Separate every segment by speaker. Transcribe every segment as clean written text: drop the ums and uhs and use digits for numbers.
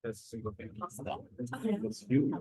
Speaker 1: That's single family.
Speaker 2: That's huge.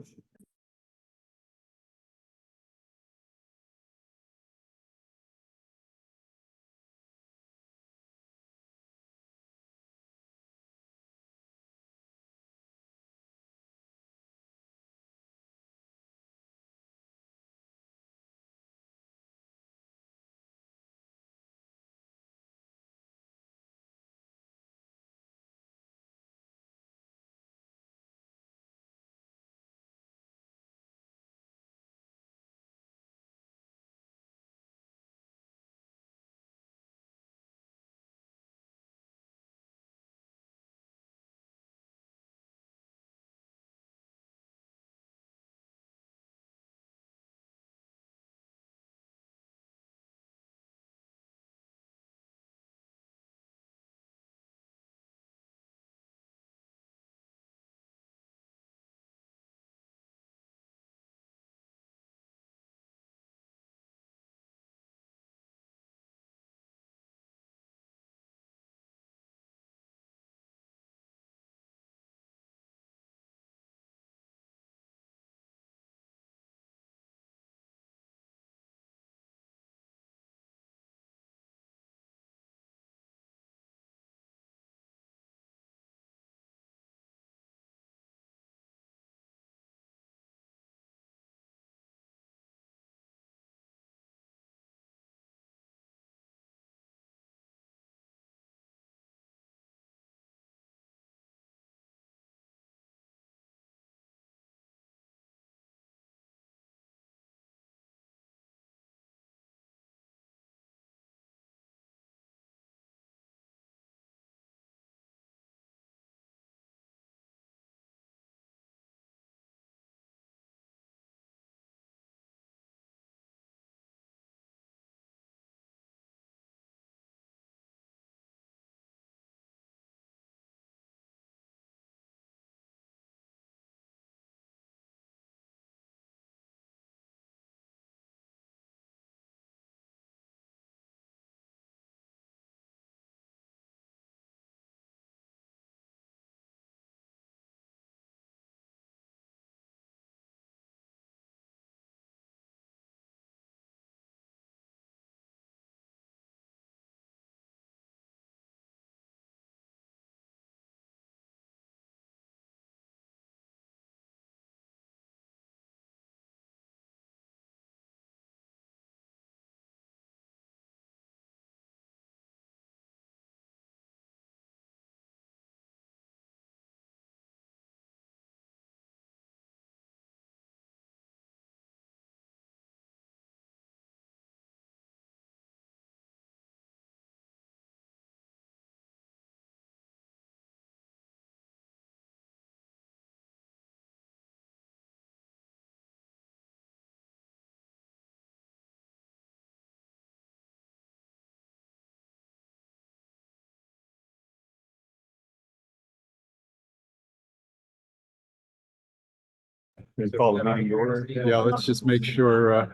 Speaker 2: Can call the meeting to order. Yeah, let's just make sure,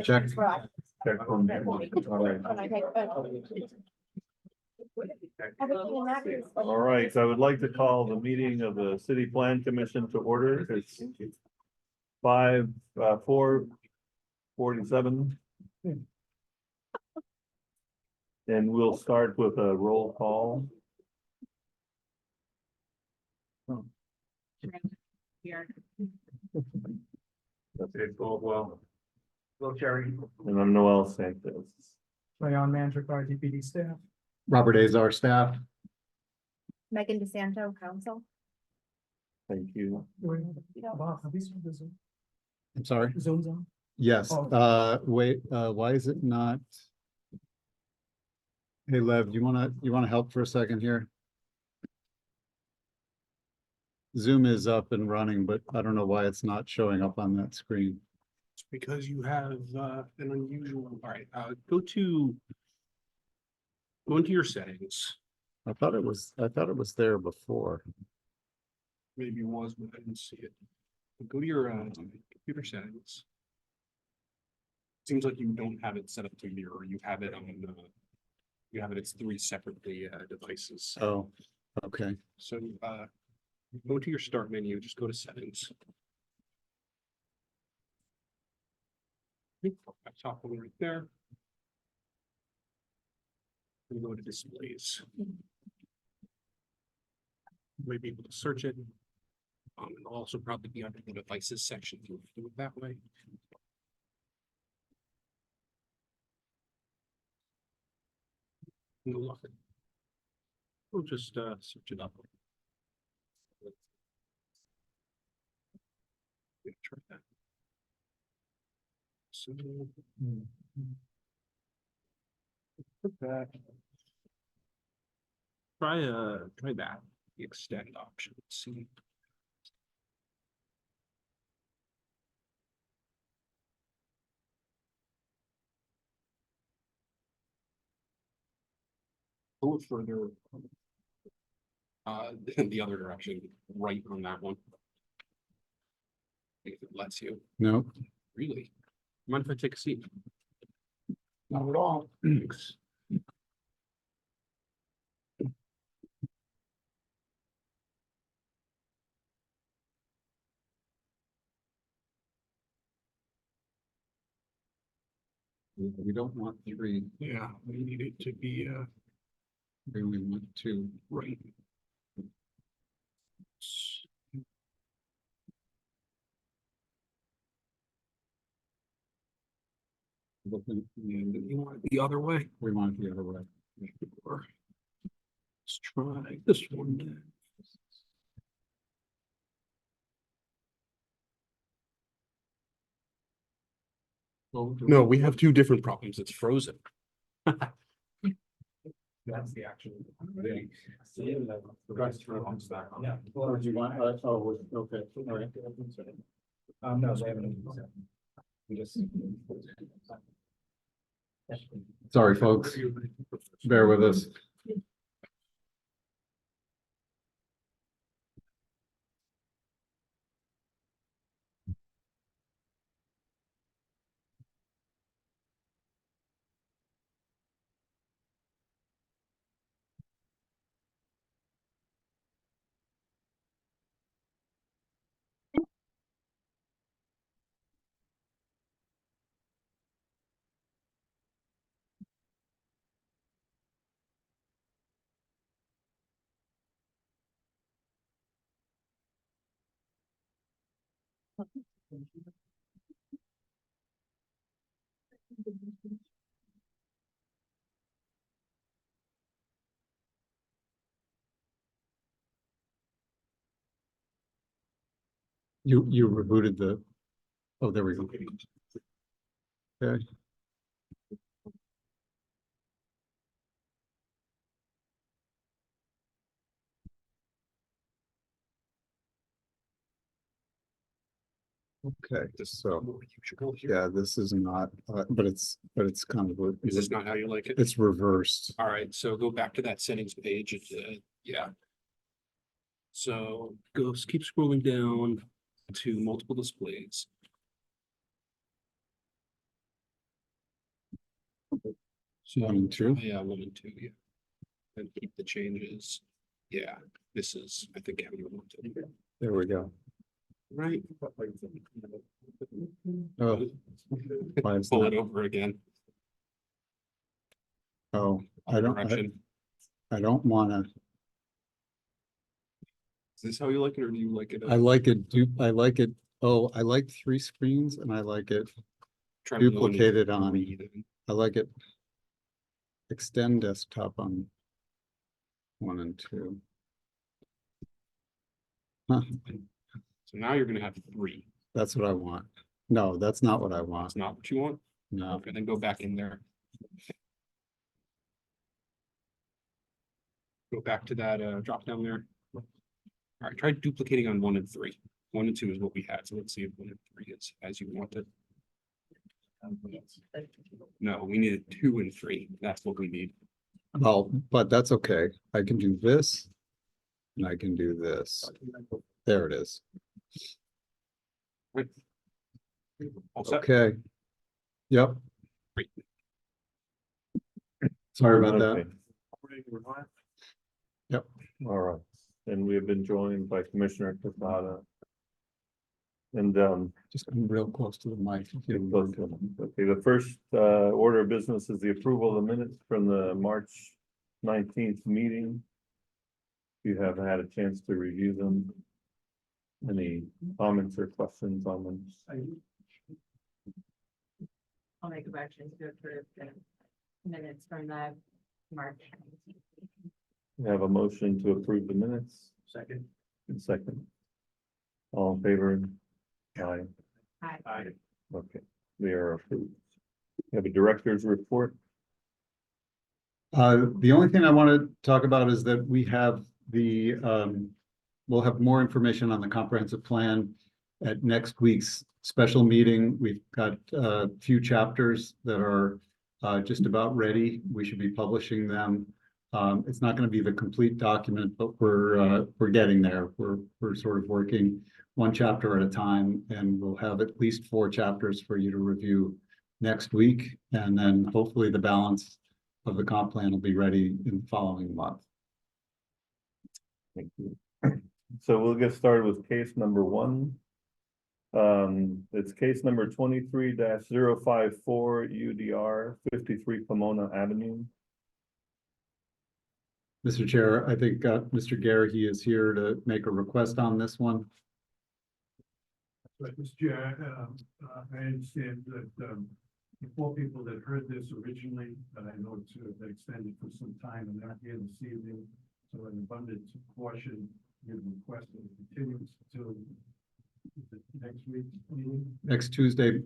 Speaker 2: check. All right, so I would like to call the meeting of the City Plan Commission to order. It's 4:47. And we'll start with a roll call. That's it, well.
Speaker 1: Hello, Jerry.
Speaker 2: And I'm Noel Sanchez.
Speaker 1: Rayon Manager, DPD staff.
Speaker 2: Robert Azar, staff.
Speaker 3: Megan DeSanto, council.
Speaker 2: Thank you.
Speaker 1: I'm
Speaker 2: sorry?
Speaker 1: Zoom's on.
Speaker 2: Yes,
Speaker 1: Oh.
Speaker 2: wait, why is it not? Hey, Lev, you wanna help for a second here? Zoom is up and running, but I don't know why it's not showing up on that screen.
Speaker 4: It's because you have an unusual, all right, go into your settings.
Speaker 2: I thought it was there before.
Speaker 4: Maybe it was, but I didn't see it. Go to your computer settings. Seems like you don't have it set up to mirror. You have it on you have it as 3 separately devices.
Speaker 2: Oh, okay.
Speaker 4: So Go to your start menu, just go to settings. That top one right there. And go to displays. Might be able to search it. And it'll also probably be under the devices section, if you do it that way. And look. We'll just search it up. Yeah, try that. So. Put that. Try that, the extend option, let's see. A little further. The other direction, right on that one. If it lets you,
Speaker 2: No,
Speaker 4: really. Mind if I take a seat?
Speaker 1: Not at all.
Speaker 4: Thanks.
Speaker 2: we don't want three,
Speaker 4: Yeah, we need it to be
Speaker 2: we only want two.
Speaker 4: right.
Speaker 2: Looking-
Speaker 4: And you want it the other way?
Speaker 2: We want it the other way.
Speaker 4: Or let's try this one then. No, we have two different problems. It's frozen.
Speaker 1: That's the actual.
Speaker 2: Yeah. Or do you want, oh, okay, all right.
Speaker 1: No, they haven't. We just.
Speaker 2: Sorry, folks, bear with us. You rebooted the, oh, there we go. Okay. Okay, so, yeah, this is not, but it's kind of,
Speaker 4: Is this not how you like it?
Speaker 2: it's reversed.
Speaker 4: All right, so go back to that settings page. Yeah. So keep scrolling down to multiple displays. So,
Speaker 2: 1 and 2?
Speaker 4: Yeah, 1 and 2, yeah. And keep the changes. Yeah, this is, I think, how you want it.
Speaker 2: There we go.
Speaker 4: Right.
Speaker 2: Oh, why is
Speaker 4: Pull
Speaker 2: that?
Speaker 4: it over again.
Speaker 2: Oh, I don't wanna,
Speaker 4: Is this how you like it, or do you like it?
Speaker 2: I like it, I like it, oh, I like 3 screens and I like it
Speaker 4: Try one and
Speaker 2: duplicated on,
Speaker 4: 3 then.
Speaker 2: I like it. Extend desktop on 1 and 2. Huh,
Speaker 4: So now you're gonna have 3.
Speaker 2: that's what I want. No, that's not what I want.
Speaker 4: That's not what you want?
Speaker 2: No,
Speaker 4: Okay, then go back in there. Go back to that drop down there. All right, try duplicating on 1 and 3. 1 and 2 is what we had, so let's see if 1 and 3 is as you want it. No, we needed 2 and 3. That's what we need.
Speaker 2: well, but that's okay. I can do this. And I can do this. There it is.
Speaker 4: Right. All set?
Speaker 2: Okay. Yep.
Speaker 4: Great.
Speaker 2: Sorry about that.
Speaker 1: We're live.
Speaker 2: Yep.
Speaker 5: All right. and we have been joined by Commissioner Casada. And,
Speaker 2: Just come real close to the mic. if you don't
Speaker 5: close
Speaker 2: mind.
Speaker 5: to- okay, the first, order of business is the approval of the minutes from the March 19th meeting. You have had a chance to review them. Any comments or questions on them?
Speaker 6: I'll make a motion to approve the minutes from the March 19th.
Speaker 5: We have a motion to approve the minutes.
Speaker 1: Second.
Speaker 5: And second. All in favor? Aye.
Speaker 6: Aye.
Speaker 5: Okay, they are approved. We have a director's report.
Speaker 2: The only thing I want to talk about is that we have we'll have more information on the comprehensive plan at next week's special meeting. We've got a few chapters that are just about ready. We should be publishing them. It's not going to be the complete document, but we're getting there. We're sort of working one chapter at a time, and we'll have at least 4 chapters for you to review next week, and then hopefully the balance of the comp plan will be ready in the following month.
Speaker 5: Thank you. So we'll get started with case number 1. It's case number 23-054 UDR 53 Pomona Avenue.
Speaker 2: Mr. Chair, I think Mr. Garrahy is here to make a request on this one.
Speaker 7: But Mr. Chair, I understand that the 4 people that heard this originally, but I know it's been extended for some time and not here this evening. So in abundance of caution, you requested a continuance to the next week's meeting.
Speaker 2: Next Tuesday,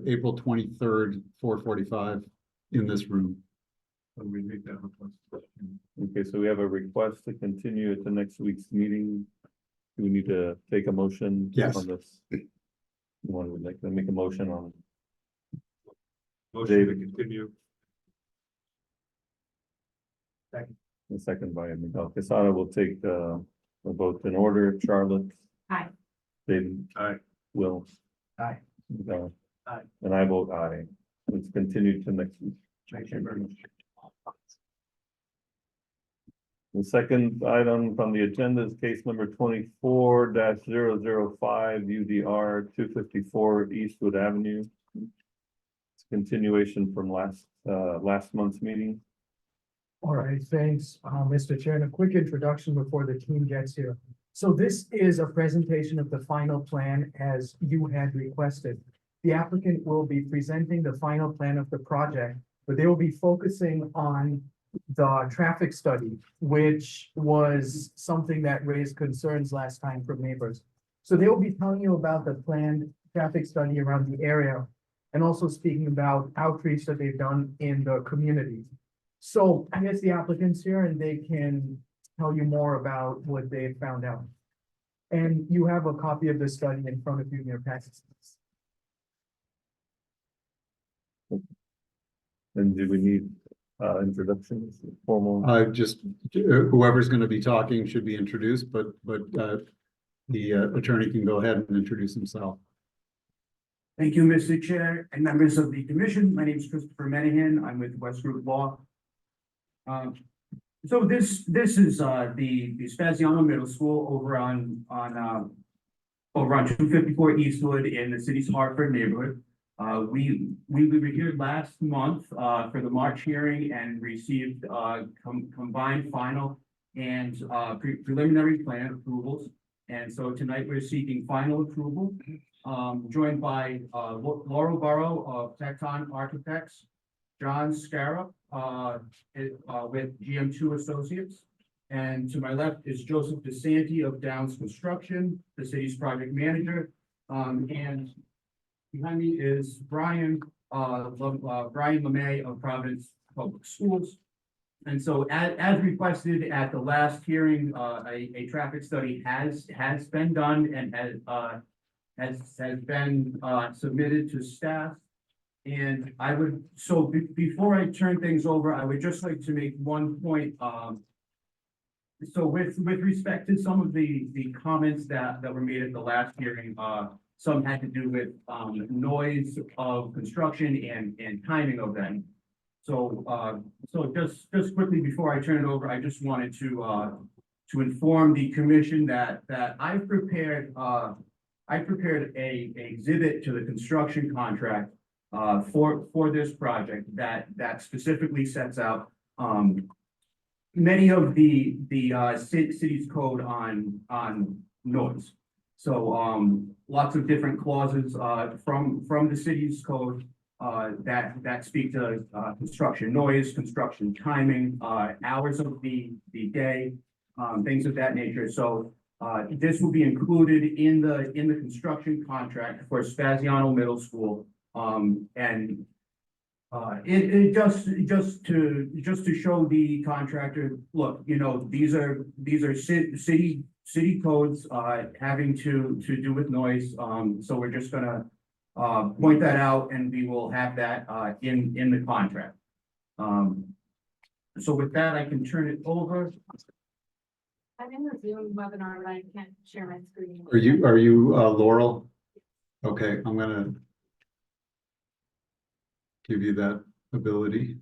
Speaker 2: April 23rd, 4:45 in this room.
Speaker 7: So we make that request.
Speaker 5: Okay, so we have a request to continue at the next week's meeting. Do we need to take a motion?
Speaker 2: Yes.
Speaker 5: On this? You want to make a motion on?
Speaker 4: Motion to
Speaker 5: David.
Speaker 4: continue.
Speaker 5: The second by Miguel Quesada. Will take the vote in order. Charlotte.
Speaker 6: Aye.
Speaker 5: David.
Speaker 4: Aye.
Speaker 5: Will.
Speaker 1: Aye.
Speaker 5: Miguel.
Speaker 1: Aye.
Speaker 5: And I vote aye. It's continued to next week.
Speaker 1: Thank you very much.
Speaker 5: The second item from the agenda is case number 24-005 UDR 254 Eastwood Avenue. It's a continuation from last month's meeting.
Speaker 8: All right, thanks, Mr. Chair, and a quick introduction before the team gets here. So this is a presentation of the final plan as you had requested. The applicant will be presenting the final plan of the project, but they will be focusing on the traffic study, which was something that raised concerns last time from neighbors. So they will be telling you about the planned traffic study around the area and also speaking about outreach that they've done in the community. So I guess the applicant's here and they can tell you more about what they found out. And you have a copy of the study in front of you in your packets.
Speaker 5: And do we need introductions, formal?
Speaker 2: Just whoever's going to be talking should be introduced, but the attorney can go ahead and introduce himself.
Speaker 9: Thank you, Mr. Chair and members of the commission. My name is Christopher Menahan. I'm with Westgroup Law. So this is the Spaziano Middle School over on 254 Eastwood in the city's Hartford neighborhood. We were here last month for the March hearing and received combined final and preliminary plan approvals. And so tonight we're seeking final approval, joined by Laurel Borough of Tecton Architects, John Scarra with GM2 Associates. And to my left is Joseph DeSanti of Downs Construction, the city's project manager. And behind me is Brian LeMay of Providence Public Schools. And so as requested at the last hearing, a traffic study has been done and has been submitted to staff. And I would, so before I turn things over, I would just like to make one point. So with respect to some of the comments that were made at the last hearing, some had to do with noise of construction and timing of them. So just quickly before I turn it over, I just wanted to to inform the commission that I've prepared a exhibit to the construction contract for this project that specifically sets out many of the city's code on noise. So lots of different clauses from the city's code that speak to construction noise, construction timing, hours of the day, things of that nature. So this will be included in the construction contract for Spaziano Middle School. And it just to show the contractor, look, you know, these are city codes having to do with noise. So we're just gonna point that out, and we will have that in the contract. So with that, I can turn it over.
Speaker 6: I'm in the Zoom webinar, but I can't share my screen.
Speaker 2: Are you Laurel? Okay, I'm gonna give you that ability.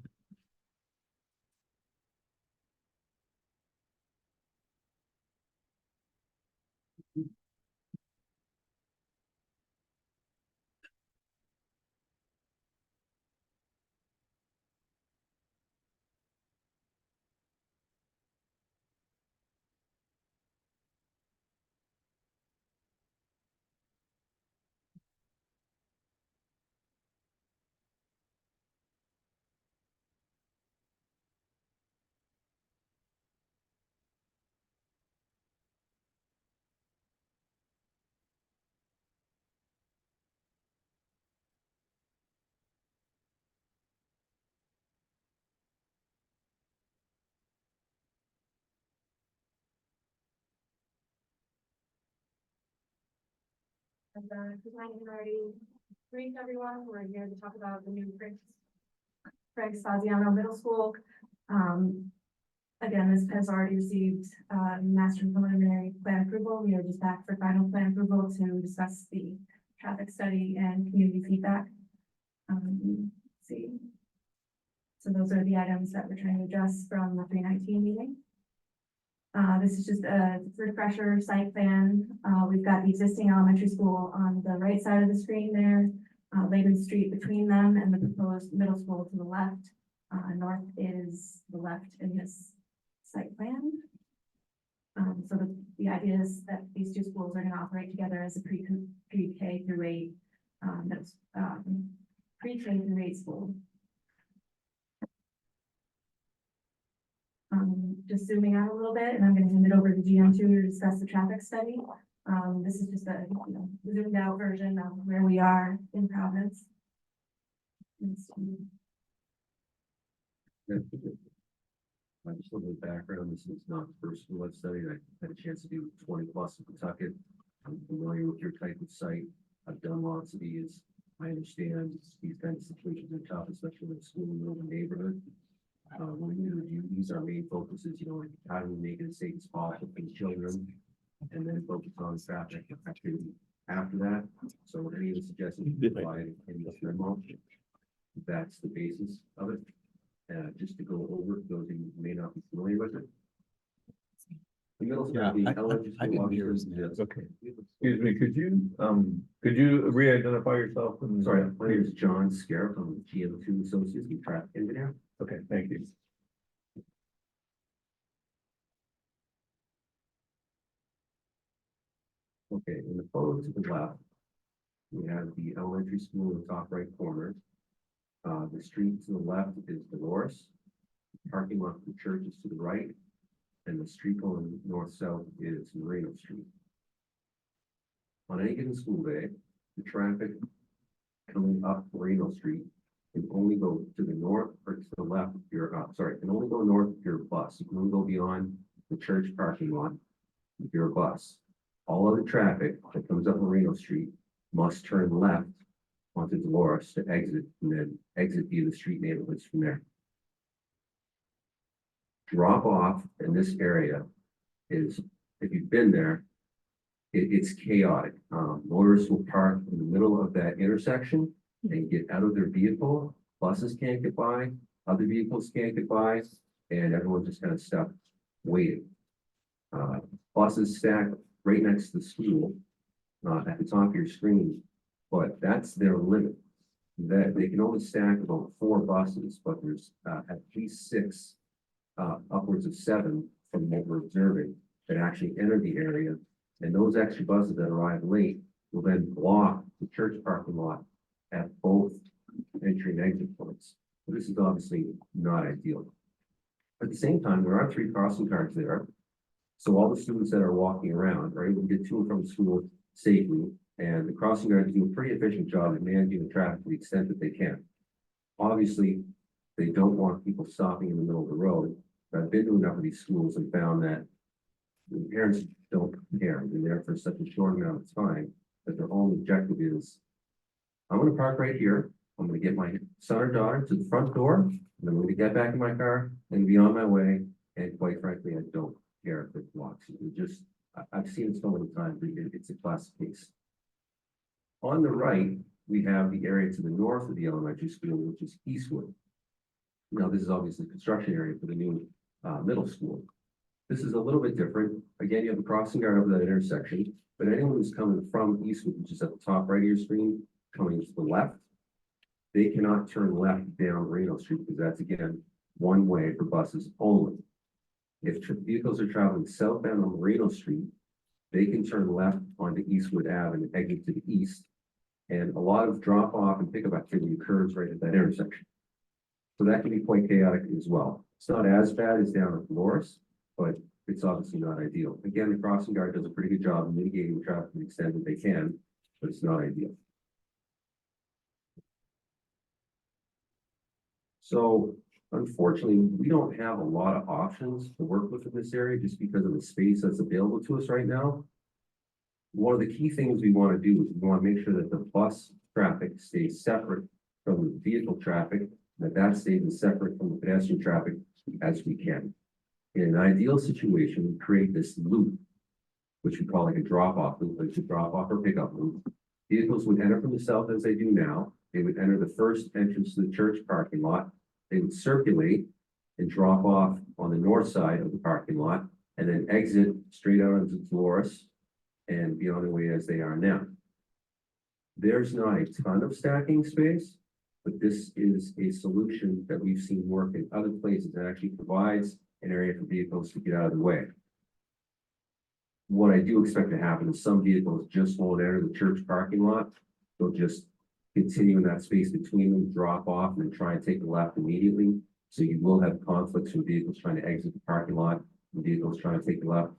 Speaker 6: And design has already briefed everyone. We're here to talk about the new Craig Spaziano Middle School. Again, this has already received master preliminary plan approval. We are just back for final plan approval to discuss the traffic study and community feedback. See. So those are the items that we're trying to address from the 319 meeting. This is just a refresher site plan. We've got the existing elementary school on the right side of the screen there, Layman Street between them, and the proposed middle school to the left. North is the left in this site plan. So the idea is that these two schools are going to operate together as a pre-K through 8, pre-K through 8 school. Just zooming out a little bit, and I'm going to hand it over to GM2 to discuss the traffic study. This is just a zoomed out version of where we are in Providence.
Speaker 10: Just a little bit of background. This is not the first school I've studied. I had a chance to do 20 plus in Pawtucket. I'm familiar with your type of site. I've done lots of these. I understand these kinds of situations are tough, especially in a school in the neighborhood. When we review these, our main focus is, like, how do we make it as safe as possible for the children, and then focus on traffic activity after that. So any of the suggestions provided in this memo, that's the basis of it. Just to go over those who may not be familiar with it. The middle school, the elementary
Speaker 2: I didn't
Speaker 10: school
Speaker 2: hear his
Speaker 10: officer-
Speaker 2: name.
Speaker 5: Okay. Excuse me, could you re-identify yourself?
Speaker 10: Sorry, my name is John Scarrow from GM2 Associates, the traffic engineer.
Speaker 5: Okay, thank you.
Speaker 10: Okay, in the photo to the left, we have the elementary school in the top right corner. The street to the left is Dolores. Parking lot for the church is to the right, and the street going north-south is Moreno Street. On any given school day, the traffic coming up Moreno Street can only go to the north or to the left if you're can only go north if you're a bus. You can only go beyond the church parking lot if you're a bus. All other traffic that comes up Moreno Street must turn left onto Dolores to exit, and then exit via the street neighborhoods from there. Drop off in this area is, if you've been there, it's chaotic. Motorists will park in the middle of that intersection and get out of their vehicle. Buses can't get by, other vehicles can't get by, and everyone's just kind of stuck waiting. Buses stacked right next to the school, at the top of your screen, but that's their limit. That they can only stack about 4 buses, but there's, at least 6, upwards of 7 from what we're observing that actually enter the area. And those extra buses that arrive late will then block the church parking lot at both entry and exit points. So this is obviously not ideal. At the same time, there are 3 crossing guards there. So all the students that are walking around are able to get to and from school safely. And the crossing guards do a pretty efficient job at managing the traffic to the extent that they can. Obviously, they don't want people stopping in the middle of the road. But I've been to enough of these schools and found that the parents don't care. They're there for such a short amount of time that their only objective is, I'm going to park right here. I'm going to get my son or daughter to the front door, and I'm going to get back in my car and be on my way. And quite frankly, I don't care if it blocks. It just, I've seen it so many times. It's a classic case. On the right, we have the area to the north of the elementary school, which is Eastwood. Now, this is obviously the construction area for the new middle school. This is a little bit different. Again, you have the crossing guard over that intersection, but anyone who's coming from Eastwood, which is at the top right of your screen, coming to the left, they cannot turn left down Reno Street because that's, again, one way for buses only. If vehicles are traveling southbound on Reno Street, they can turn left onto Eastwood Ave and exit to the east. And a lot of drop off and pickup activity occurs right at that intersection. So that can be quite chaotic as well. It's not as bad as down at Dolores, but it's obviously not ideal. Again, the crossing guard does a pretty good job of mitigating the traffic to the extent that they can, but it's not ideal. So unfortunately, we don't have a lot of options to work with in this area just because of the space that's available to us right now. One of the key things we want to do is we want to make sure that the bus traffic stays separate from the vehicle traffic, that stays as separate from the pedestrian traffic as we can. In an ideal situation, we create this loop, which we call like a drop-off loop, like a drop-off or pickup loop. Vehicles would enter from the south as they do now. They would enter the first entrance to the church parking lot. They would circulate and drop off on the north side of the parking lot and then exit straight out into Dolores and be on their way as they are now. There's not a ton of stacking space, but this is a solution that we've seen work in other places that actually provides an area for vehicles to get out of the way. What I do expect to happen is some vehicles just won't enter the church parking lot. They'll just continue in that space between them, drop off, and then try and take the left immediately. So you will have conflicts with vehicles trying to exit the parking lot and vehicles trying to take the left.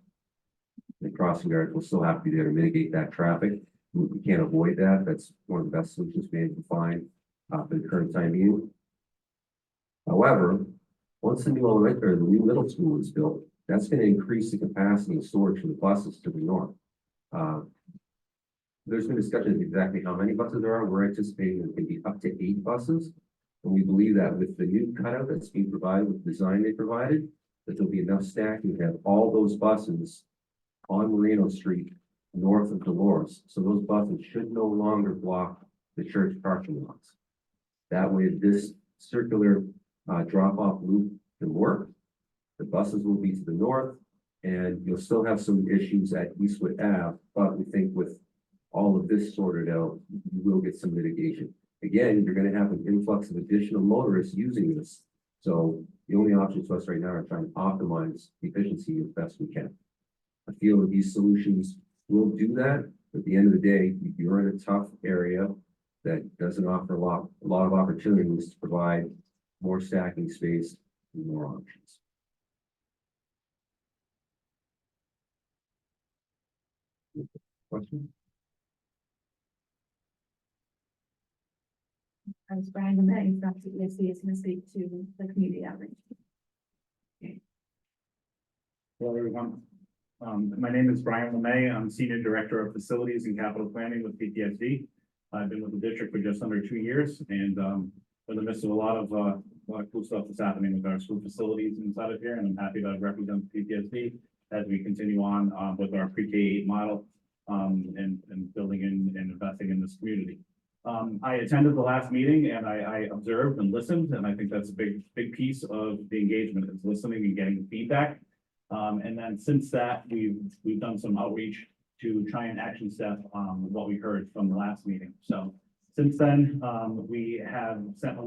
Speaker 10: The crossing guards will still have to be there to mitigate that traffic. We can't avoid that. That's one of the best solutions we can find for the current time being. However, once the new elementary or the new middle school is built, that's going to increase the capacity and storage for the buses to the north. There's been discussion of exactly how many buses there are. We're anticipating there can be up to 8 buses. And we believe that with the new cutout that's being provided, with the design they provided, that there'll be enough stacking to have all those buses on Reno Street north of Dolores. So those buses should no longer block the church parking lots. That way, this circular drop-off loop can work. The buses will be to the north, and you'll still have some issues at Eastwood Ave, but we think with all of this sorted out, you will get some mitigation. Again, you're going to have an influx of additional motorists using this. So the only options to us right now are trying to optimize the efficiency as best we can. I feel that these solutions will do that. But at the end of the day, you're in a tough area that doesn't offer a lot of opportunities to provide more stacking space and more options. Question?
Speaker 6: As Brian LeMay from CESC is going to speak to the community outreach.
Speaker 11: Hello, everyone. My name is Brian LeMay. I'm Senior Director of Facilities and Capital Planning with PTSD. I've been with the district for just under 2 years, and in the midst of a lot of cool stuff that's happening with our school facilities inside of here, and I'm happy to represent PTSD as we continue on with our pre-K-8 model and building in and investing in this community. I attended the last meeting and I observed and listened, and I think that's a big piece of the engagement is listening and getting feedback. And then since that, we've done some outreach to try and action step, what we heard from the last meeting. So since then, we have sent a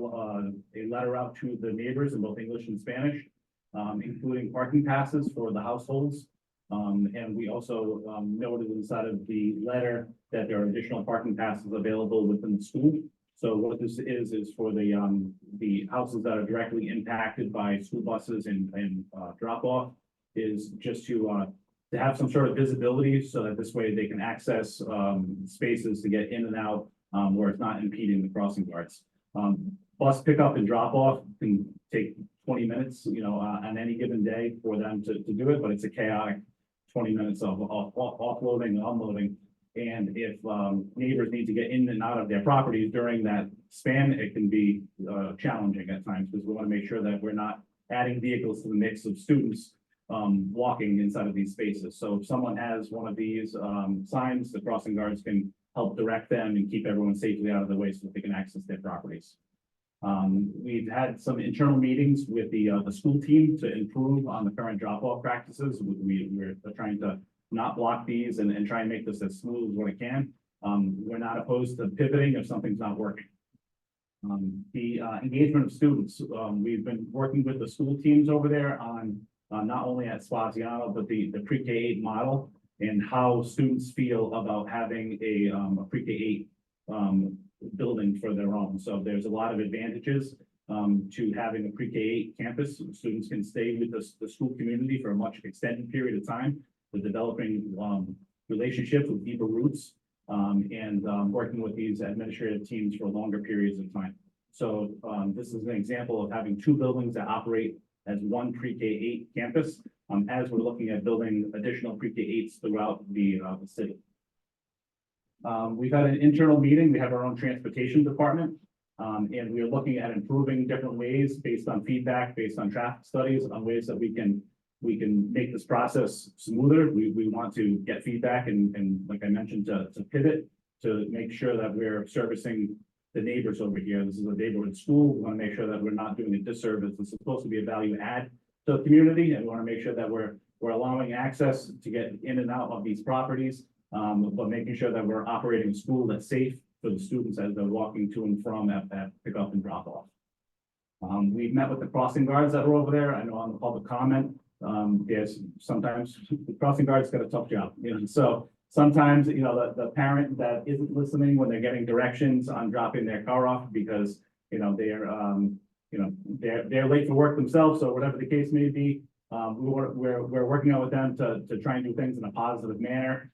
Speaker 11: letter out to the neighbors in both English and Spanish, including parking passes for the households. And we also, noted inside of the letter that there are additional parking passes available within the school. So what this is for the houses that are directly impacted by school buses and drop off, is just to have some sort of visibility so that this way they can access spaces to get in and out where it's not impeding the crossing guards. Bus pickup and drop off can take 20 minutes, on any given day for them to do it, but it's a chaotic 20 minutes of offloading and unloading. And if neighbors need to get in and out of their properties during that span, it can be challenging at times, because we want to make sure that we're not adding vehicles to the mix of students walking inside of these spaces. So if someone has one of these signs, the crossing guards can help direct them and keep everyone safely out of the way so that they can access their properties. We've had some internal meetings with the school team to improve on the current drop-off practices. We're trying to not block these and try and make this as smooth as what it can. We're not opposed to pivoting if something's not working. The engagement of students, we've been working with the school teams over there on not only at Spaziano, but the pre-K-8 model, and how students feel about having a pre-K-8 building for their own. So there's a lot of advantages to having a pre-K-8 campus. Students can stay with the school community for a much extended period of time, with developing relationships with deeper roots, and working with these administrative teams for longer periods of time. So this is an example of having two buildings that operate as one pre-K-8 campus, as we're looking at building additional pre-K-8s throughout the city. We've had an internal meeting. We have our own transportation department, and we are looking at improving different ways based on feedback, based on traffic studies, on ways that we can make this process smoother. We want to get feedback and like I mentioned, to pivot, to make sure that we're servicing the neighbors over here. This is a neighborhood school. We want to make sure that we're not doing a disservice. It's supposed to be a value add to the community, and we want to make sure that we're allowing access to get in and out of these properties, but making sure that we're operating a school that's safe for the students as they're walking to and from at pickup and drop off. We've met with the crossing guards that are over there. I know on the public comment, there's sometimes the crossing guards got a tough job, so sometimes, the parent that isn't listening when they're getting directions on dropping their car off because, they're late for work themselves, or whatever the case may be. We're working out with them to try and do things in a positive manner,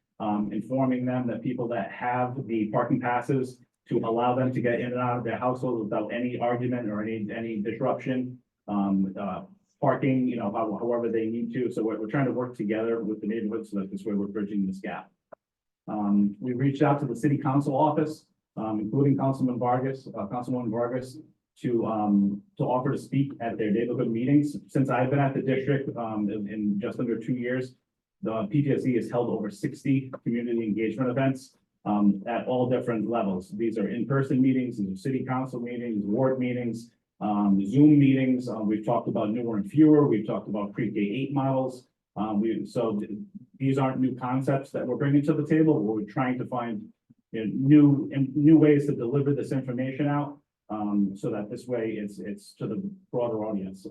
Speaker 11: informing them that people that have the parking passes to allow them to get in and out of their household without any argument or any disruption. Parking, however they need to. So we're trying to work together with the neighborhood so that this way we're bridging this gap. We reached out to the city council office, including Councilwoman Vargas, to offer to speak at their neighborhood meetings. Since I've been at the district in just under 2 years, the PTSD has held over 60 community engagement events at all different levels. These are in-person meetings, these are city council meetings, ward meetings, Zoom meetings. We've talked about newer and fewer. We've talked about pre-K-8 models. So these aren't new concepts that we're bringing to the table. We're trying to find new ways to deliver this information out, so that this way it's to the broader audience.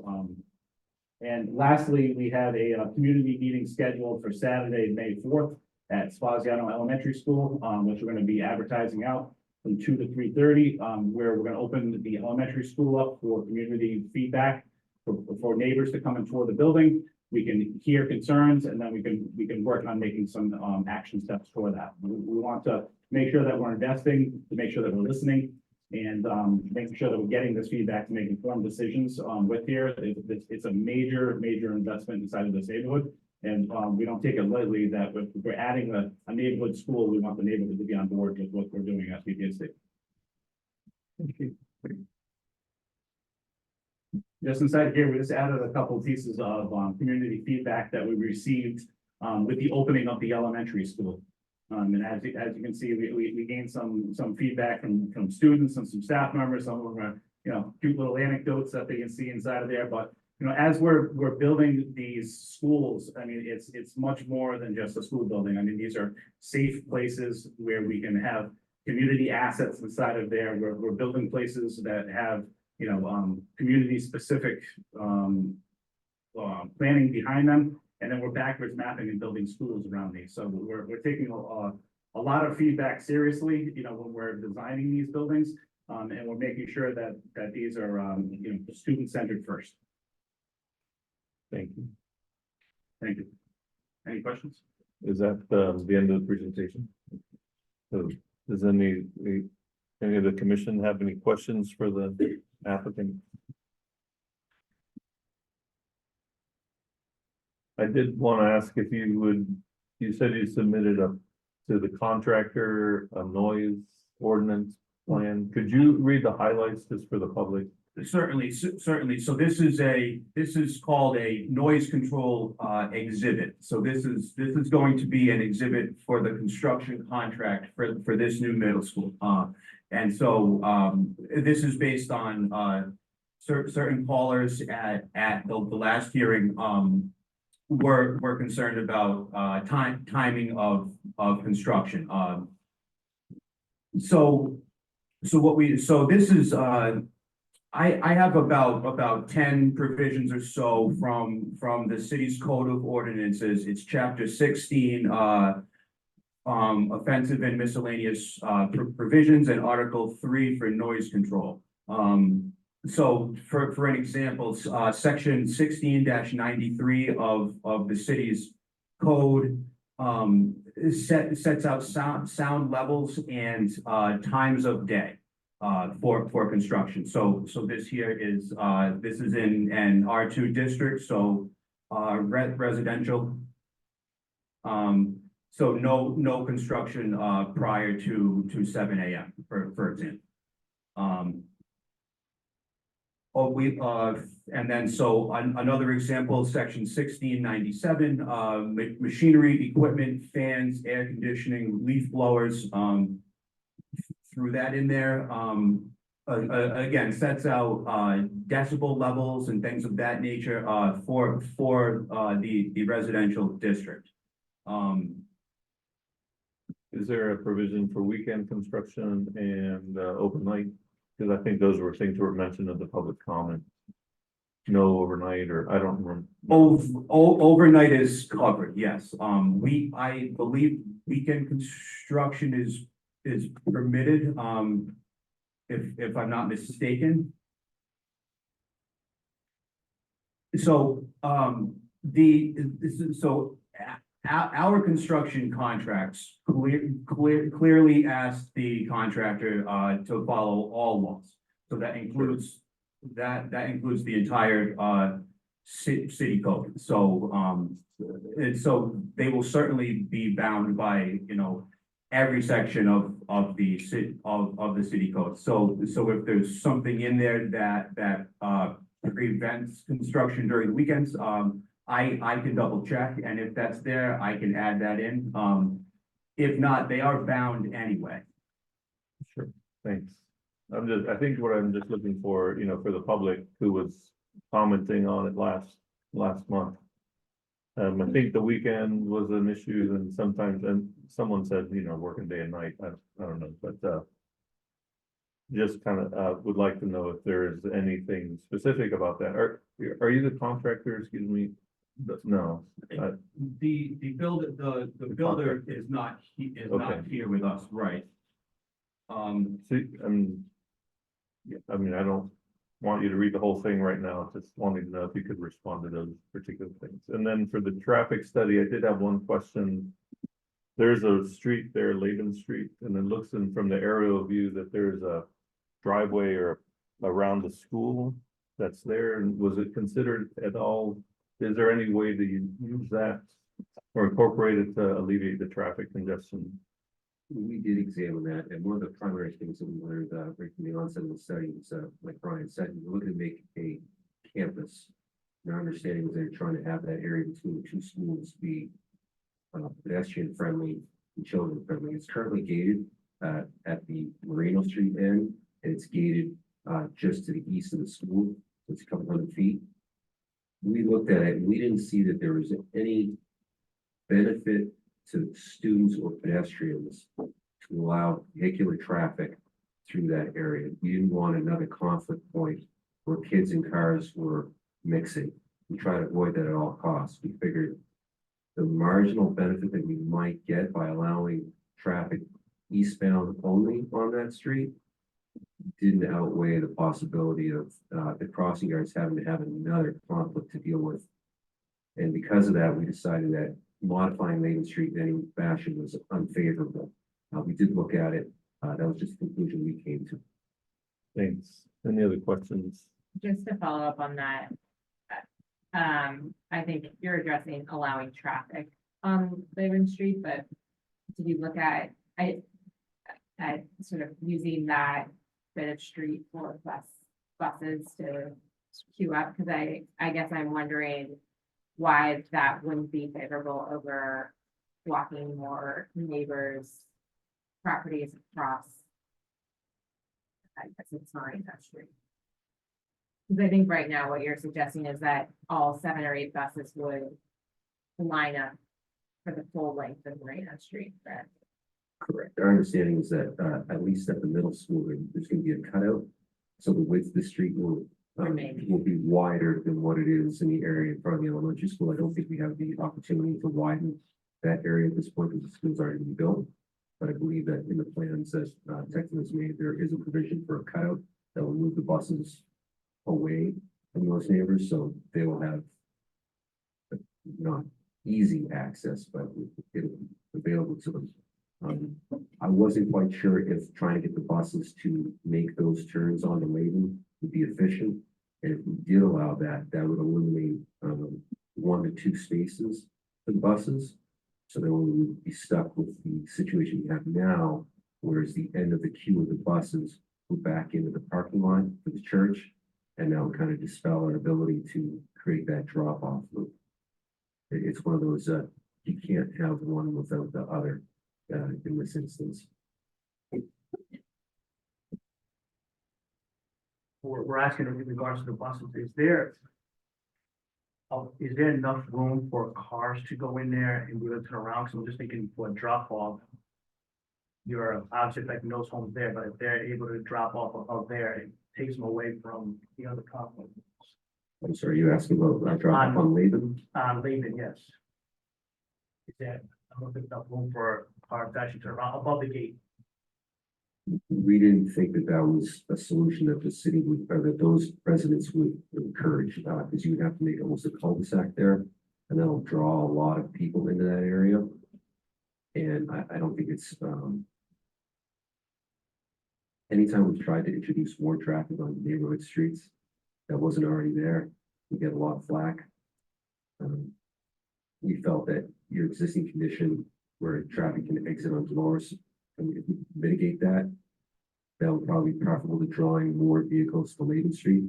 Speaker 11: And lastly, we have a community meeting scheduled for Saturday, May 4th at Spaziano Elementary School, which we're going to be advertising out from 2 to 3:30, where we're going to open the elementary school up for community feedback, for neighbors to come and tour the building. We can hear concerns, and then we can work on making some action steps for that. We want to make sure that we're investing, to make sure that we're listening, and making sure that we're getting this feedback to make informed decisions with here. It's a major investment inside of this neighborhood. And we don't take it lightly that if we're adding a neighborhood school, we want the neighborhood to be on board with what we're doing at PTSD. Just inside here, we just added a couple of pieces of community feedback that we received with the opening of the elementary school. And as you can see, we gained some feedback from students and some staff members. Some of them are, cute little anecdotes that they can see inside of there. But you know, as we're building these schools, I mean, it's much more than just a school building. I mean, these are safe places where we can have community assets inside of there. We're building places that have, you know, community specific, planning behind them. And then we're backwards mapping and building schools around these. So we're taking a lot of feedback seriously, you know, when we're designing these buildings. And we're making sure that these are, you know, student-centered first.
Speaker 5: Thank you.
Speaker 11: Thank you. Any questions?
Speaker 5: Is that the end of the presentation? So does any of the commission have any questions for the applicant? I did want to ask if you would, you said you submitted to the contractor a noise ordinance plan. Could you read the highlights just for the public?
Speaker 9: Certainly, certainly. So this is called a noise control exhibit. So this is going to be an exhibit for the construction contract for this new middle school. And so this is based on certain callers at the last hearing were concerned about timing of construction. So this is I have about 10 provisions or so from the city's code of ordinances. It's chapter 16, offensive and miscellaneous provisions, and article 3 for noise control. So for an example, section 16-93 of the city's code sets out sound levels and times of day for construction. So this here is this is in an R2 district, so residential. So no construction prior to 7 a.m. for example. And then so another example, section 1697, machinery, equipment, fans, air conditioning, leaf blowers, threw that in there. Again, sets out decibel levels and things of that nature for the residential district.
Speaker 5: Is there a provision for weekend construction and overnight? Because I think those were things that were mentioned in the public comment. No overnight, or I don't remember.
Speaker 9: Overnight is covered, yes. I believe weekend construction is permitted, if I'm not mistaken. So our construction contracts clearly ask the contractor to follow all laws. So that includes the entire city code. So so they will certainly be bound by, you know, every section of the city code. So if there's something in there that prevents construction during the weekends, I can double check, and if that's there, I can add that in. If not, they are bound anyway.
Speaker 5: Sure, thanks. I think what I'm just looking for, you know, for the public who was commenting on it last month. I think the weekend was an issue, and sometimes, and someone said, you know, working day and night, I don't know, but just kind of would like to know if there is anything specific about that. Are you the contractor? Excuse me. No.
Speaker 9: The builder is not here with us, right?
Speaker 5: See, I mean, I don't want you to read the whole thing right now. Just wanting to know if you could respond to those particular things. And then for the traffic study, I did have one question. There's a street there, Laban Street, and it looks in from the aerial view that there's a driveway or around the school that's there. And was it considered at all? Is there any way to use that or incorporate it to alleviate the traffic congestion?
Speaker 10: We did examine that, and one of the primary things that we learned right from the onset of the study was, like Brian said, we're looking to make a campus. And our understanding was they're trying to have that area between the two schools be pedestrian friendly and children friendly. It's currently gated at the Moreno Street end, and it's gated just to the east of the school. So it's a couple hundred feet. we looked at it and we didn't see that there was any benefit to students or pedestrians to allow vehicular traffic through that area. We didn't want another conflict point where kids and cars were mixing. We try to avoid that at all costs. We figured the marginal benefit that we might get by allowing traffic eastbound only on that street didn't outweigh the possibility of the crossing guards having to have another conflict to deal with. And because of that, we decided that modifying Main Street in any fashion was unfavorable. We did look at it. That was just the conclusion we came to.
Speaker 5: Thanks. Any other questions?
Speaker 12: Just to follow up on that. I think you're addressing allowing traffic on Raven Street, but did you look at sort of using that bit of street for buses to queue up? Because I guess I'm wondering why that wouldn't be favorable over blocking more neighbors' properties across. I guess it's not that street. Because I think right now what you're suggesting is that all 7 or 8 buses would line up for the full length of Marina Street, correct?
Speaker 10: Correct. Our understanding is that at least at the middle school, there's going to be a cutout. So the width of the street will be wider than what it is in the area in front of the elementary school. I don't think we have the opportunity to widen that area at this point because the school's already been built. But I believe that in the plans that Texas has made, there is a provision for a cutout that will move the buses away from those neighbors, so they will have not easy access, but it'll be available to them. I wasn't quite sure if trying to get the buses to make those turns onto Layden would be efficient. And if we did allow that, that would eliminate 1 to 2 spaces for the buses. So then we would be stuck with the situation we have now, whereas the end of the queue of the buses go back into the parking lot for the church. And that would kind of dispel our ability to create that drop-off loop. It's one of those, you can't have one without the other in this instance.
Speaker 11: We're asking in regards to the buses, is there enough room for cars to go in there and be able to turn around? So I'm just thinking for a drop off. You're obviously like those homes there, but if they're able to drop off above there, it takes them away from the other conflict.
Speaker 10: I'm sorry, you're asking about drop-off on Laban?
Speaker 11: Laban, yes. Is there, I don't think enough room for cars to actually turn around above the gate?
Speaker 10: We didn't think that that was a solution that the city would, or that those residents would encourage, because you would have to make almost a cul-de-sac there, and that'll draw a lot of people into that area. And I don't think it's, anytime we've tried to introduce more traffic on neighborhood streets that wasn't already there, we get a lot of flack. We felt that your existing condition where traffic can exit on Dolores, and if we mitigate that, that would probably be preferable to drawing more vehicles to Layden Street.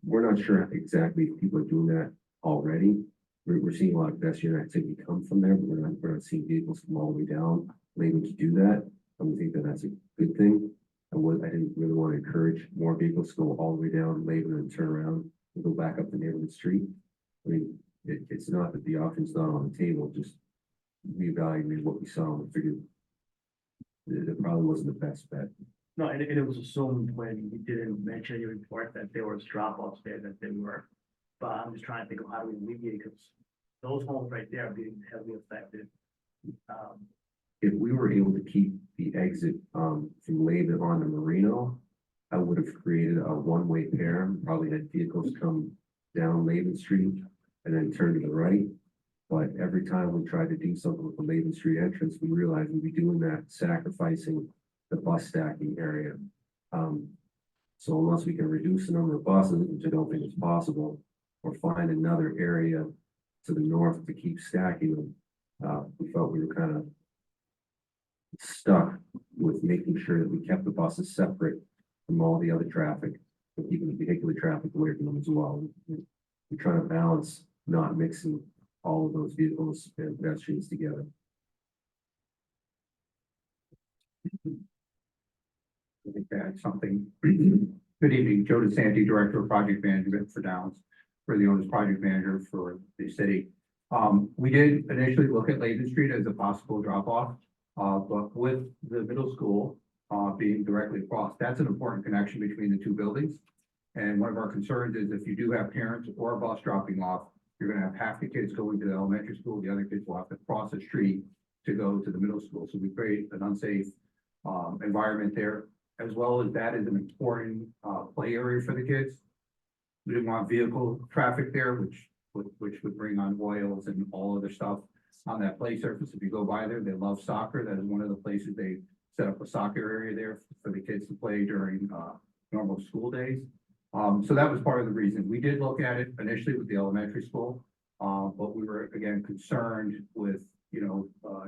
Speaker 10: We're not sure exactly if people are doing that already. We're seeing a lot of pedestrian activity come from there, but we're not seeing vehicles come all the way down Layden to do that. And we think that that's a good thing. I didn't really want to encourage more vehicles to go all the way down Layden and turn around and go back up the neighborhood street. I mean, it's not that the option's not on the table, just reevaluated what we saw and figured it probably wasn't the best bet.
Speaker 11: No, and it was assumed when you didn't mention in your report that there was drop-offs there, that they were. But I'm just trying to think of how do we alleviate, because those homes right there are being heavily affected.
Speaker 10: If we were able to keep the exit from Layden on to Marino, I would have created a one-way pair, probably had vehicles come down Layden Street and then turn to the right. But every time we tried to do something with the Layden Street entrance, we realized we'd be doing that, sacrificing the bus stacking area. So unless we can reduce the number of buses, which I don't think is possible, or find another area to the north to keep stacking them, we felt we were kind of stuck with making sure that we kept the buses separate from all the other traffic, but keeping the vehicular traffic away from them as well. We're trying to balance not mixing all of those vehicles and pedestrians together.
Speaker 13: I think that's something. Good evening, Joe DeSanti, Director of Project Management for Downs. for the owner's project manager for the city. We did initially look at Layton Street as a possible drop off, but with the middle school being directly across, that's an important connection between the two buildings. And one of our concerns is if you do have parents or a bus dropping off, you're gonna have half the kids going to the elementary school, the other kids will have to cross the street to go to the middle school. So we create an unsafe environment there, as well as that is an important play area for the kids. We didn't want vehicle traffic there, which would bring on oils and all other stuff on that play surface. If you go by there, they love soccer. That is one of the places they set up a soccer area there for the kids to play during normal school days. So that was part of the reason. We did look at it initially with the elementary school, but we were again concerned with,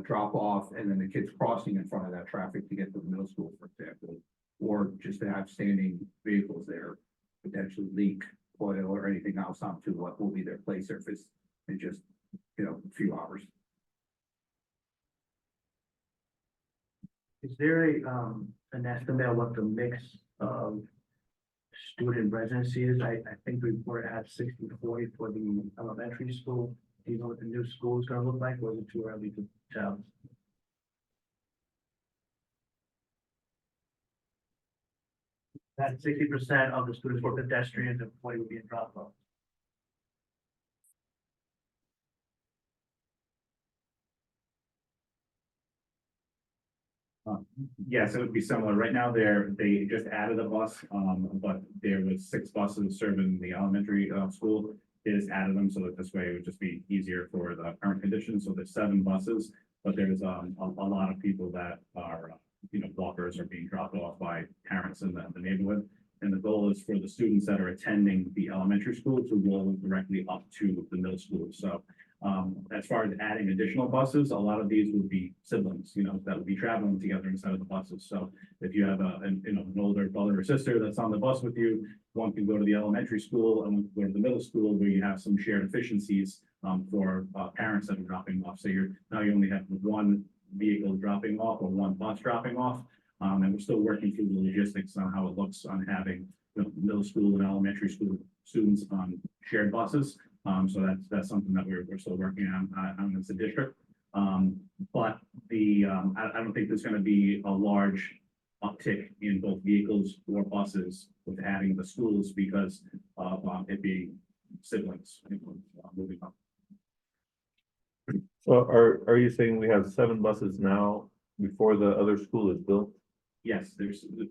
Speaker 13: drop off and then the kids crossing in front of that traffic to get to the middle school, for example, or just to have standing vehicles there, potentially leak oil or anything else onto what will be their play surface in just, a few hours.
Speaker 9: Is there an estimate of what the mix of student residency is? I think we were at 60-40 for the elementary school. Do you know what the new school is gonna look like, or is it too early to tell? That 60% of the students were pedestrians and 40 would be in drop off.
Speaker 11: Yes, it would be similar. Right now, they just added a bus, but there was 6 buses serving the elementary school. They just added them so that this way it would just be easier for the current conditions. So there's 7 buses, but there's a lot of people that are, walkers are being dropped off by parents in the neighborhood. And the goal is for the students that are attending the elementary school to roll directly up to the middle school. So as far as adding additional buses, a lot of these would be siblings, that would be traveling together inside of the buses. So if you have an older brother or sister that's on the bus with you, one can go to the elementary school and one can go to the middle school where you have some shared efficiencies for parents that are dropping off. So you only have one vehicle dropping off or one bus dropping off. And we're still working through the logistics on how it looks on having middle school and elementary school students on shared buses. So that's something that we're still working on as a district. But I don't think there's going to be a large uptick in both vehicles or buses with adding the schools because of it being siblings moving up.
Speaker 5: So are you saying we have 7 buses now before the other school is built?
Speaker 11: Yes,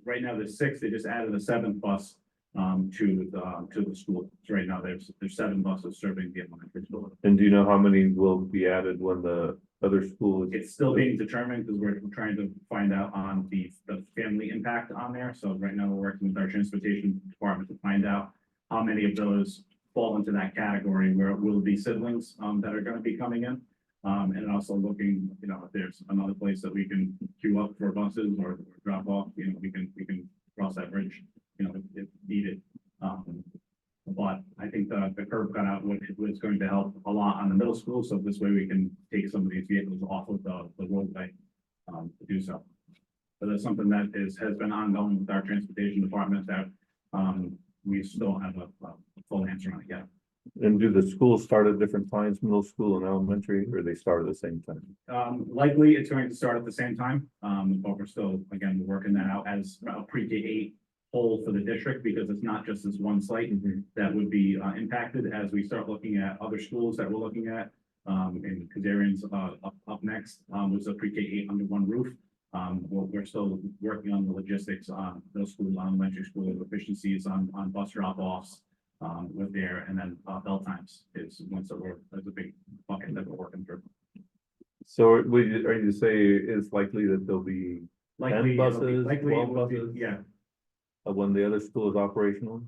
Speaker 11: right now there's 6. They just added a 7th bus to the school. So right now there's 7 buses serving the elementary school.
Speaker 5: And do you know how many will be added when the other school is?
Speaker 11: It's still being determined because we're trying to find out on the family impact on there. So right now we're working with our transportation department to find out how many of those fall into that category where it will be siblings that are going to be coming in. And also looking, if there's another place that we can queue up for buses or drop off, we can cross that bridge, if needed. But I think the curb cut out was going to help a lot on the middle school. So this way we can take some of these vehicles off of the roadway to do so. But that's something that has been ongoing with our transportation department that we still don't have a full answer on it yet.
Speaker 5: And do the schools start at different times, middle school and elementary, or they start at the same time?
Speaker 11: Likely it's going to start at the same time, but we're still, again, working that out as a pre-K-8 whole for the district because it's not just this one site that would be impacted as we start looking at other schools that we're looking at. And Kazarian's up next, which is a pre-K-8 under one roof. We're still working on the logistics on middle school, elementary school efficiencies on bus drop-offs. With there, and then bell times is once that's a big bucket that we're working through.
Speaker 5: So are you say it's likely that there'll be 10 buses, 12 buses?
Speaker 11: Yeah.
Speaker 5: When the other school is operational?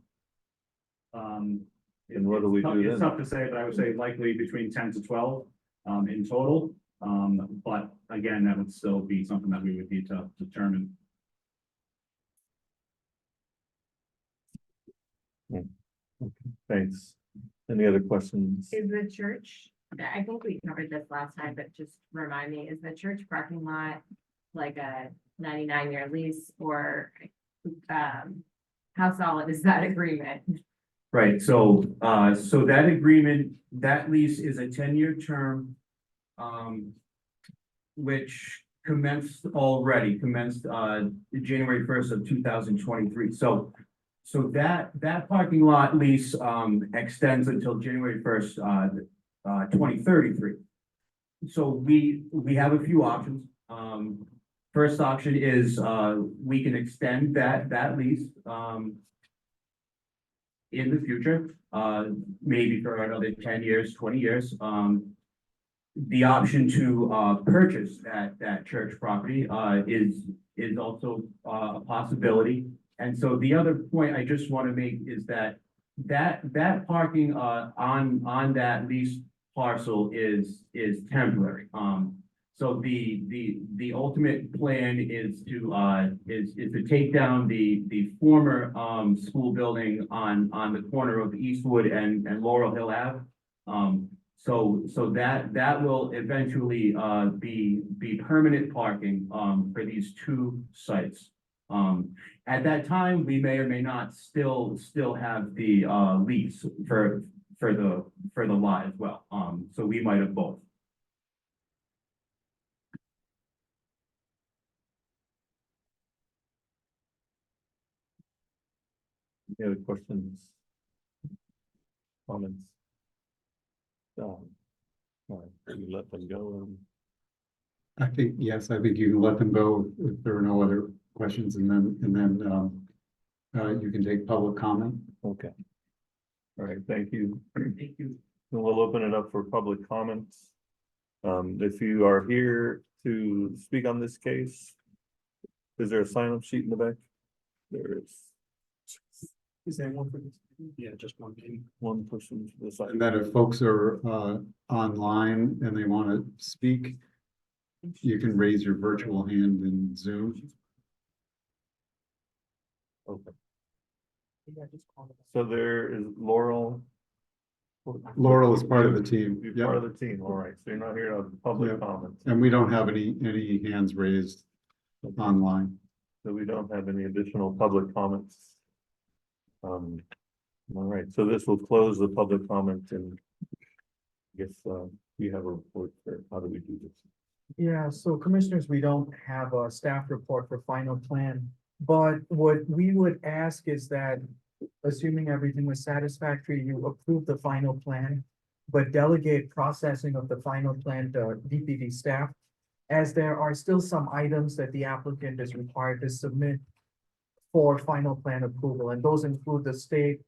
Speaker 5: And what do we do then?
Speaker 11: It's tough to say, but I would say likely between 10 to 12 in total. But again, that would still be something that we would need to determine.
Speaker 5: Okay, thanks. Any other questions?
Speaker 12: Is the church, I think we covered this last time, but just remind me, is the church parking lot like a 99-year lease or how solid is that agreement?
Speaker 9: Right, so, so that agreement, that lease is a 10-year term. Which commenced, January 1st of 2023, so. So that parking lot lease, extends until January 1st, 2033. So we have a few options, first option is, we can extend that lease, in the future, maybe for another 10 years, 20 years. The option to purchase that church property is also a possibility. And so the other point I just want to make is that parking on that lease parcel is temporary. So the ultimate plan is to take down the former school building on the corner of Eastwood and Laurel Hill Ave. So that will eventually be permanent parking for these two sites. At that time, we may or may not still have the lease for the lot as well. So we might have both.
Speaker 5: Any other questions? Comments? All right, you let them go and.
Speaker 2: I think, yes, I think you can let them go if there are no other questions, and then you can take public comment.
Speaker 5: Okay. All right, thank you.
Speaker 9: Thank you.
Speaker 5: We'll open it up for public comments. If you are here to speak on this case, is there a sign-up sheet in the back? There is.
Speaker 4: Is there one for this? Yeah, just one meeting.
Speaker 5: One person to the side.
Speaker 2: And that if folks are online and they want to speak, you can raise your virtual hand in Zoom.
Speaker 5: Okay. So there is Laurel.
Speaker 2: Laurel is part of the team.
Speaker 5: You're
Speaker 2: Yep.
Speaker 5: part of the team, all right, so you're not here on public
Speaker 2: Yep.
Speaker 5: comments.
Speaker 2: And we don't have any hands raised online.
Speaker 5: So we don't have any additional public comments. All right, so this will close the public comment, and I guess you have a report for how do we do this?
Speaker 8: Yeah, so commissioners, we don't have a staff report for final plan, but what we would ask is that, assuming everything was satisfactory, you approve the final plan, but delegate processing of the final plan to DPD staff, as there are still some items that the applicant is required to submit for final plan approval, and those include the state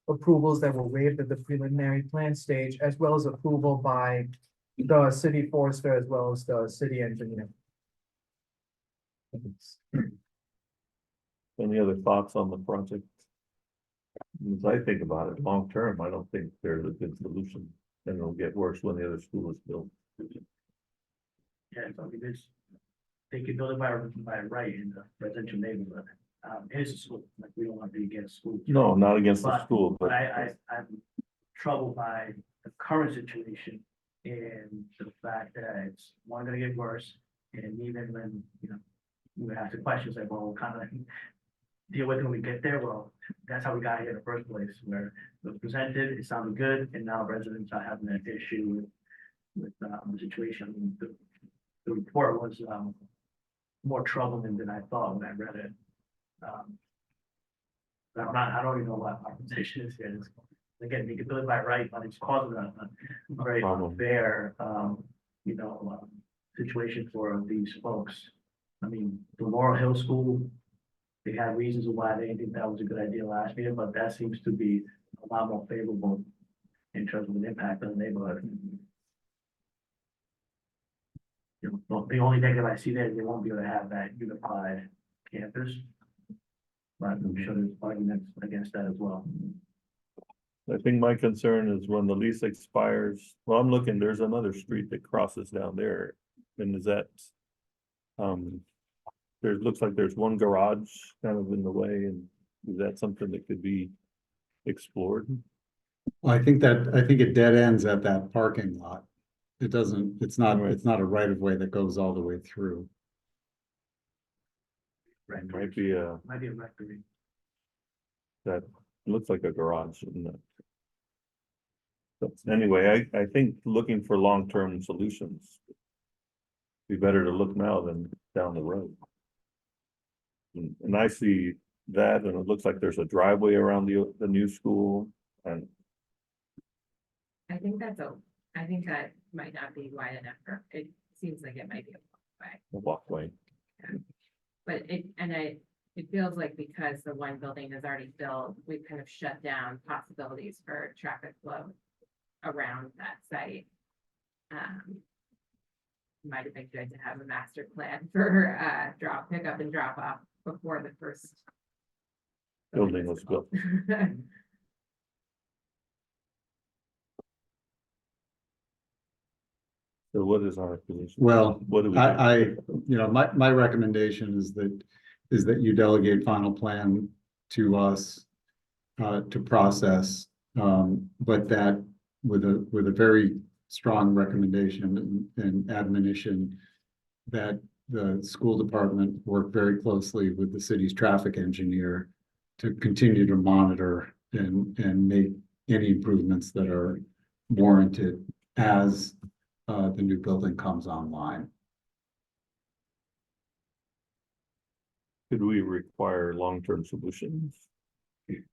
Speaker 8: approvals that were waived at the preliminary plan stage, as well as approval by the city forester as well as the city engineer.
Speaker 5: Any other thoughts on the project? As I think about it, long term, I don't think there's a good solution, and it'll get worse when the other school is built.
Speaker 14: Yeah, so I mean, they could build it by right in the residential neighborhood. It's a school, like, we don't want to be against schools.
Speaker 5: No, not against the
Speaker 14: But-
Speaker 5: school,
Speaker 14: But
Speaker 5: but
Speaker 14: I'm troubled by the current situation and the fact that it's one gonna get worse. And even when, we ask the questions like, well, we'll kind of deal with it when we get there. Well, that's how we got here in the first place, where it was presented, it sounded good, and now residents are having an issue with the situation. The report was more troubling than I thought when I read it. I don't even know what our position is here. Again, you can build it by right, but it's causing a very unfair, situation for these folks. I mean, the Laurel Hill School, they had reasons why they didn't think that was a good idea last year, but that seems to be a lot more favorable in terms of the impact on the neighborhood. The only negative I see there is they won't be able to have that unified campus. But I'm sure there's arguments against that as well.
Speaker 5: I think my concern is when the lease expires, well, I'm looking, there's another street that crosses down there. And is that, there looks like there's one garage kind of in the way, and is that something that could be explored?
Speaker 2: Well, I think it dead ends at that parking lot. It doesn't, it's not a right of way that goes all the way through.
Speaker 5: Might be a,
Speaker 14: Might be a rectory.
Speaker 5: that It looks like a garage, isn't it? But anyway, I think looking for long-term solutions. Be better to look now than down the road. And I see that, and it looks like there's a driveway around the new school and
Speaker 12: I think that might not be wide enough for, it seems like it might be a walkway.
Speaker 5: a walkway.
Speaker 12: But it feels like because the one building is already built, we've kind of shut down possibilities for traffic flow around that site. Might have been good to have a master plan for pick up and drop off before the first
Speaker 5: Building was built. So what is our position?
Speaker 2: Well,
Speaker 5: What do we?
Speaker 2: my recommendation is that you delegate final plan to us to process, but that with a very strong recommendation and admonition that the school department work very closely with the city's traffic engineer to continue to monitor and make any improvements that are warranted as the new building comes online.
Speaker 5: Could we require long-term solutions?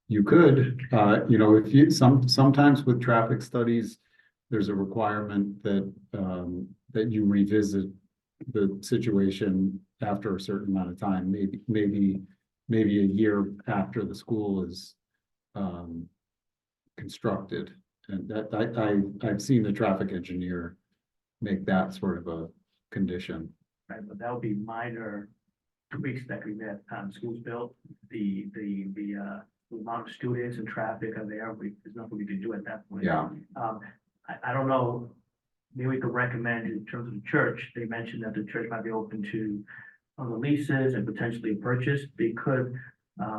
Speaker 2: You could, if you, sometimes with traffic studies, there's a requirement that, that you revisit the situation after a certain amount of time, maybe a year after the school is, constructed. And that I've seen the traffic engineer make that sort of a condition.
Speaker 14: Right, but that would be minor tweaks that we made at the time school's built, the amount of students and traffic are there, there's nothing we can do at that point.
Speaker 2: Yeah.
Speaker 14: I don't know, maybe we could recommend in terms of the church, they mentioned that the church might be open to other leases and potentially purchase. They could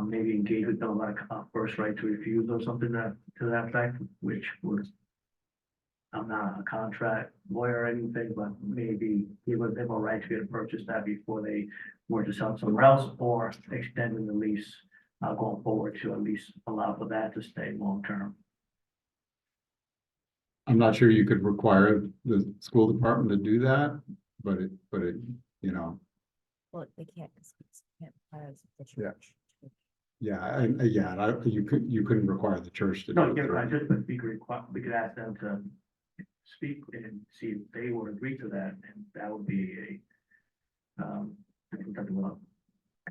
Speaker 14: maybe engage with them like a first right to refuse or something to that effect, which would, I'm not a contract lawyer or anything, but maybe give them a right to be able to purchase that before they were to sell it somewhere else, or extending the lease going forward to at least allow for that to stay long term.
Speaker 2: I'm not sure you could require the school department to do that, but it,
Speaker 3: Well, they can't, require the
Speaker 2: Yeah.
Speaker 3: church.
Speaker 2: you couldn't require the church to.
Speaker 14: No,
Speaker 2: do
Speaker 14: yeah,
Speaker 2: it.
Speaker 14: I just, we could ask them to speak and see if they would agree to that, and that would be a type of a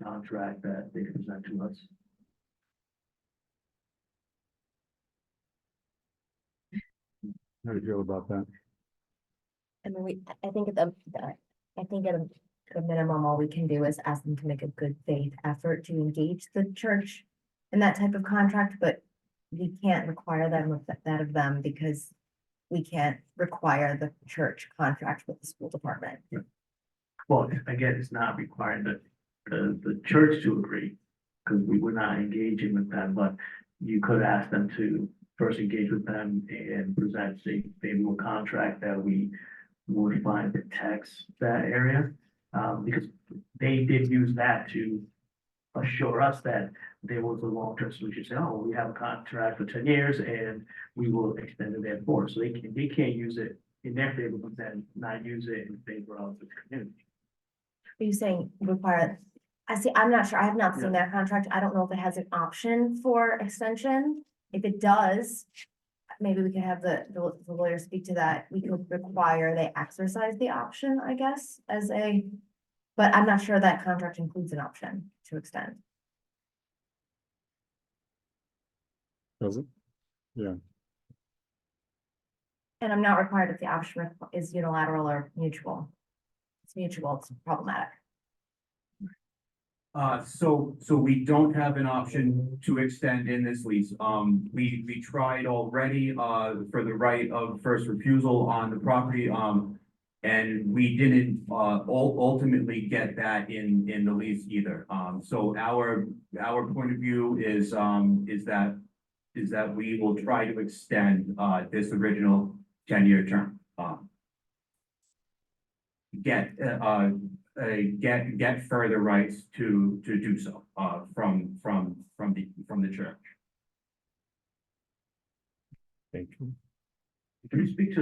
Speaker 14: contract that they could present to us.
Speaker 2: How do you feel about that?
Speaker 3: I mean, I think at a minimum, all we can do is ask them to make a good faith effort to engage the church in that type of contract, but we can't require that of them because we can't require the church contract with the school department.
Speaker 14: Well, again, it's not required that the church to agree, because we were not engaging with them, but you could ask them to first engage with them and present a favorable contract that we would find protects that area. Because they did use that to assure us that there was a long-term solution. Say, oh, we have a contract for 10 years and we will extend it there for. So they can't use it in their favor, but then not use it in favor of the community.
Speaker 3: Are you saying require, I'm not sure, I have not seen that contract, I don't know if it has an option for extension. If it does, maybe we can have the lawyer speak to that, we could require they exercise the option, I guess, but I'm not sure that contract includes an option to extend.
Speaker 2: Does it? Yeah.
Speaker 3: And I'm not required if the option is unilateral or mutual. It's mutual, it's problematic.
Speaker 9: So we don't have an option to extend in this lease. We tried already, for the right of first refusal on the property, and we didn't, ultimately get that in the lease either. So our point of view is that we will try to extend, this original 10-year term. Get further rights to do so, from the church.
Speaker 5: Thank you.
Speaker 14: Can you speak to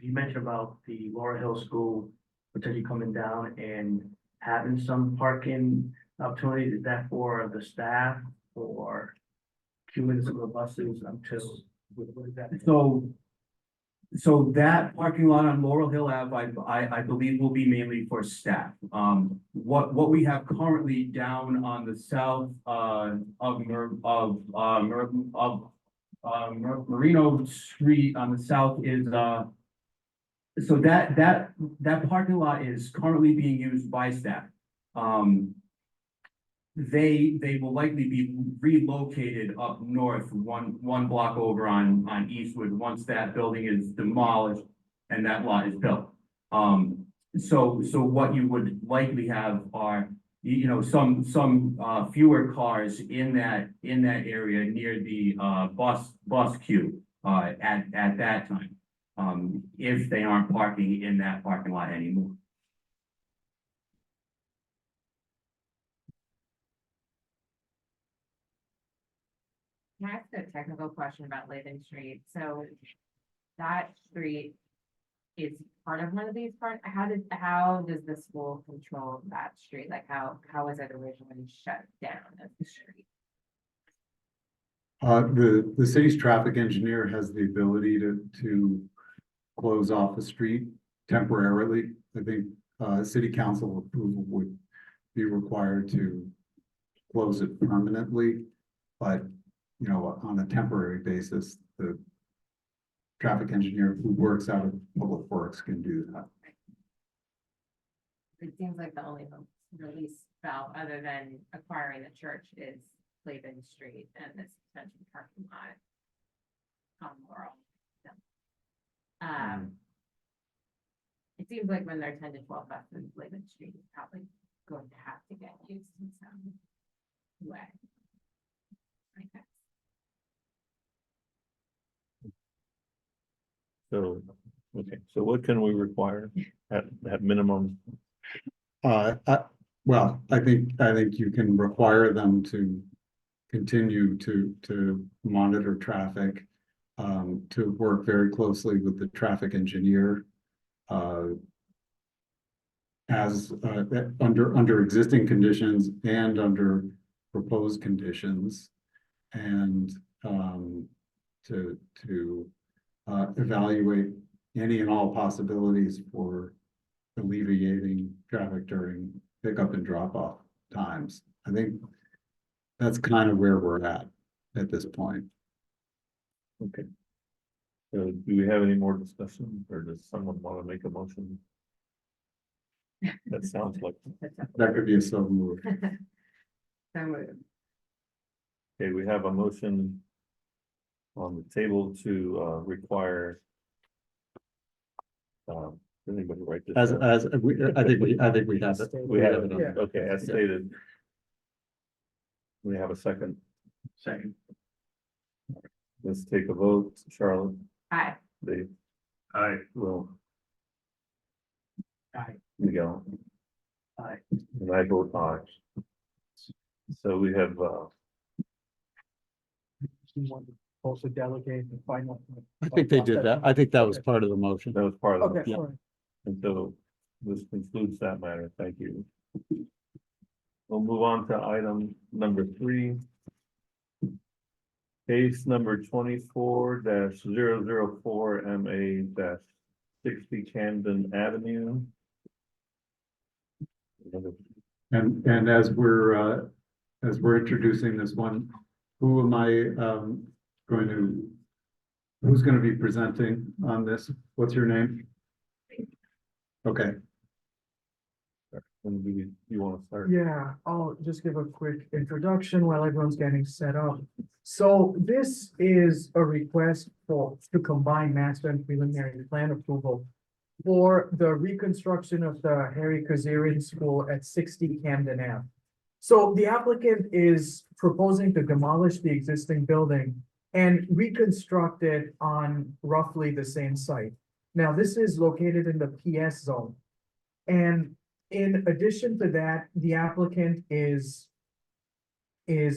Speaker 14: you mentioned about the Laurel Hill School potentially coming down and having some parking opportunities? Is that for the staff or queuing some of the buses until, what is that?
Speaker 9: So that parking lot on Laurel Hill Ave, I believe will be mainly for staff. What we have currently down on the south, Marino Street on the south is, so that parking lot is currently being used by staff. They will likely be relocated up north, one block over on Eastwood, once that building is demolished and that lot is built. So what you would likely have are, some fewer cars in that area near the bus queue at that time. If they aren't parking in that parking lot anymore.
Speaker 12: Can I ask a technical question about Latham Street? So that street is part of one of these parts. How does the school control that street? Like how was it originally shut down as the street?
Speaker 2: The city's traffic engineer has the ability to close off a street temporarily. I think, city council approval would be required to close it permanently, but on a temporary basis, the traffic engineer who works out of Public Works can do that.
Speaker 12: It seems like the only release valve other than acquiring the church is Latham Street and this extension parking lot on Laurel. It seems like when they're 10 to 12 buses, Latham Street is probably going to have to get used in some way. Like that.
Speaker 5: So, okay, so what can we require at minimum?
Speaker 2: Well, I think you can require them to continue to monitor traffic, to work very closely with the traffic engineer. As under existing conditions and under proposed conditions, and to evaluate any and all possibilities for alleviating traffic during pickup and drop off times. I think that's kind of where we're at this point.
Speaker 5: Okay. So do we have any more discussion, or does someone want to make a motion? That sounds like,
Speaker 2: That could be a so move.
Speaker 12: So moved.
Speaker 5: okay, we have a motion on the table to require. Anybody write this? down?
Speaker 2: I think we have it.
Speaker 5: We have it,
Speaker 8: Yeah.
Speaker 5: okay, as stated. We have a second.
Speaker 14: Second.
Speaker 5: Let's take a vote. Charlotte,
Speaker 12: Aye.
Speaker 5: Dave. Aye. Will.
Speaker 14: Aye.
Speaker 5: Miguel.
Speaker 14: Aye.
Speaker 5: And I vote aye. So we have,
Speaker 8: You want to also delegate the final.
Speaker 2: I think they did that. I think that was part of the motion.
Speaker 5: that was part of it.
Speaker 8: Okay, all right.
Speaker 5: And so this concludes that matter. Thank you. We'll move on to item number 3. Case number 24-004 MA-60 Camden Avenue.
Speaker 2: And as we're introducing this one, who am I who's going to be presenting on this? What's your name? Okay.
Speaker 5: And you want to start?
Speaker 8: Yeah, I'll just give a quick introduction while everyone's getting set up. So this is a request to combine master and preliminary plan approval for the reconstruction of the Harry Kazarian School at 60 Camden Ave. So the applicant is proposing to demolish the existing building and reconstruct it on roughly the same site. Now, this is located in the PS zone. And in addition to that, the applicant is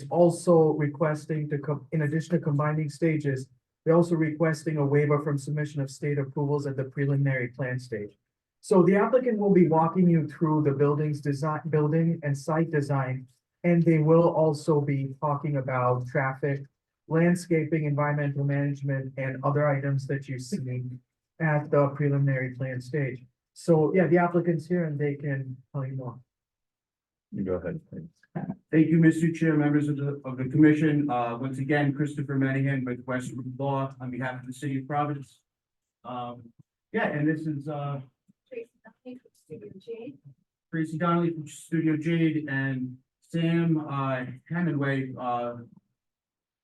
Speaker 8: also requesting in addition to combining stages, They're also requesting a waiver from submission of state approvals at the preliminary plan stage. So the applicant will be walking you through the building's design, building and site design, and they will also be talking about traffic, landscaping, environmental management, and other items that you see at the preliminary plan stage. So, yeah, the applicant's here and they can tell you more.
Speaker 5: You go ahead, please.
Speaker 9: Thank you, Mr. Chair, members of the commission. Once again, Christopher Menahan with Westwood Law on behalf of the city of Providence. Yeah, and this is, Tracy Donnelly from Studio Jade and Sam, Hemingway,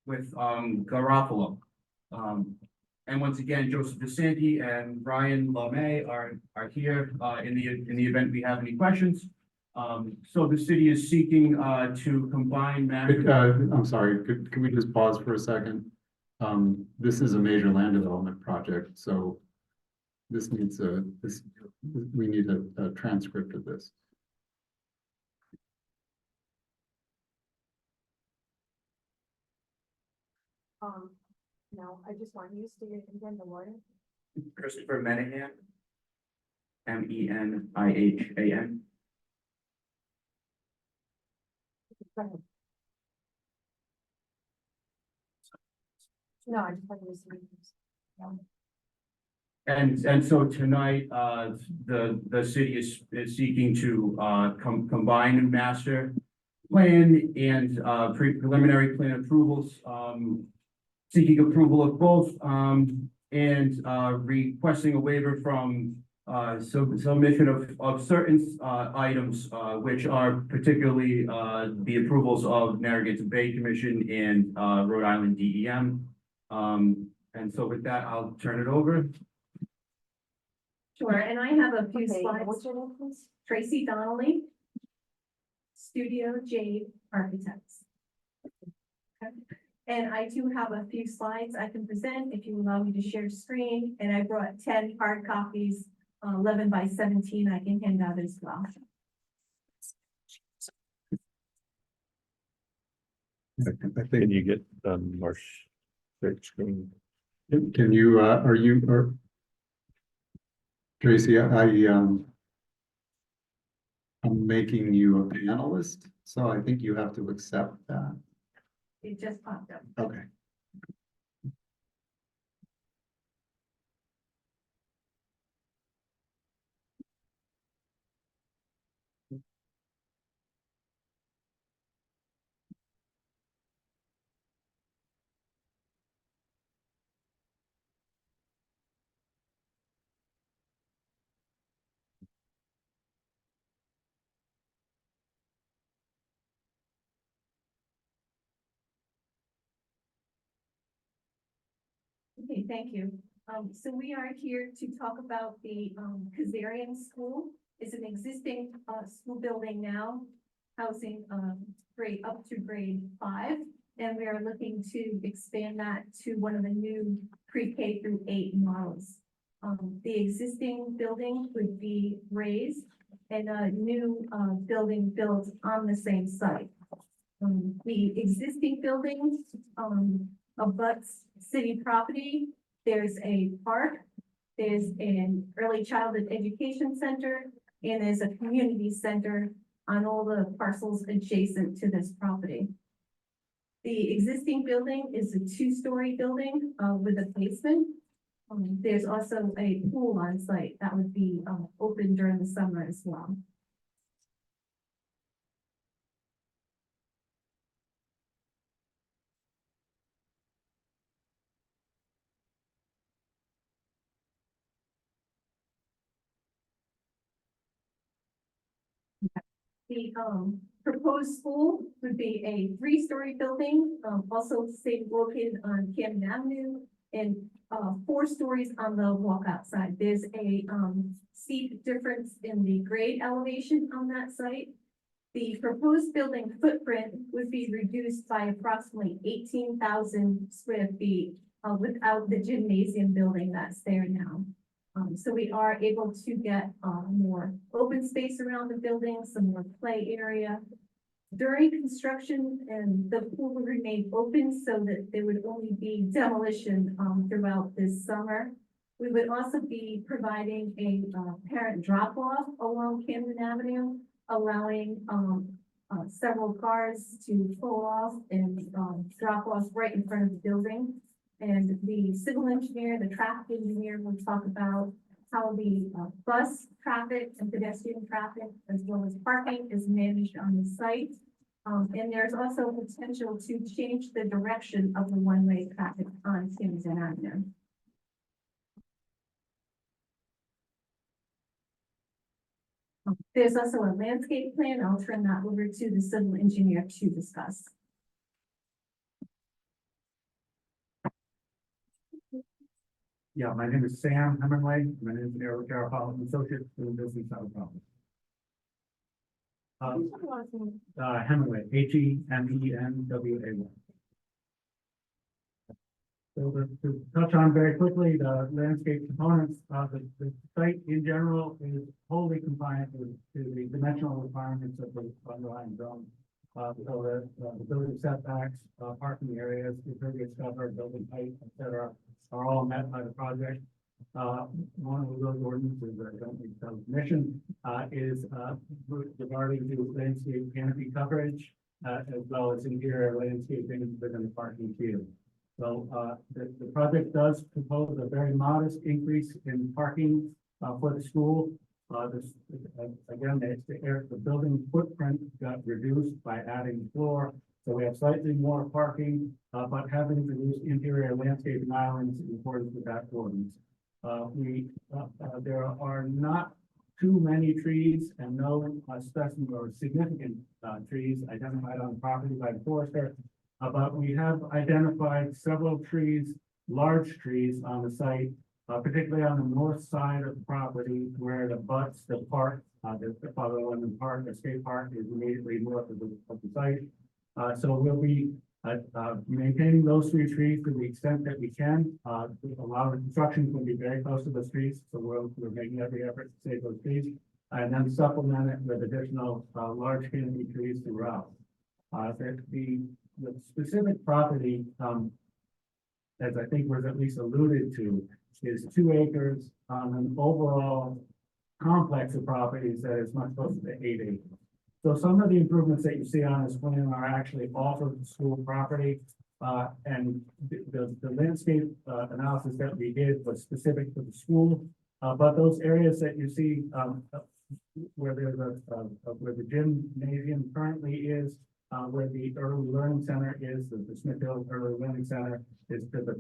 Speaker 9: with, Garofalo. And once again, Joseph DeSanti and Brian LeMay are here, in the event we have any questions. So the city is seeking, to combine
Speaker 2: I'm sorry, can we just pause for a second? This is a major land development project, so this needs we need a transcript of this.
Speaker 6: No, I just want you to state it again, the lawyer.
Speaker 9: Christopher Menahan. Menahan.
Speaker 6: No, I just want you to state it.
Speaker 9: And so tonight, the city is seeking to, combine a master plan and, preliminary plan approvals, seeking approval of both, and, requesting a waiver from, submission of certain, items, which are particularly, the approvals of Narragansett Bay Commission and, Rhode Island DEM. And so with that, I'll turn it over.
Speaker 6: Sure, and I have a few
Speaker 3: Okay,
Speaker 6: slides.
Speaker 3: what's your name, please?
Speaker 6: Tracy Donnelly, Studio Jade Architects. Okay. And I do have a few slides I can present if you allow me to share screen, and I brought 10 hard copies, 11 by 17 I can hand out as well.
Speaker 2: I
Speaker 5: Can
Speaker 2: think,
Speaker 5: you get, Marsh, third screen?
Speaker 2: can you, Tracy, I'm making you a panelist, so I think you have to accept that.
Speaker 6: It just popped up.
Speaker 2: Okay.
Speaker 6: Okay, thank you. So we are here to talk about the Kazarian School. It's an existing school building now, housing grade up to grade 5. And we are looking to expand that to one of the new pre-K through 8 models. The existing building would be raised and a new building built on the same site. The existing buildings abuts city property. There's a park, there's an early childhood education center, and there's a community center on all the parcels adjacent to this property. The existing building is a 2-story building with a basement. There's also a pool on site that would be open during the summer as well. The proposed school would be a 3-story building, also same located on Camden Avenue, and 4 stories on the walkout side. There's a steep difference in the grade elevation on that site. The proposed building footprint would be reduced by approximately 18,000 square feet without the gymnasium building that's there now. So we are able to get more open space around the building, some more play area. during construction and the pool would remain open so that there would only be demolition, throughout this summer. We would also be providing a, parent drop-off along Camden Avenue, allowing, several cars to pull off and, drop off right in front of the building. And the civil engineer, the traffic engineer will talk about how the bus traffic and pedestrian traffic, as well as parking, is managed on the site. And there's also potential to change the direction of the one-way traffic on Camden Avenue. There's also a landscape plan. I'll turn that over to the civil engineer to discuss.
Speaker 11: Yeah, my name is Sam Hemingway. I'm an engineer with Referral Associates doing business out of Providence. Hemingway, Hemenway. So to touch on very quickly, the landscape components, the site in general is wholly compliant with the dimensional requirements of the underlying zone. So the building setbacks, parking areas, impervious cover, building height, et cetera, are all met by the project. One of those ordinances that I don't need to permission is regarding to landscape canopy coverage, as well as interior landscaping within the parking field. So the project does propose a very modest increase in parking for the school. Again, the building footprint got reduced by adding the floor. So we have slightly more parking, but have introduced interior landscaping islands in accordance with that ordinance. There are not too many trees and no specimen or significant trees identified on the property by the forester. But we have identified several trees, large trees on the site, particularly on the north side of the property where it abuts the park, the Fatherland Park, the skate park is immediately north of the site. So we'll be maintaining those 3 trees to the extent that we can. A lot of construction will be very close to those trees, so we're making every effort to save those trees and then supplement it with additional large canopy trees throughout. The specific property, as I think was at least alluded to, is 2 acres on an overall complex of properties that is much closer to 8 acres. So some of the improvements that you see on this plan are actually off of the school property. And the landscape analysis that we did was specific to the school. But those areas that you see where there's where the gymnasium currently is, where the early learning center is, the Smithfield Early Learning Center is to the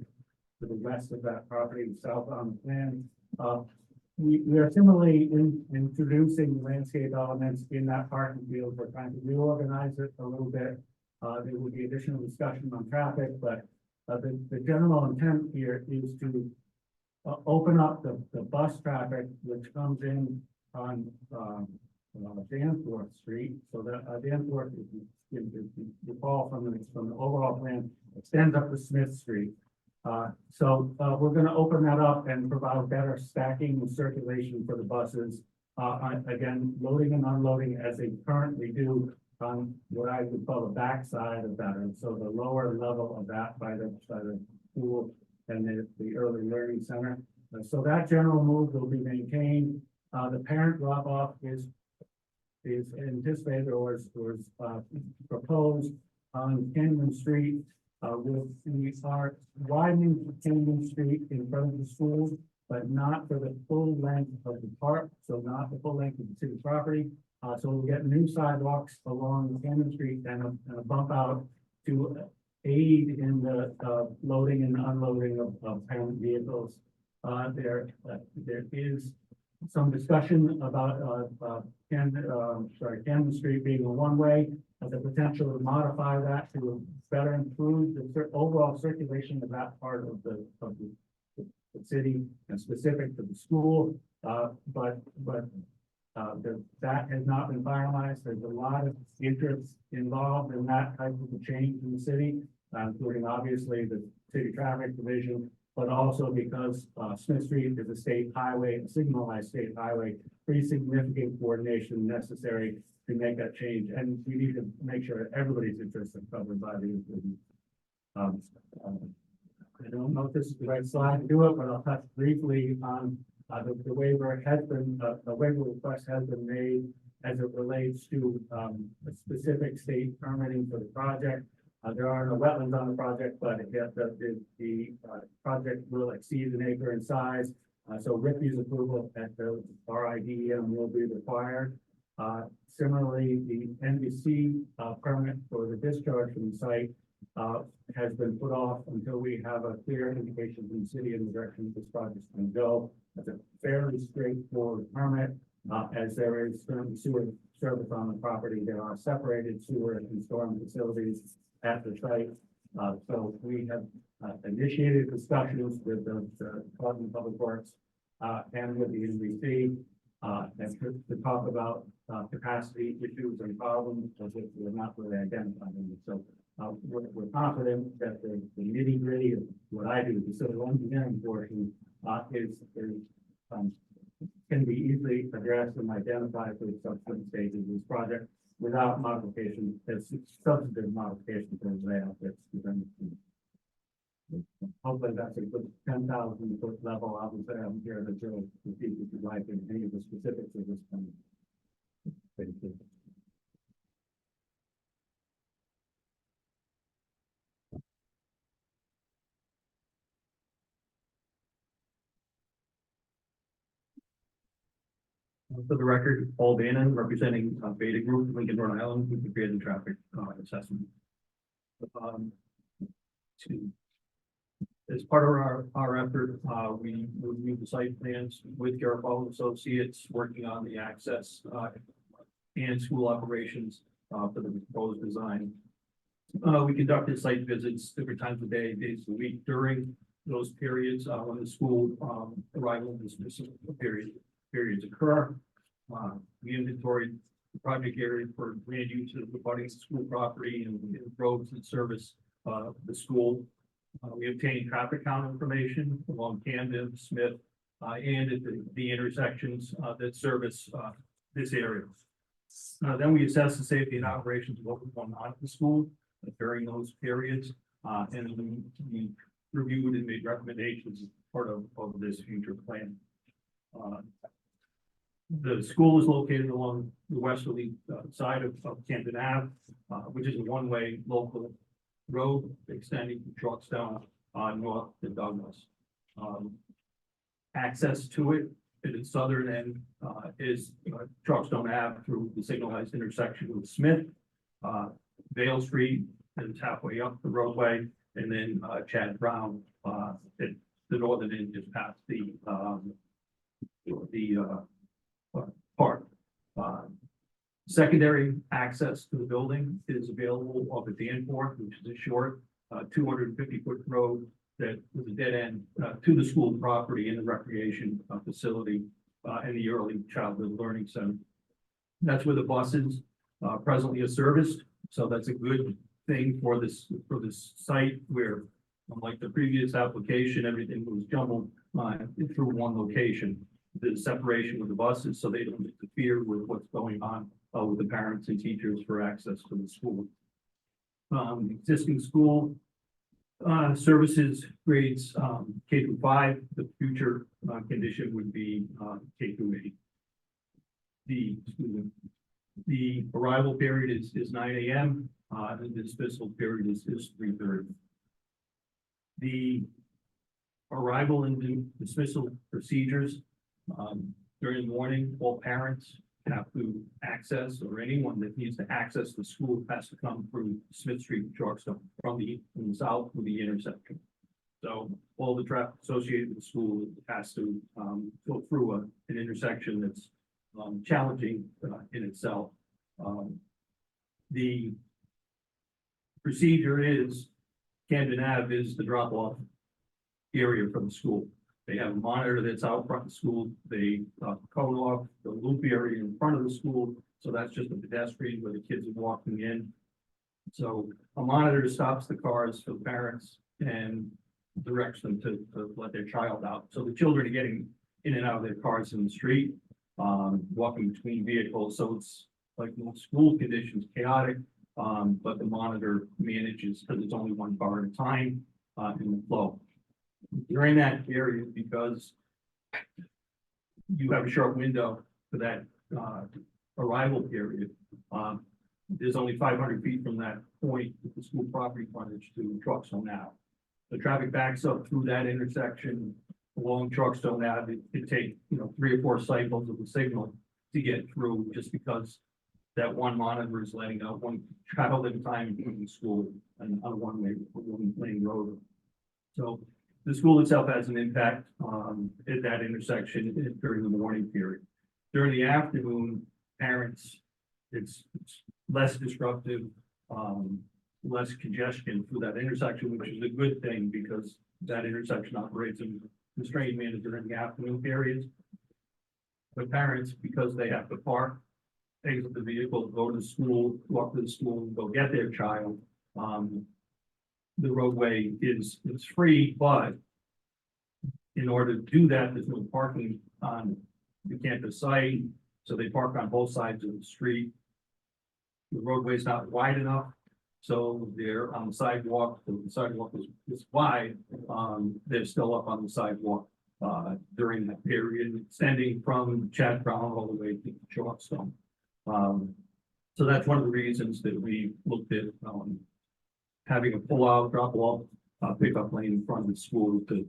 Speaker 11: west of that property, south on the plan. We are similarly introducing landscape elements in that parking field. We're trying to reorganize it a little bit. There will be additional discussion on traffic, but the general intent here is to open up the bus traffic, which comes in on Danforth Street. So that Danforth, if you recall from the overall plan, extends up to Smith Street. So we're going to open that up and provide better stacking and circulation for the buses. Again, loading and unloading as they currently do on what I would call the backside of that. And so the lower level of that by the pool and the early learning center. So that general move will be maintained. The parent drop off is anticipated or was proposed on Camden Street. We are widening Camden Street in front of the school, but not for the full length of the park, so not the full length of the city property. So we'll get new sidewalks along Camden Street and a bump out to aid in the loading and unloading of parent vehicles. There is some discussion about Camden Street being a one-way, the potential to modify that to better improve the overall circulation of that part of the city and specific to the school. But that has not been finalized. There's a lot of interest involved in that type of a change in the city, including obviously the city traffic division, but also because Smith Street is a state highway, a signalized state highway, pretty significant coordination necessary to make that change, and we need to make sure that everybody's interests are covered by the improvement. Um, I don't know if this is the right slide to do it, but I'll touch briefly on, the waiver has been, a waiver request has been made as it relates to, a specific state permitting for the project. There are no wetlands on the project, but the project will exceed an acre in size. So RIPI's approval at the RIDM will be required. Similarly, the NBC permit for the discharge from the site has been put off until we have a clear indication from the city in the direction this project's going to go. It's a fairly straightforward permit, as there is currently sewer service on the property. There are separated sewer and storm facilities at the site. So we have initiated discussions with the Department of Public Works and with the NBC and to talk about capacity issues and problems, as if we're not really identifying it. So we're confident that the nitty gritty of what I do, the civil engineering portion, can be easily addressed and identified for the subsequent stages of this project without modification, as substantive modification to the layout that's presented. Hopefully that's a good 10,000 foot level. Obviously, I'm here to drill the deep if you'd like in any of the specifics of this plan. Thank you. For the record, Paul Bannon, representing Beta Group, Lincoln, Rhode Island, who prepared the traffic assessment. As part of our effort, we reviewed the site plans with Garofalo Associates, working on the access and school operations for the proposed design. We conducted site visits different times of day, days of the week during those periods when the school arrival and dismissal periods occur. We inventoried the project area for land use of the Buddington school property and roads that service the school. We obtained traffic count information along Camden, Smith, and at the intersections that service this area. Then we assessed the safety and operations of what was going on at the school during those periods, and we reviewed and made recommendations as part of this future plan. The school is located along the westerly side of Camden Ave, which is a one-way local road extending from Blackstone north to Douglas. Access to it at its southern end is Blackstone Ave through the signalized intersection with Smith, Vale Street, and it's halfway up the roadway, and then Chad Brown at the northern end just past the park. Secondary access to the building is available off at Danforth, which is a short 250-foot road that was a dead end to the school property and the recreation facility and the early childhood learning center. That's where the buses presently are serviced. So that's a good thing for this site, where, unlike the previous application, everything was jumbled through one location. The separation with the buses, so they don't interfere with what's going on with the parents and teachers for access to the school. Existing school services grades K through 5. The future condition would be K through 8. The arrival period is 9 a.m. And the dismissal period is 3:30. The arrival and dismissal procedures during the morning, all parents have to access, or anyone that needs to access the school has to come through Smith Street, Blackstone, from the south to the intersection. So all the traffic associated with the school has to go through an intersection that's challenging in itself. The procedure is Camden Ave is the drop-off area from the school. They have a monitor that's out front of the school. They code off the loop area in front of the school. So that's just a pedestrian where the kids are walking in. So a monitor stops the cars for the parents and directs them to let their child out. So the children are getting in and out of their cars in the street. walking between vehicles, so it's like most school conditions, chaotic. But the monitor manages, because it's only one car at a time, in the flow. During that period, because you have a short window for that, arrival period, there's only 500 feet from that point with the school property frontage to Truckstone Ave. The traffic backs up through that intersection along Truckstone Ave. It could take, 3 or 4 cycles of the signal to get through, just because that one monitor is letting out one child at a time in school and on a one lane road. So the school itself has an impact, at that intersection during the morning period. During the afternoon, parents, it's less disruptive, less congestion through that intersection, which is a good thing, because that intersection operates in constrained manner during the afternoon periods. But parents, because they have to park, exit the vehicle, go to school, walk to the school, and go get their child, the roadway is free, but in order to do that, there's no parking on the campus site, so they park on both sides of the street. The roadway is not wide enough, so they're on the sidewalk. The sidewalk is wide. They're still up on the sidewalk during that period, extending from Chad Brown all the way to Truckstone. So that's one of the reasons that we looked at having a pull-out, drop-off, pickup lane in front of the school to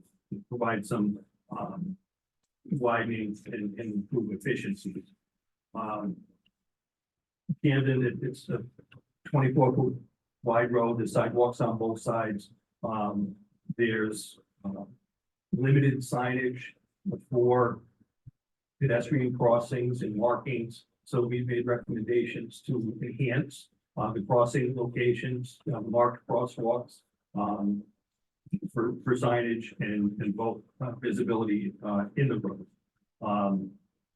Speaker 11: provide some widening and improve efficiencies. Camden, it's a 24-foot wide road, the sidewalks on both sides. There's limited signage for pedestrian crossings and markings. So we've made recommendations to enhance the crossing locations, marked crosswalks, for signage and both visibility in the road.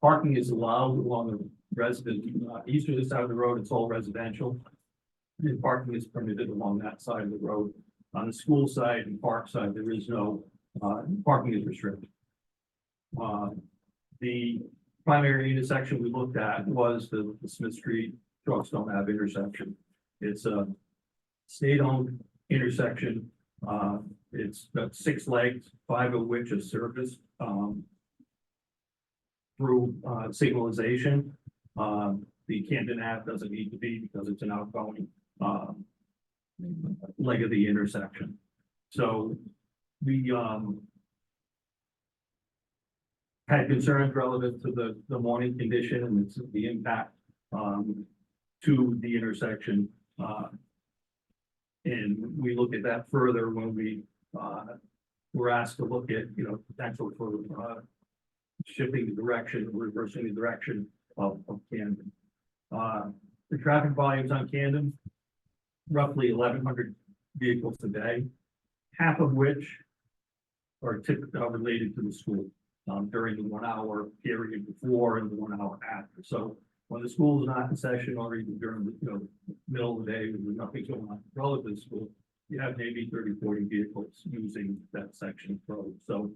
Speaker 11: Parking is allowed along the easterly side of the road. It's all residential. And parking is permitted along that side of the road. On the school side and park side, there is no, parking is restricted. The primary intersection we looked at was the Smith Street, Truckstone Ave intersection. It's a state-owned intersection. It's got 6 legs, 5 of which are serviced through signalization. The Camden Ave doesn't need to be, because it's an outgoing leg of the intersection. So we had concerns relative to the morning condition and the impact to the intersection. And we look at that further when we were asked to look at, potential for shifting the direction, reversing the direction of Camden. The traffic volumes on Camden, roughly 1,100 vehicles a day, half of which are typically related to the school during the 1 hour period before and the 1 hour after. So when the school is not in session, or even during the middle of the day, when there's nothing going on relative to the school, you have maybe 30, 40 vehicles using that section of road. So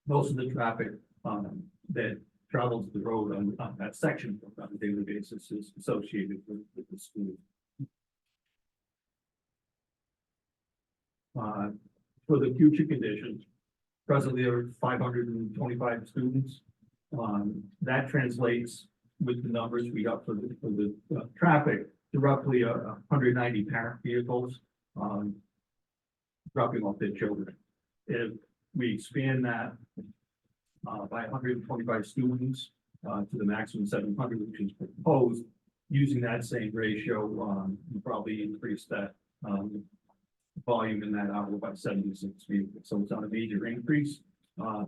Speaker 11: most of the traffic that travels the road on that section on a daily basis is associated with the school. For the future conditions, presently there are 525 students. That translates with the numbers we got for the traffic to roughly 190 parent vehicles dropping off their children. If we expand that by 125 students to the maximum 700, which is proposed, using that same ratio, we probably increase that volume in that hour by 76 vehicles. So it's not a major increase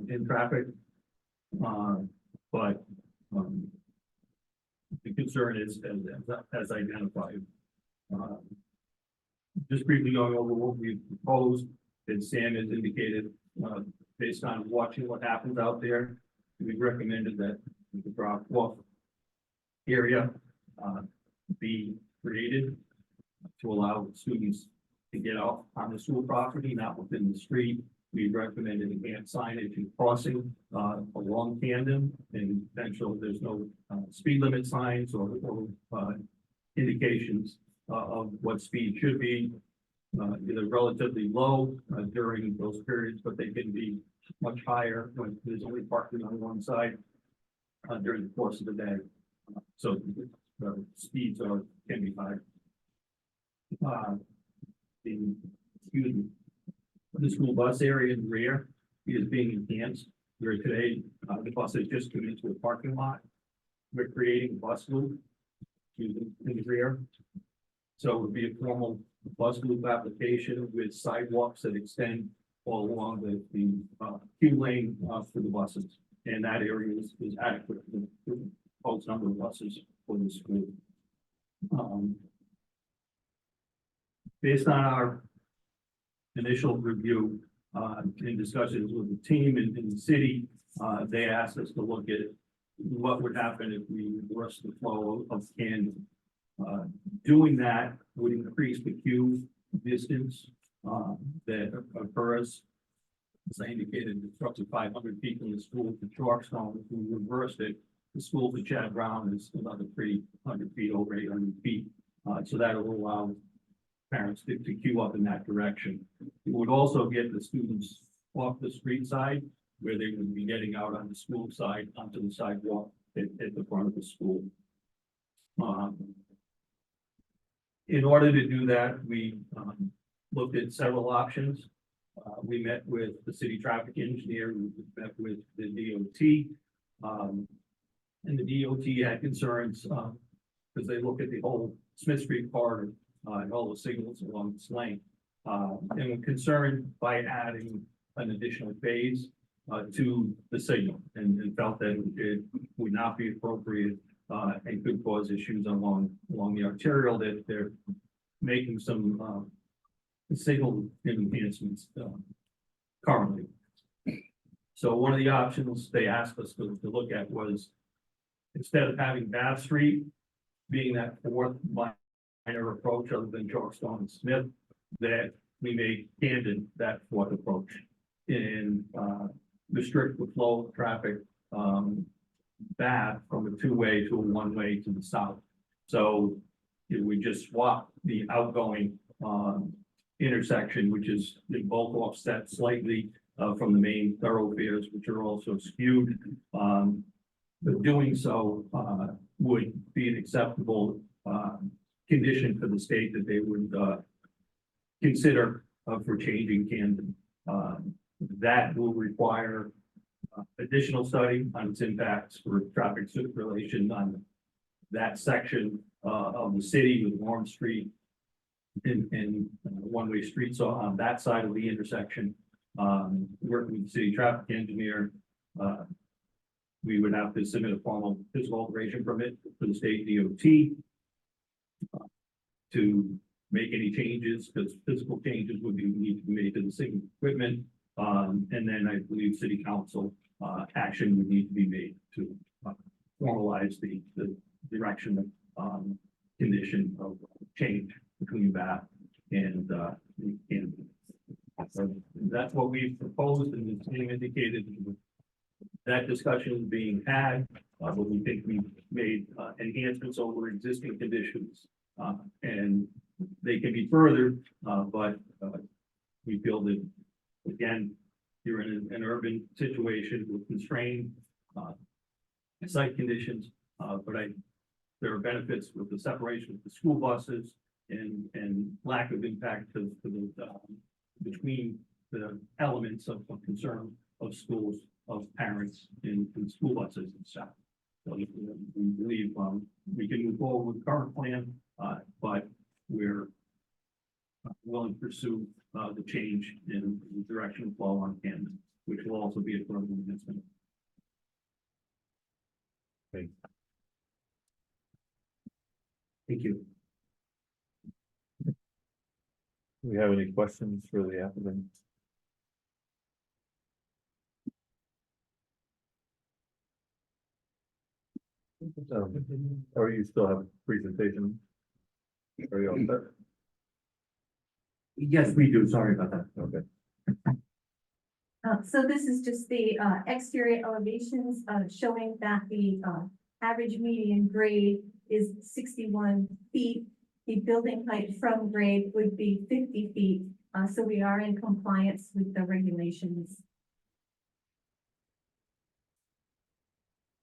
Speaker 11: in traffic, but the concern is as identified. Just briefly going over what we proposed, and Sam has indicated, based on watching what happens out there, we recommended that the drop-off area be created to allow students to get off on the school property, not within the street, we recommended enhanced signage and crossing, along Camden, and potential, there's no, speed limit signs or, indications, of what speed should be. Either relatively low, during those periods, but they can be much higher when there's only parking on one side, during the course of the day. So the speeds can be high. Excuse me. The school bus area in the rear is being enhanced, where today, the buses just come into a parking lot. We're creating a bus loop in the rear. So it would be a formal bus loop application with sidewalks that extend all along the queue lane, for the buses. And that area is adequate for the proposed number of buses for the school. Based on our initial review, in discussions with the team in the city, they asked us to look at what would happen if we reverse the flow of Camden. Doing that would increase the queue distance, that occurs. As I indicated, it's roughly 500 people in the school to Blackstone. If we reversed it, the school to Chad Brown is another 300 feet, over 800 feet. So that will allow parents to queue up in that direction. It would also get the students off the street side, where they would be getting out on the school side onto the sidewalk at the front of the school. In order to do that, we looked at several options. We met with the city traffic engineer, we met with the DOT. And the DOT had concerns because they look at the whole Smith Street corridor and all the signals along this lane. And were concerned by adding an additional phase to the signal, and felt that it would not be appropriate and could cause issues along the arterial, that they're making some signal enhancements currently. So one of the options they asked us to look at was, instead of having Bath Street being that fourth minor approach other than Chalkstone and Smith, that we made Camden that fourth approach and restrict the flow of traffic Bath from a two-way to a one-way to the south. So we just swap the outgoing intersection, which is both offset slightly from the main thoroughfares, which are also skewed. But doing so would be an acceptable condition for the state that they would consider for changing Camden. That will require additional study on its impacts for traffic circulation on that section of the city with Warren Street and one-way streets on that side of the intersection. Working with the city traffic engineer, we would have to submit a formal physical alteration permit for the state DOT to make any changes, because physical changes would need to be made to the same equipment. And then I believe city council action would need to be made to formalize the direction of condition of change between Bath and so that's what we've proposed, and it's being indicated that discussion is being had, but we think we've made enhancements over existing conditions, and they can be furthered, but we feel that, again, you're in an urban situation with constrained site conditions, but there are benefits with the separation of the school buses and lack of impact to the between the elements of concern of schools, of parents in school buses and stuff. So we believe we can move forward with the current plan, but we're willing to pursue the change in the direction of flow on Camden, which will also be a further enhancement.
Speaker 5: Thanks.
Speaker 11: Thank you.
Speaker 5: Do we have any questions for the applicant? Or you still have a presentation? Are you all set?
Speaker 9: Yes, we do. Sorry about that.
Speaker 5: Okay.
Speaker 6: So this is just the exterior elevations showing that the average median grade is 61 feet. The building height from grade would be 50 feet. So we are in compliance with the regulations.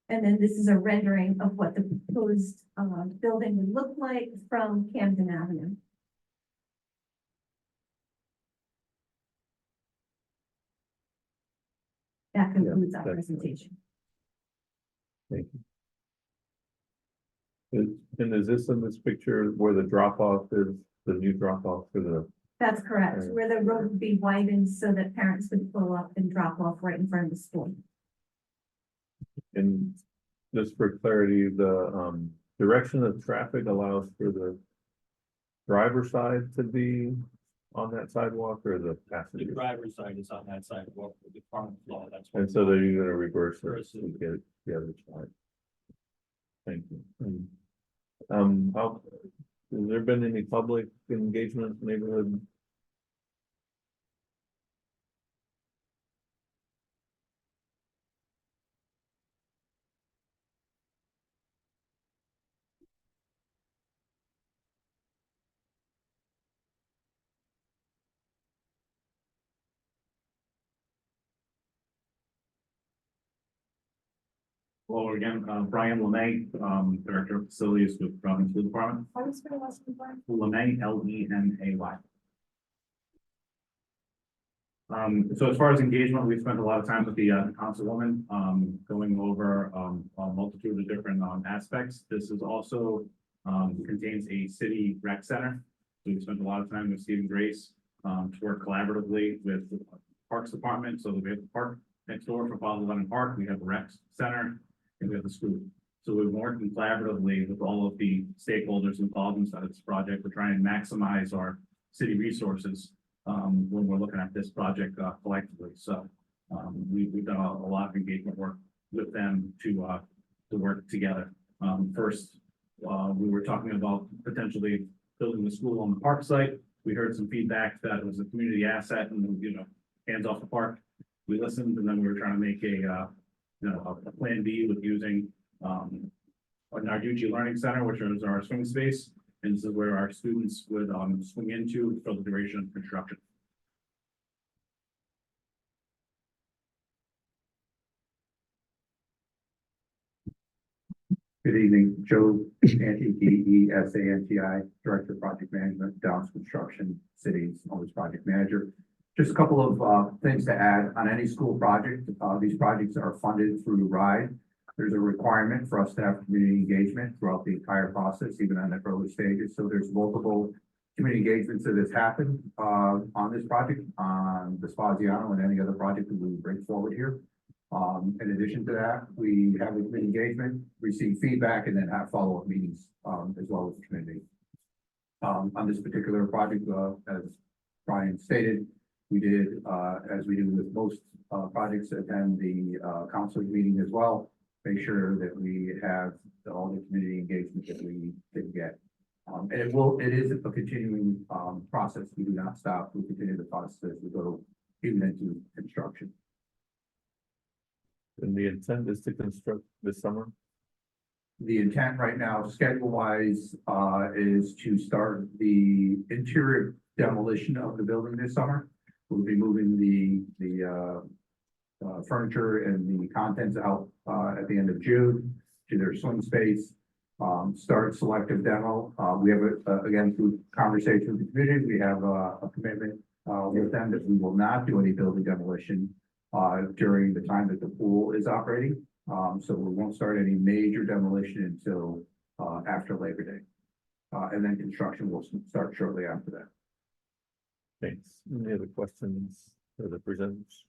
Speaker 6: And then this is a rendering of what the proposed building would look like from Camden Avenue. That concludes our
Speaker 5: that's great.
Speaker 6: presentation.
Speaker 5: Thank you. And is this in this picture where the drop off is, the new drop off for the,
Speaker 6: That's correct, where the road would be widened so that parents would pull up and drop off right in front of the school.
Speaker 5: and just for clarity, the direction of traffic allows for the driver's side to be on that sidewalk or the
Speaker 14: The
Speaker 5: passenger?
Speaker 14: driver's side is on that sidewalk with the front floor, that's.
Speaker 5: And so they're gonna reverse it
Speaker 14: Reverse it.
Speaker 5: to get the other side. Thank you. How, has there been any public engagement, neighborhood?
Speaker 11: Hello again, Brian Lemay, Director of Facilities with Providence Police Department.
Speaker 6: How is the last one?
Speaker 11: Lemay, Lemay. So as far as engagement, we spent a lot of time with the councilwoman, going over a multitude of different aspects. This is also contains a city rec center. We spent a lot of time with Stephen Grace to work collaboratively with the Parks Department. So we have the park next door for Father Lennon Park. We have the rec center and we have the school. So we're working collaboratively with all of the stakeholders involved inside of this project. We're trying to maximize our city resources when we're looking at this project collectively. So we've done a lot of engagement work with them to work together. First, we were talking about potentially building the school on the park site. We heard some feedback that it was a community asset and, you know, hands off the park. We listened, and then we were trying to make a plan B with using our Narducci Learning Center, which is our swing space. And this is where our students would swing into for the duration of construction.
Speaker 13: Good evening, Joe Santi, D-E-S-A-N-T-I, Director of Project Management, Dallas Construction, Cities, Owner's Project Manager. Just a couple of things to add on any school project. These projects are funded through RIDE. There's a requirement for us to have community engagement throughout the entire process, even on the early stages. So there's multiple community engagements that has happened on this project, on the Spaziano and any other project that we bring forward here. In addition to that, we have a community engagement, receive feedback, and then have follow-up meetings as well with the community. On this particular project, as Brian stated, we did, as we do with most projects, attend the council meeting as well. Make sure that we have all the community engagement that we can get. And it is a continuing process. We do not stop. We continue the process as we go even into construction.
Speaker 5: And the intent is to construct this summer?
Speaker 13: The intent right now, schedule-wise, is to start the interior demolition of the building this summer. We'll be moving the furniture and the contents out at the end of June to their swing space. Start selective demo. We have, again, through conversation with the community, we have a commitment with them that we will not do any building demolition during the time that the pool is operating. So we won't start any major demolition until after Labor Day. And then construction will start shortly after that.
Speaker 5: Thanks. Any other questions for the presenters?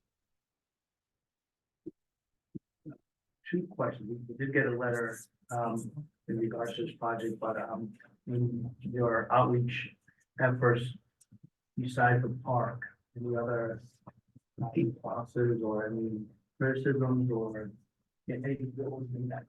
Speaker 14: Two questions. We did get a letter in regards to this project, but in your outreach efforts beside the park, any other responses or any criticisms or anything that was in that?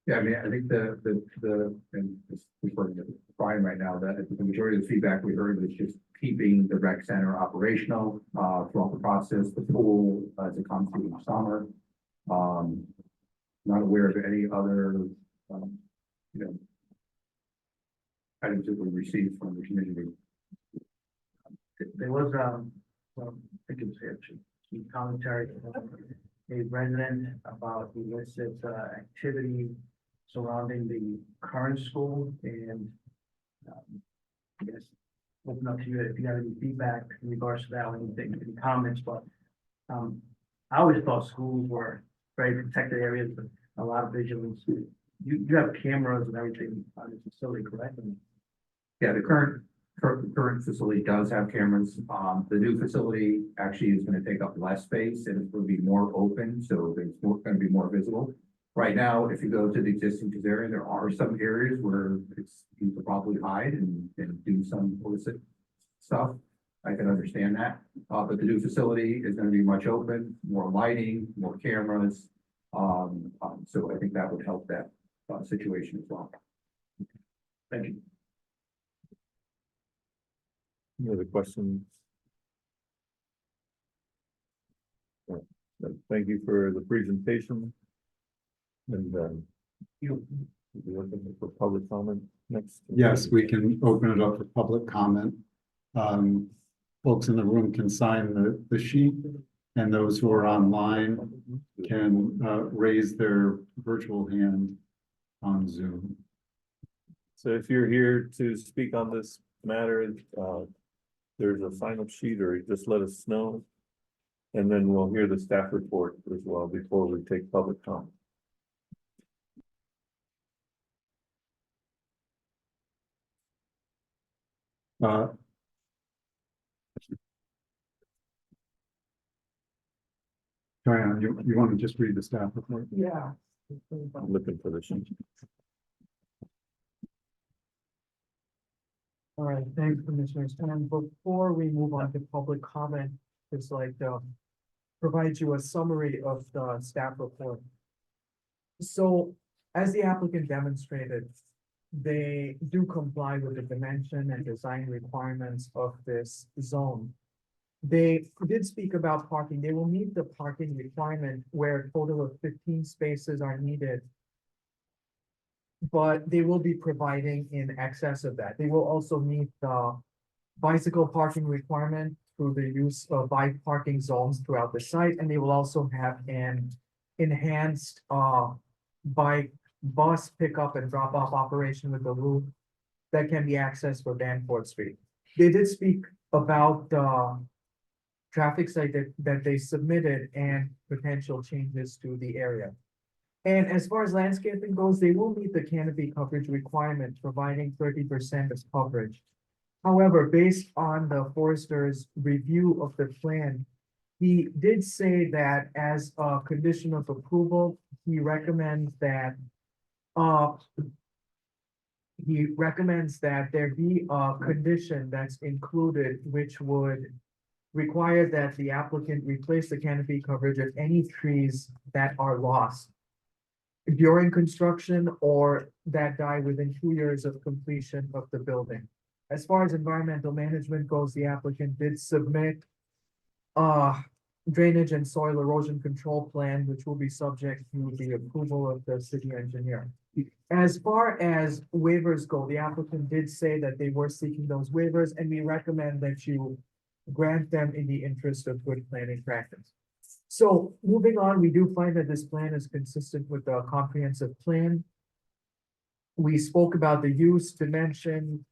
Speaker 13: Yeah, I mean, I think and this is for Brian right now, that I think the majority of the feedback we heard was just keeping the rec center operational, throughout the process, the pool, as it comes through the summer. Not aware of any other, you know, items that we received from the community.
Speaker 14: There was, well, I think it was actually some commentary from a resident about the illicit activity surrounding the current school and I guess open up to you if you have any feedback in regards to that or anything, any comments, but I always thought schools were very protected areas with a lot of vigilance. You have cameras and everything on the facility, correct?
Speaker 13: Yeah, the current facility does have cameras. The new facility actually is gonna take up less space and it's gonna be more open, so it's gonna be more visible. Right now, if you go to the existing area, there are some areas where you could probably hide and do some illicit stuff. I can understand that, but the new facility is gonna be much open, more lighting, more cameras. So I think that would help that situation as well.
Speaker 14: Thank you.
Speaker 5: Any other questions? Yeah, thank you for the presentation. And you looking for public comment next?
Speaker 2: Yes, we can open it up for public comment. Folks in the room can sign the sheet, and those who are online can raise their virtual hand on Zoom.
Speaker 5: So if you're here to speak on this matter, there's a sign-up sheet, or just let us know. And then we'll hear the staff report as well before we take public comment.
Speaker 2: Diane, you want to just read the staff report?
Speaker 8: Yeah.
Speaker 5: I'm looking for the sheet.
Speaker 8: All right, thanks, Commissioners. And before we move on to public comment, just like provide you a summary of the staff report. So as the applicant demonstrated, they do comply with the dimension and design requirements of this zone. They did speak about parking. They will meet the parking requirement where a total of 15 spaces are needed. But they will be providing in excess of that. They will also meet the bicycle parking requirement through the use of bike parking zones throughout the site, and they will also have an enhanced bike bus pickup and drop off operation with the route that can be accessed for Danforth Street. They did speak about the traffic site that they submitted and potential changes to the area. And as far as landscaping goes, they will meet the canopy coverage requirement, providing 30% of coverage. However, based on the forester's review of the plan, he did say that as a condition of approval, he recommends that there be a condition that's included, which would require that the applicant replace the canopy coverage of any trees that are lost during construction or that die within 2 years of completion of the building. As far as environmental management goes, the applicant did submit drainage and soil erosion control plan, which will be subject to the approval of the city engineer. As far as waivers go, the applicant did say that they were seeking those waivers, and we recommend that you grant them in the interest of good planning practice. So moving on, we do find that this plan is consistent with the comprehensive plan. We spoke about the use, dimension,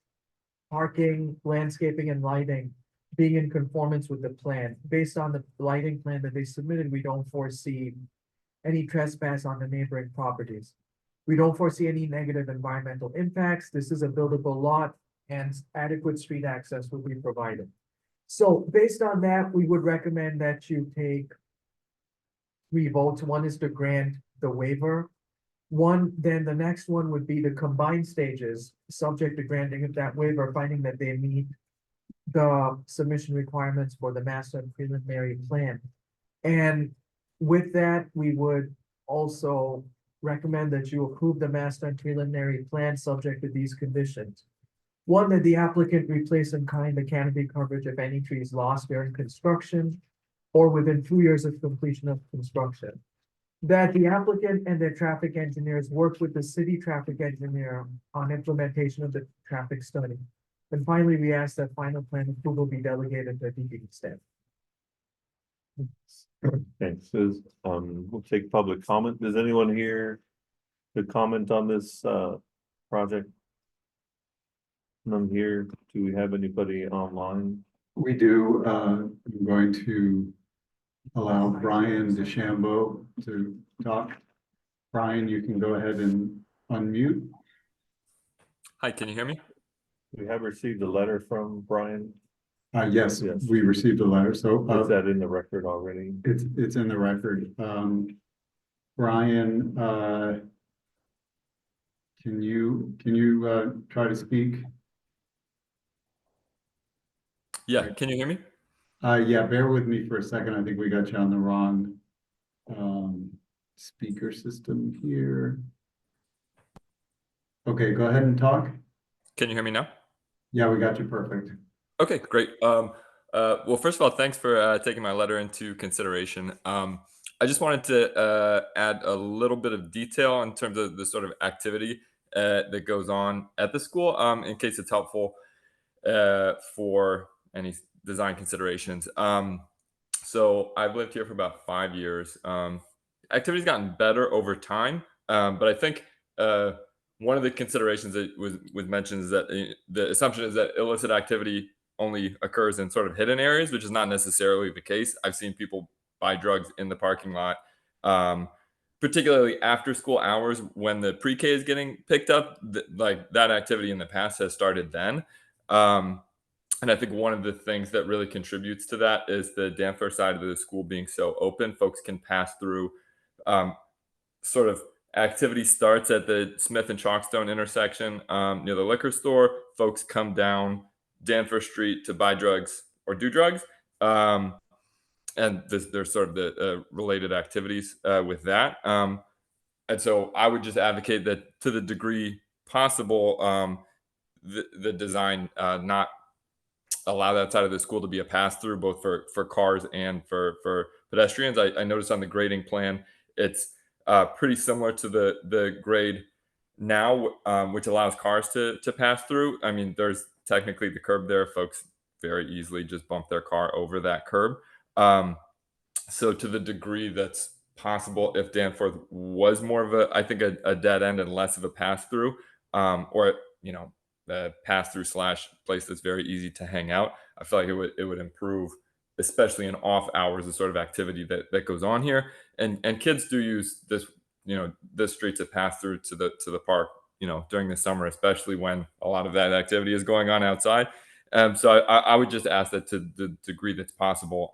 Speaker 8: parking, landscaping, and lighting being in conformance with the plan. Based on the lighting plan that they submitted, we don't foresee any trespass on the neighboring properties. We don't foresee any negative environmental impacts. This is a buildable lot and adequate street access will be provided. So based on that, we would recommend that you take 3 votes. One is to grant the waiver. Then the next one would be the combined stages, subject to granting of that waiver, finding that they meet the submission requirements for the master and preliminary plan. And with that, we would also recommend that you approve the master preliminary plan subject to these conditions. One, that the applicant replace in kind the canopy coverage if any trees lost during construction or within 2 years of completion of construction. That the applicant and their traffic engineers work with the city traffic engineer on implementation of the traffic study. And finally, we ask that final plan approval be delegated to DPD staff.
Speaker 5: Thanks. We'll take public comment. Does anyone here to comment on this project? None here. Do we have anybody online?
Speaker 2: We do, I'm going to allow Brian DeChambeau to talk. Brian, you can go ahead and unmute.
Speaker 15: Hi, can you hear me?
Speaker 5: We have received a letter from Brian.
Speaker 2: Yes,
Speaker 5: Yes.
Speaker 2: we received a letter, so.
Speaker 5: Is that in the record already?
Speaker 2: It's in the record. Brian, can you try to speak?
Speaker 15: Yeah, can you hear me?
Speaker 2: Yeah, bear with me for a second. I think we got you on the wrong speaker system here. Okay, go ahead and talk.
Speaker 15: Can you hear me now?
Speaker 2: Yeah, we got you perfect.
Speaker 15: Okay, great. Well, first of all, thanks for taking my letter into consideration. I just wanted to add a little bit of detail in terms of the sort of activity that goes on at the school, in case it's helpful for any design considerations. So I've lived here for about 5 years. Activity's gotten better over time, but I think one of the considerations that was mentioned is that the assumption is that illicit activity only occurs in sort of hidden areas, which is not necessarily the case. I've seen people buy drugs in the parking lot, particularly after school hours when the pre-K is getting picked up. Like that activity in the past has started then. And I think one of the things that really contributes to that is the Danforth side of the school being so open. Folks can pass through. Sort of activity starts at the Smith and Chalkstone intersection near the liquor store. Folks come down Danforth Street to buy drugs or do drugs. And there's sort of the related activities with that. And so I would just advocate that to the degree possible, the design not allow that side of the school to be a pass-through, both for cars and for pedestrians. I noticed on the grading plan, it's pretty similar to the grade now, which allows cars to pass through. I mean, there's technically the curb there. Folks very easily just bump their car over that curb. So to the degree that's possible, if Danforth was more of I think a dead end and less of a pass-through, or the pass-through / place that's very easy to hang out, I feel like it would improve, especially in off hours, the sort of activity that goes on here. And kids do use this, this street to pass through to the park, during the summer, especially when a lot of that activity is going on outside. So I would just ask that to the degree that's possible,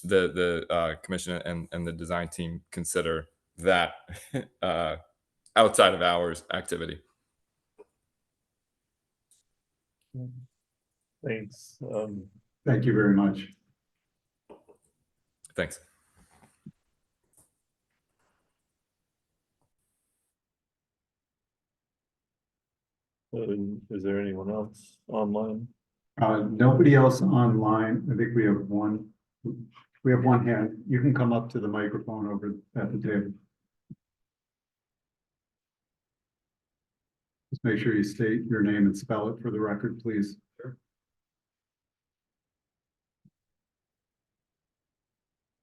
Speaker 15: the commission and the design team consider that outside of hours activity.
Speaker 5: Thanks.
Speaker 2: Thank you very much.
Speaker 15: Thanks.
Speaker 5: Is there anyone else online?
Speaker 2: Nobody else online. I think we have one. We have one hand. You can come up to the microphone over at the table. Just make sure you state your name and spell it for the record, please.
Speaker 16: Sure.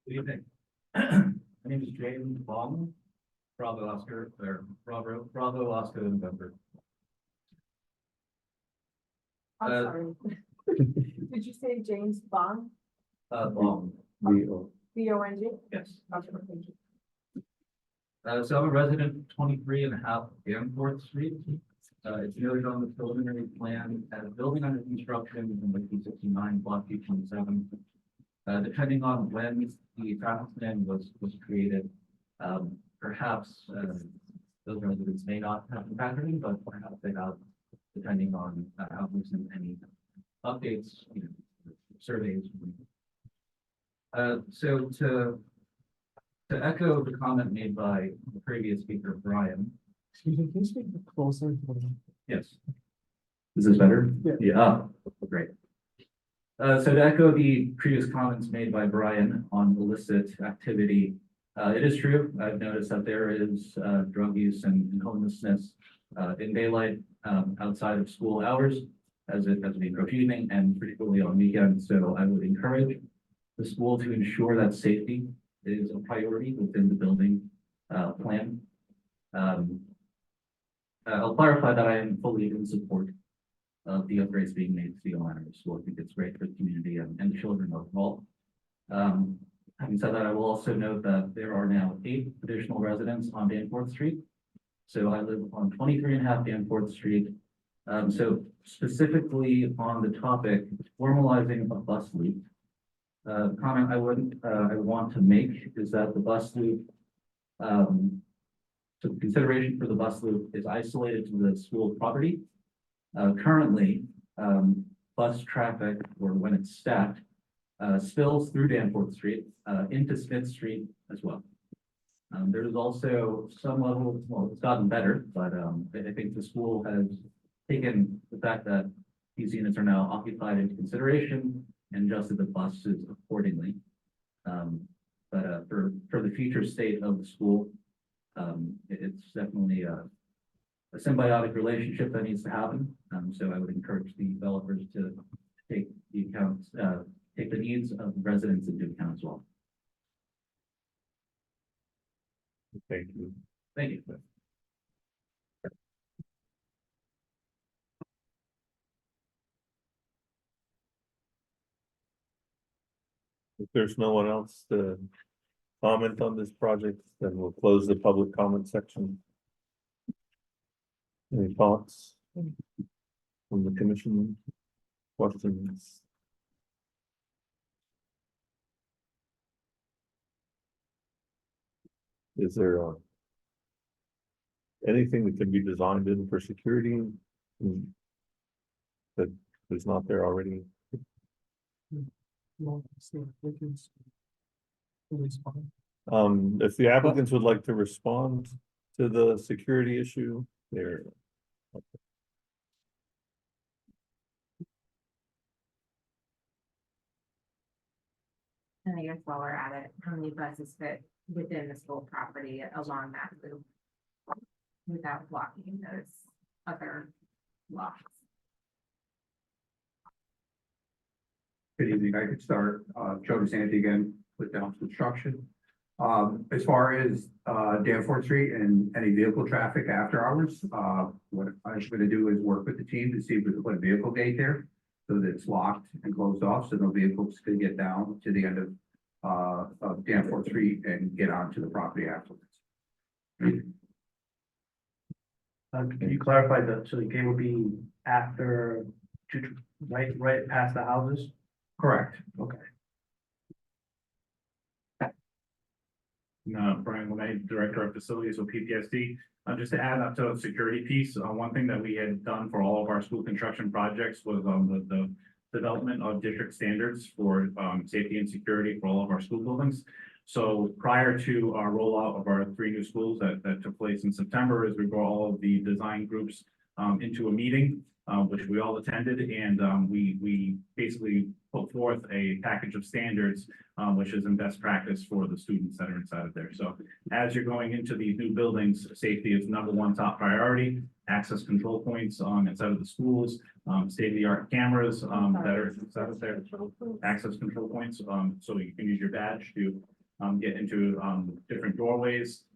Speaker 16: Good evening. My name is James Baum, Bravo Oscar, or Bravo Oscar November.
Speaker 6: I'm sorry. Did you say James Bond?
Speaker 16: Baum.
Speaker 6: B-O-N-G?
Speaker 16: Yes.
Speaker 6: Okay, thank you.
Speaker 16: So I'm a resident, 23.5 Danforth Street. It's noted on the preliminary plan as building under construction in 1969, block 227. Depending on when the traffic plan was created, perhaps those residents may not have been factoring, but perhaps they have, depending on how recent any updates, surveys. So to To echo the comment made by the previous speaker, Brian.
Speaker 8: Excuse me, can you speak closer?
Speaker 16: Yes. Is this better?
Speaker 8: Yeah.
Speaker 16: Yeah, great. So to echo the previous comments made by Brian on illicit activity, it is true. I've noticed that there is drug use and homelessness in daylight outside of school hours as we approach evening and particularly on weekends. So I would encourage the school to ensure that safety is a priority within the building plan. I'll clarify that I am fully in support of the upgrades being made to the elementary school. I think it's great for the community and the children overall. Having said that, I will also note that there are now 8 additional residents on Danforth Street. So I live on 23.5 Danforth Street. So specifically on the topic, formalizing a bus loop. Comment I want to make is that the bus loop, so consideration for the bus loop is isolated to the school property. Currently, bus traffic, or when it's stacked, spills through Danforth Street into Smith Street as well. There is also some level, well, it's gotten better, but I think the school has taken the fact that these units are now occupied into consideration and adjusted the buses accordingly. But for the future state of the school, it's definitely a symbiotic relationship that needs to happen. So I would encourage the developers to take the accounts, take the needs of residents into account as well.
Speaker 5: Thank you.
Speaker 16: Thank you.
Speaker 5: If there's no one else to comment on this project, then we'll close the public comment section. Any thoughts from the commission? Questions? Is there anything that can be designed in for security that is not there already? If the applicants would like to respond to the security issue, there.
Speaker 12: And I guess while we're at it, how many buses fit within the school property along that loop without blocking those other lots?
Speaker 13: Good evening, I could start, Joe DeSanti again with Downs Construction. As far as Danforth Street and any vehicle traffic after hours, what I'm gonna do is work with the team to see if we can put a vehicle gate there so that it's locked and closed off, so no vehicles can get down to the end of Danforth Street and get onto the property afterwards.
Speaker 14: Can you clarify that, so the gate would be after, right past the houses?
Speaker 13: Correct.
Speaker 14: Okay.
Speaker 11: Brian LeMay, Director of Facilities with PTSD. Just to add up to the security piece, one thing that we had done for all of our school construction projects was the development of district standards for safety and security for all of our school buildings. So prior to our rollout of our 3 new schools that took place in September, as we brought all of the design groups into a meeting, which we all attended, and we basically put forth a package of standards, which is in best practice for the students that are inside of there. So as you're going into these new buildings, safety is #1 top priority. Access control points inside of the schools, state-of-the-art cameras that are inside of there. Access control points, so you can use your badge to get into different doorways.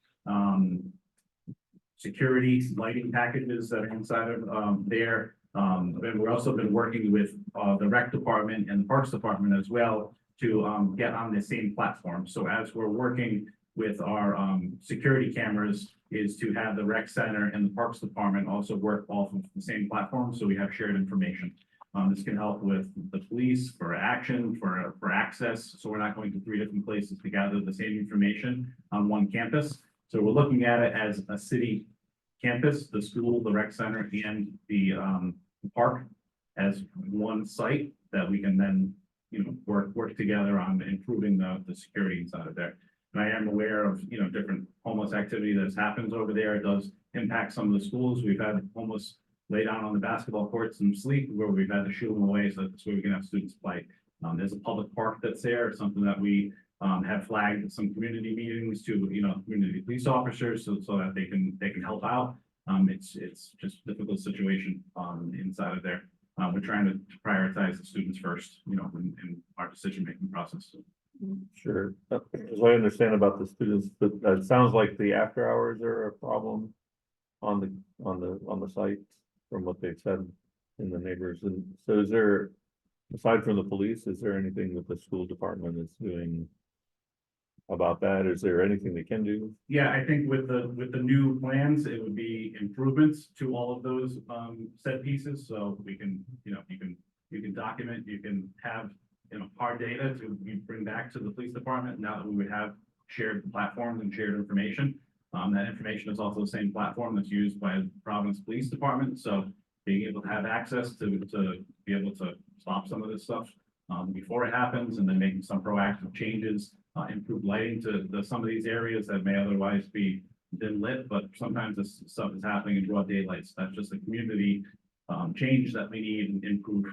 Speaker 11: Security lighting packages that are inside of there. And we're also been working with the rec department and the parks department as well to get on the same platform. So as we're working with our security cameras, is to have the rec center and the parks department also work off of the same platform, so we have shared information. This can help with the police for action, for access, so we're not going to 3 different places to gather the same information on one campus. So we're looking at it as a city campus, the school, the rec center, and the park as one site that we can then, work together on improving the security inside of there. And I am aware of, different homeless activity that happens over there. It does impact some of the schools. We've had homeless lay down on the basketball courts and sleep where we've had to shoo them away so that's where we can have students play. There's a public park that's there, something that we have flagged at some community meetings to, community police officers so that they can help out. It's just a difficult situation inside of there. We're trying to prioritize the students first, in our decision-making process.
Speaker 5: Sure. As I understand about the students, but it sounds like the after hours are a problem on the site from what they've said in the neighbors. And so is there, aside from the police, is there anything that the school department is doing about that? Is there anything they can do?
Speaker 11: Yeah, I think with the new plans, it would be improvements to all of those set pieces, so we can, you can document, you can have, hard data to bring back to the police department now that we would have shared platforms and shared information. That information is also the same platform that's used by the Providence Police Department, so being able to have access to be able to stop some of this stuff before it happens, and then making some proactive changes, improve lighting to some of these areas that may otherwise be dim lit, but sometimes this stuff is happening in broad daylight. So that's just a community change that we need and improve,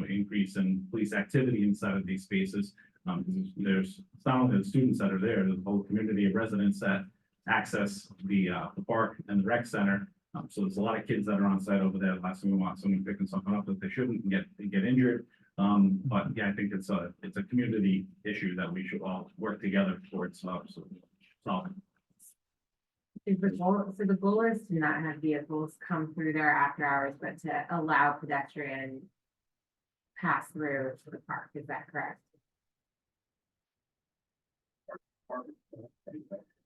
Speaker 11: increase in police activity inside of these spaces. There's it's not only the students that are there, there's a whole community of residents that access the park and the rec center. So there's a lot of kids that are on site over there. Last thing we want someone picking something up that they shouldn't and get injured. But yeah, I think it's a community issue that we should all work together towards solving.
Speaker 12: Is the goal, so the goal is to not have vehicles come through there after hours, but to allow pedestrian pass through to the park, is that correct?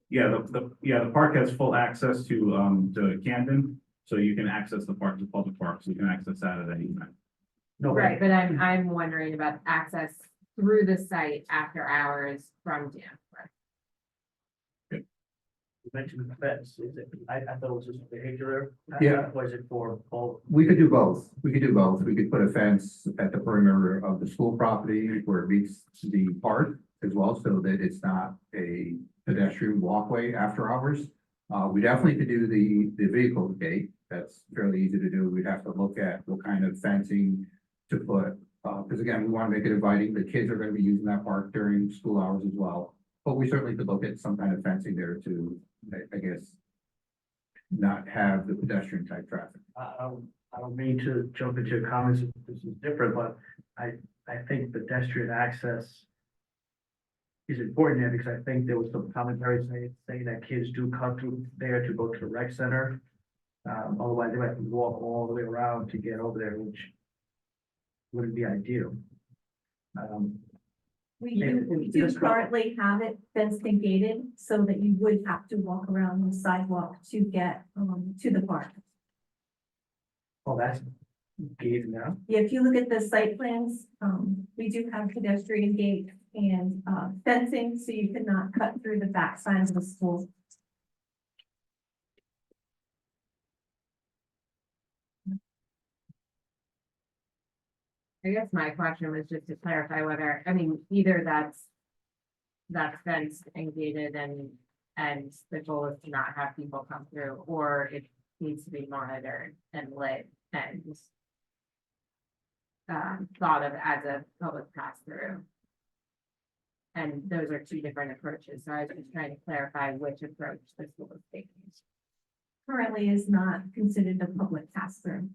Speaker 11: Yeah, the park has full access to Camden, so you can access the park, the public park, so you can access that at any time.
Speaker 14: No,
Speaker 12: Right, but I'm wondering about access through the site after hours from Danforth.
Speaker 14: you mentioned the fence, is it, I thought it was just behavior.
Speaker 13: Yeah.
Speaker 14: Was it for both?
Speaker 13: We could do both. We could put a fence at the perimeter of the school property where it meets the park as well, so that it's not a pedestrian walkway after hours. We definitely could do the vehicle gate. That's fairly easy to do. We'd have to look at what kind of fencing to put, because again, we want to make it inviting. The kids are going to be using that park during school hours as well. But we certainly could look at some kind of fencing there to, I guess, not have the pedestrian type traffic.
Speaker 14: I don't mean to jump into your comments, if this is different, but I think pedestrian access is important there, because I think there was some commentary saying that kids do come through there to go to the rec center. Otherwise they have to walk all the way around to get over there, which wouldn't be ideal.
Speaker 6: We do currently have it fenced and gated so that you would have to walk around the sidewalk to get to the park.
Speaker 14: Oh, that's gated now.
Speaker 6: Yeah, if you look at the site plans, we do have pedestrian gate and fencing, so you cannot cut through the back sides of the school.
Speaker 12: I guess my question was just to clarify whether, I mean, either that's fenced and gated and the goal is to not have people come through, or it needs to be monitored and lit and thought of as a public pass through. And those are two different approaches, so I was just trying to clarify which approach the school is taking.
Speaker 6: Currently is not considered a public pass through.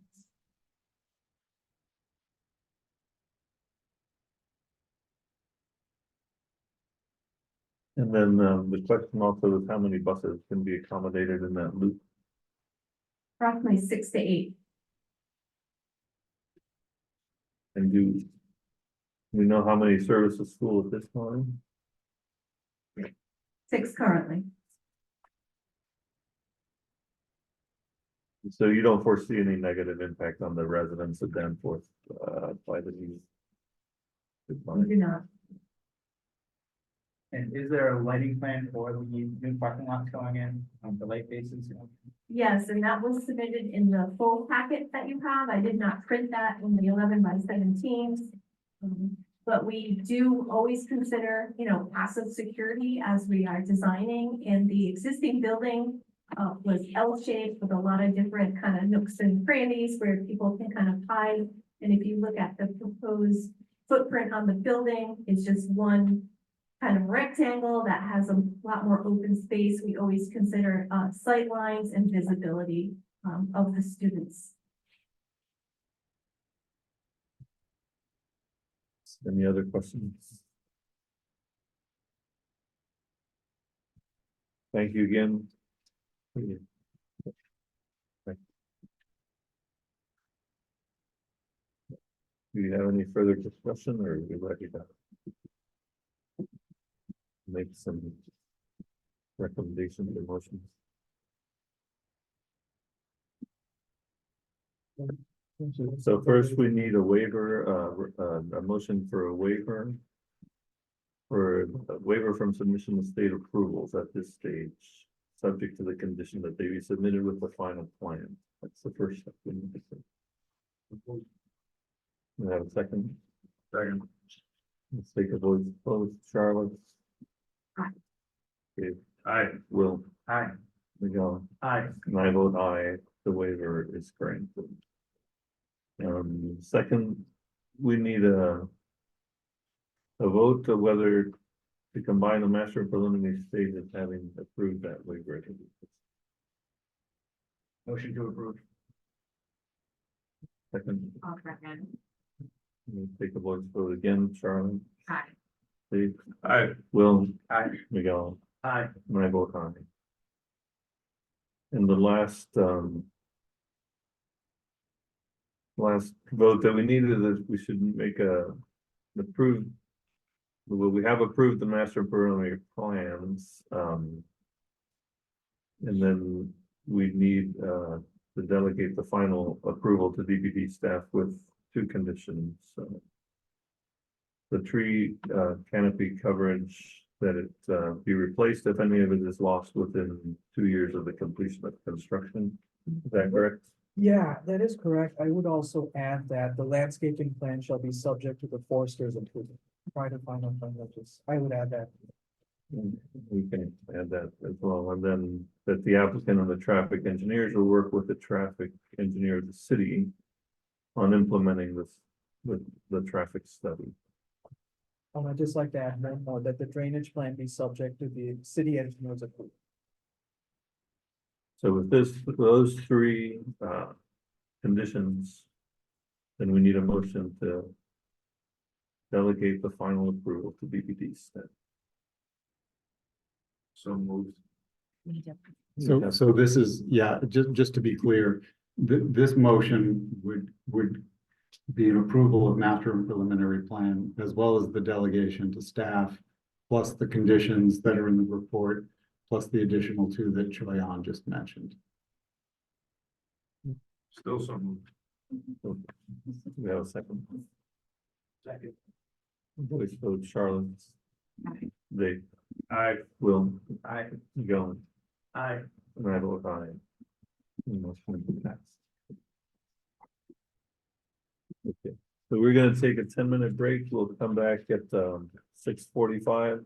Speaker 5: And then the question also is how many buses can be accommodated in that loop?
Speaker 6: Approximately 6 to 8.
Speaker 5: And do we know how many service the school at this time?
Speaker 6: 6 currently.
Speaker 5: So you don't foresee any negative impact on the residents of Danforth by the new?
Speaker 6: We do not.
Speaker 14: And is there a lighting plan for the new parking lots going in, the light bases?
Speaker 6: Yes, and that was submitted in the full packet that you have. I did not print that in the 11 by 17. But we do always consider, you know, passive security as we are designing, and the existing building was L-shaped with a lot of different kind of nooks and crannies where people can kind of hide. And if you look at the proposed footprint on the building, it's just one kind of rectangle that has a lot more open space. We always consider sight lines and visibility of the students.
Speaker 5: Any other questions? Thank you again. Do you have any further discussion, or are you ready to make some recommendations or motions? So first, we need a waiver, a motion for a waiver. For a waiver from submission of state approvals at this stage, subject to the condition that they be submitted with the final plan. That's the first step. We need to take. We have a second. Second. Let's take a voice vote. Charlotte.
Speaker 14: Aye.
Speaker 5: Dave.
Speaker 14: Aye.
Speaker 5: Will.
Speaker 14: Aye.
Speaker 5: Miguel.
Speaker 14: Aye.
Speaker 5: And I vote aye. The waiver is granted. Second, we need a vote to whether to combine the master preliminary stages having approved that waiver.
Speaker 14: Motion to approve.
Speaker 5: Second,
Speaker 12: I'll recommend.
Speaker 5: we'll take a voice vote again. Charlotte.
Speaker 12: Aye.
Speaker 5: Dave. Aye. Will.
Speaker 14: Aye.
Speaker 5: Miguel.
Speaker 14: Aye.
Speaker 5: And I vote aye. And the last vote that we needed is we should make approved. Well, we have approved the master preliminary plans, and then we need to delegate the final approval to DPD staff with two conditions. The tree canopy coverage, that it be replaced if any of it is lost within 2 years of the completion of construction. Is that correct?
Speaker 8: Yeah, that is correct. I would also add that the landscaping plan shall be subject to the forester's approval prior to final plan notice. I would add that.
Speaker 5: We can add that as well, and then that the applicant and the traffic engineers will work with the traffic engineer of the city on implementing this with the traffic study.
Speaker 8: I'd just like to add one more, that the drainage plan be subject to the city engineer's approval.
Speaker 5: So with those three conditions, then we need a motion to delegate the final approval to BPD staff. So moved.
Speaker 2: So this is, yeah, just to be clear, this motion would be an approval of master and preliminary plan, as well as the delegation to staff, plus the conditions that are in the report, plus the additional two that Choyan just mentioned.
Speaker 5: Still so moved. We have a second.
Speaker 14: Second.
Speaker 5: Voice vote, Charlotte.
Speaker 12: Aye.
Speaker 5: Dave. Aye. Will.
Speaker 14: Aye.
Speaker 5: Miguel.
Speaker 14: Aye.
Speaker 5: And I vote aye. Motion passed. Okay, so we're gonna take a 10-minute break. We'll come back at 6:45.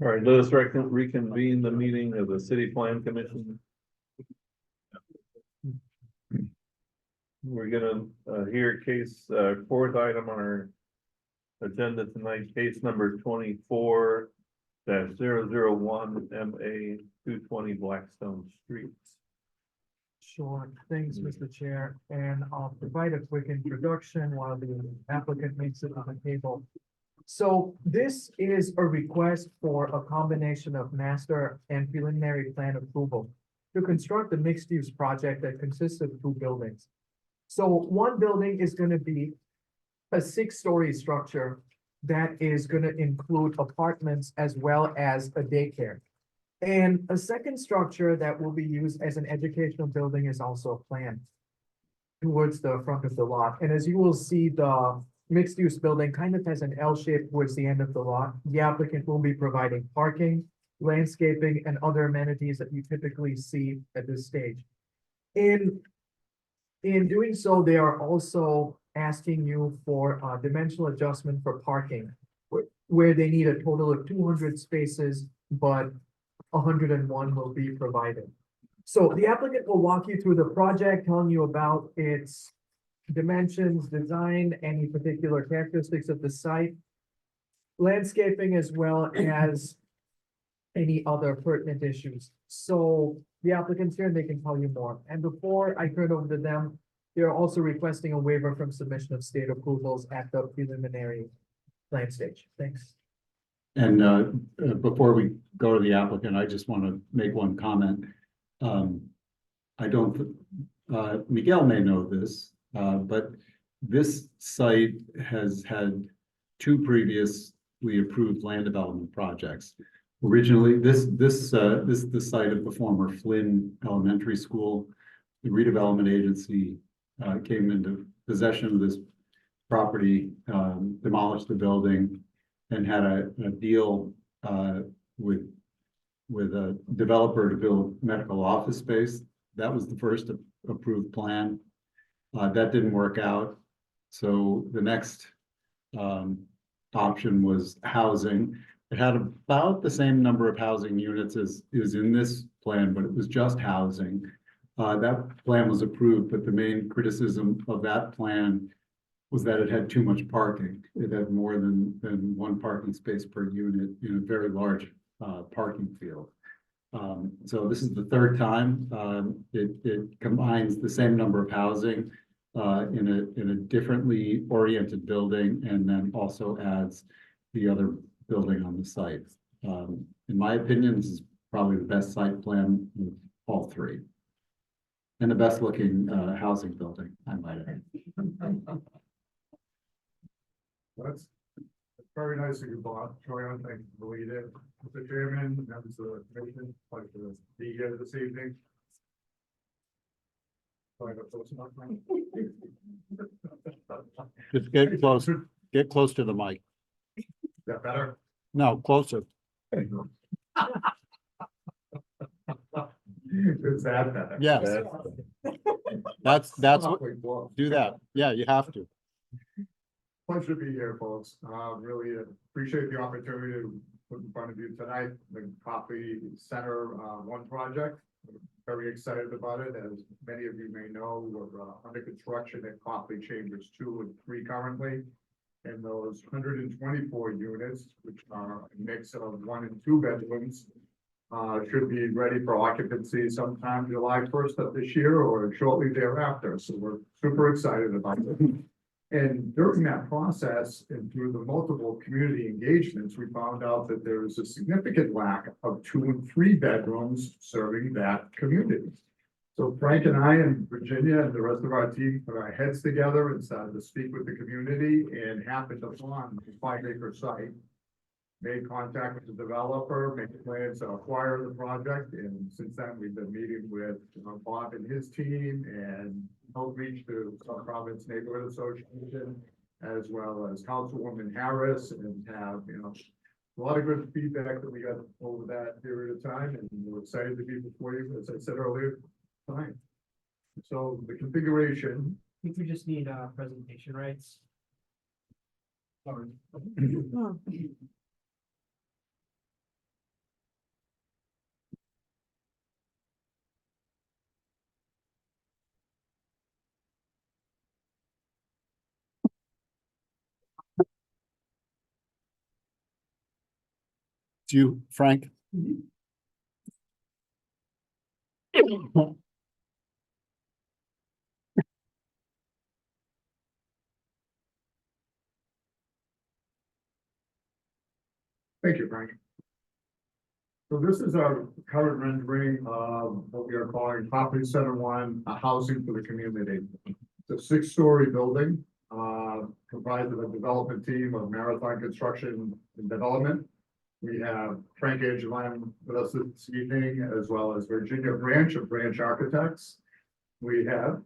Speaker 5: All right, let us reconvene the meeting of the City Plan Commission. We're gonna hear case, fourth item on our agenda tonight, case number 24-001 MA 220 Blackstone Street.
Speaker 8: Sure, thanks, Mr. Chair, and I'll provide a quick introduction while the applicant makes it on the table. So this is a request for a combination of master and preliminary plan approval to construct a mixed-use project that consists of two buildings. So one building is gonna be a 6-story structure that is gonna include apartments as well as a daycare. And a second structure that will be used as an educational building is also planned towards the front of the lot. And as you will see, the mixed-use building kind of has an L shape towards the end of the lot. The applicant will be providing parking, landscaping, and other amenities that you typically see at this stage. In doing so, they are also asking you for a dimensional adjustment for parking, where they need a total of 200 spaces, but 101 will be provided. So the applicant will walk you through the project, telling you about its dimensions, design, any particular characteristics of the site, landscaping, as well as any other pertinent issues. So the applicant's here and they can tell you more. And before I turn it over to them, they're also requesting a waiver from submission of state approvals at the preliminary plan stage. Thanks.
Speaker 2: And before we go to the applicant, I just want to make one comment. I don't, Miguel may know this, but this site has had 2 previously approved land development projects. Originally, this is the site of the former Flynn Elementary School. The redevelopment agency came into possession of this property, demolished the building, and had a deal with a developer to build medical office space. That was the first approved plan. That didn't work out. So the next option was housing. It had about the same number of housing units as is in this plan, but it was just housing. That plan was approved, but the main criticism of that plan was that it had too much parking. It had more than 1 parking space per unit in a very large parking field. So this is the 3rd time. It combines the same number of housing in a differently oriented building, and then also adds the other building on the site. In my opinion, this is probably the best site plan of all 3. And the best looking housing building, I might add.
Speaker 7: That's very nice of you, Bob. Troy, thank you for leading it. Mr. Chairman, members of the commission, like to be here this evening.
Speaker 2: Just get closer. Get close to the mic.
Speaker 7: Is that better?
Speaker 2: No, closer.
Speaker 7: Is that better?
Speaker 2: Yes. That's what, do that. Yeah, you have to.
Speaker 7: Pleasure to be here, folks. Really appreciate the opportunity to put in front of you tonight, the Coffee Center 1 project. Very excited about it. As many of you may know, we're under construction at Coffee Chambers 2 and 3 currently. And those 124 units, which are a mix of 1 and 2 bedrooms, should be ready for occupancy sometime July 1st of this year or shortly thereafter. So we're super excited about it. And during that process and through the multiple community engagements, we found out that there is a significant lack of 2 and 3 bedrooms serving that community. So Frank and I and Virginia and the rest of our team put our heads together and started to speak with the community and happened upon the 5-acre site. Made contact with the developer, made plans to acquire the project, and since then we've been meeting with Bob and his team and outreach to South Providence Neighborhood Association, as well as Councilwoman Harris, and have a lot of good feedback that we got over that period of time, and we're excited to be before you, as I said earlier. Fine. So the configuration.
Speaker 14: I think we just need presentation rights.
Speaker 2: Do you, Frank?
Speaker 7: Thank you, Frank. So this is our current rendering of what we are calling Property Center One, a housing for the community. It's a 6-story building, comprised of a development team of Marathon Construction and Development. We have Frank Angeline with us this evening, as well as Virginia Branch of Branch Architects. We have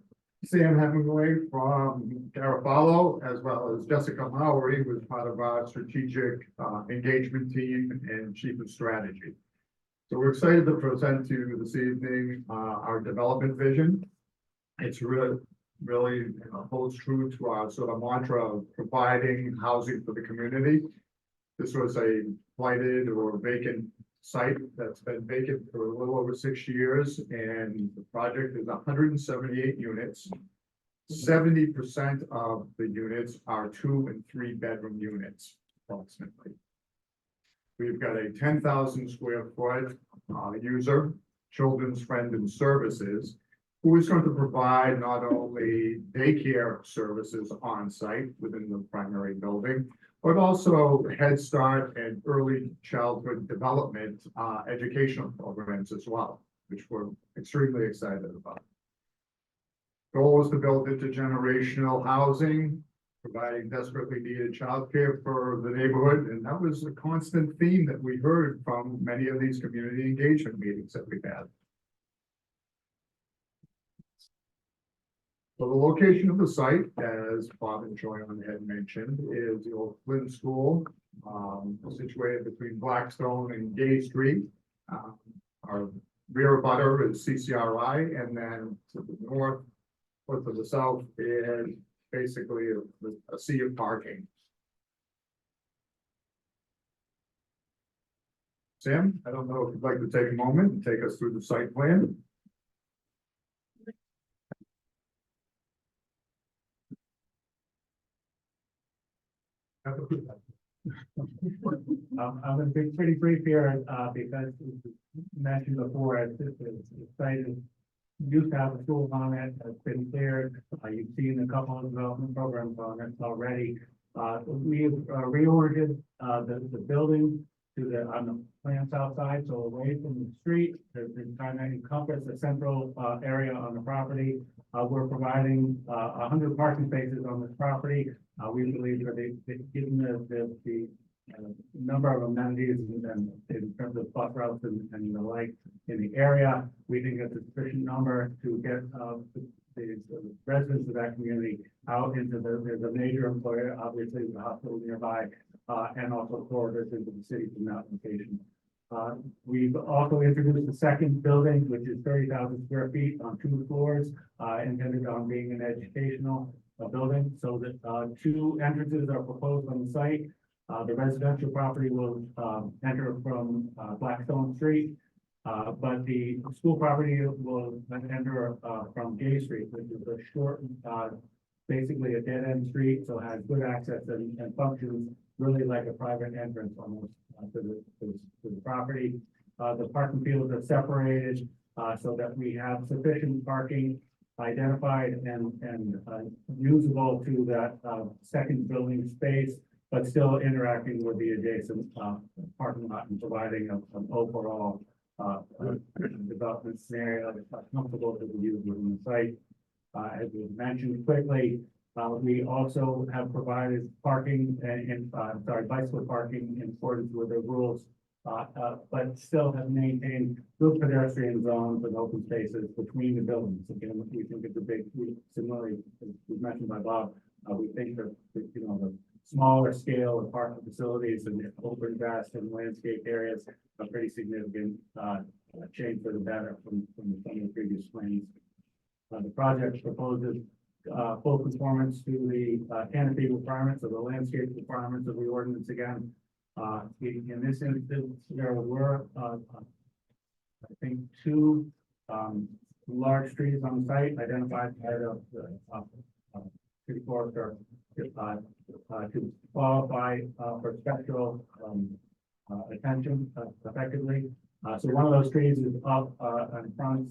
Speaker 7: Sam Hemingway from Garofalo, as well as Jessica Mowry, who is part of our strategic engagement team and chief of strategy. So we're excited to present to you this evening our development vision. It's really holds true to our sort of mantra of providing housing for the community. This was a blighted or vacant site that's been vacant for a little over 6 years, and the project is 178 units. 70% of the units are 2 and 3 bedroom units, approximately. We've got a 10,000 square foot user, Children's Friend and Services, who is going to provide not only daycare services on site within the primary building, but also Head Start and early childhood development educational programs as well, which we're extremely excited about. Goal is to build intergenerational housing, providing desperately needed childcare for the neighborhood, and that was a constant theme that we heard from many of these community engagement meetings that we've had. So the location of the site, as Bob and Joanne had mentioned, is the old Flynn School, situated between Blackstone and Gay Street. Our rear abutter is CCRI, and then to the north, or to the south, is basically a sea of parking. Sam, I don't know if you'd like to take a moment and take us through the site plan.
Speaker 14: I'm gonna be pretty brief here, because as mentioned before, this site is used to have a school on it, has been cleared. You've seen a couple of development programs on it already. We've reoriented the building to on the plans outside, so away from the street, to kind of encompass a central area on the property. We're providing 100 parking spaces on this property. We believe that given the number of amenities and in terms of bus routes and the like in the area, we think it's a sufficient number to get the residents of that community out into there's a major employer, obviously the hospital nearby, and also corridors into the city from that location. We've also introduced a second building, which is 30,000 square feet on 2 floors, intended on being an educational building, so that 2 entrances are proposed on the site. The residential property will enter from Blackstone Street, but the school property will enter from Gay Street, which is a short, basically a dead-end street, so has good access and functions really like a private entrance almost to the property. The parking fields are separated so that we have sufficient parking identified and usable to that second building space, but still interacting with the adjacent parking lot and providing an overall development scenario that's comfortable to the user within the site. As we mentioned quickly, we also have provided parking and bicycle parking in accordance with the rules, but still have maintained good pedestrian zones and open spaces between the buildings. Again, we think it's a big, similarly, as was mentioned by Bob, we think that, the smaller scale of parking facilities and open grass and landscape areas are pretty significant change for the better from the previous plans. The project proposes full conformance to the canopy requirements of the landscape requirements of the ordinance again. In this instance, there were, I think, 2 large trees on the site identified by the city forester to qualify for special attention effectively. So one of those trees is up in front,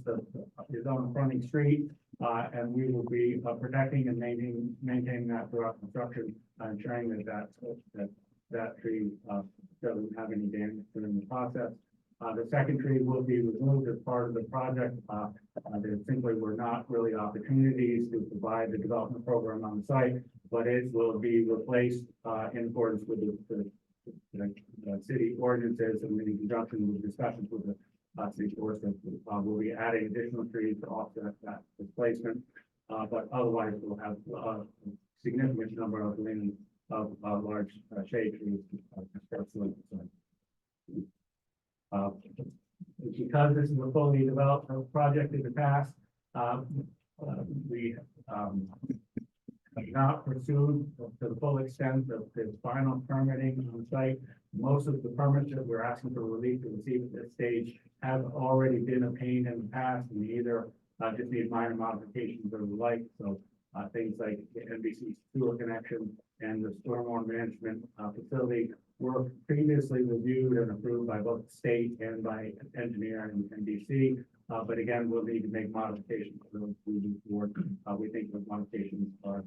Speaker 14: is on the fronting street, and we will be protecting and maintaining that throughout construction, ensuring that tree doesn't have any damage during the process. The second tree will be removed as part of the project. There simply were not really opportunities to provide the development program on the site, but it will be replaced in accordance with the city ordinances and in conjunction with discussions with the city forester. We'll be adding additional trees to offset that displacement, but otherwise we'll have a significant number of large shade trees. Because this is a fully developed project in the past, we have not pursued to the full extent of the final permitting on site. Most of the permits that we're asking for relief to receive at this stage have already been obtained in the past, and either just need minor modifications or the like. So things like the NBC sewer connection and the stormwater management facility were previously reviewed and approved by both the state and by engineer and NBC. But again, we'll need to make modifications to those moving forward. We think those modifications are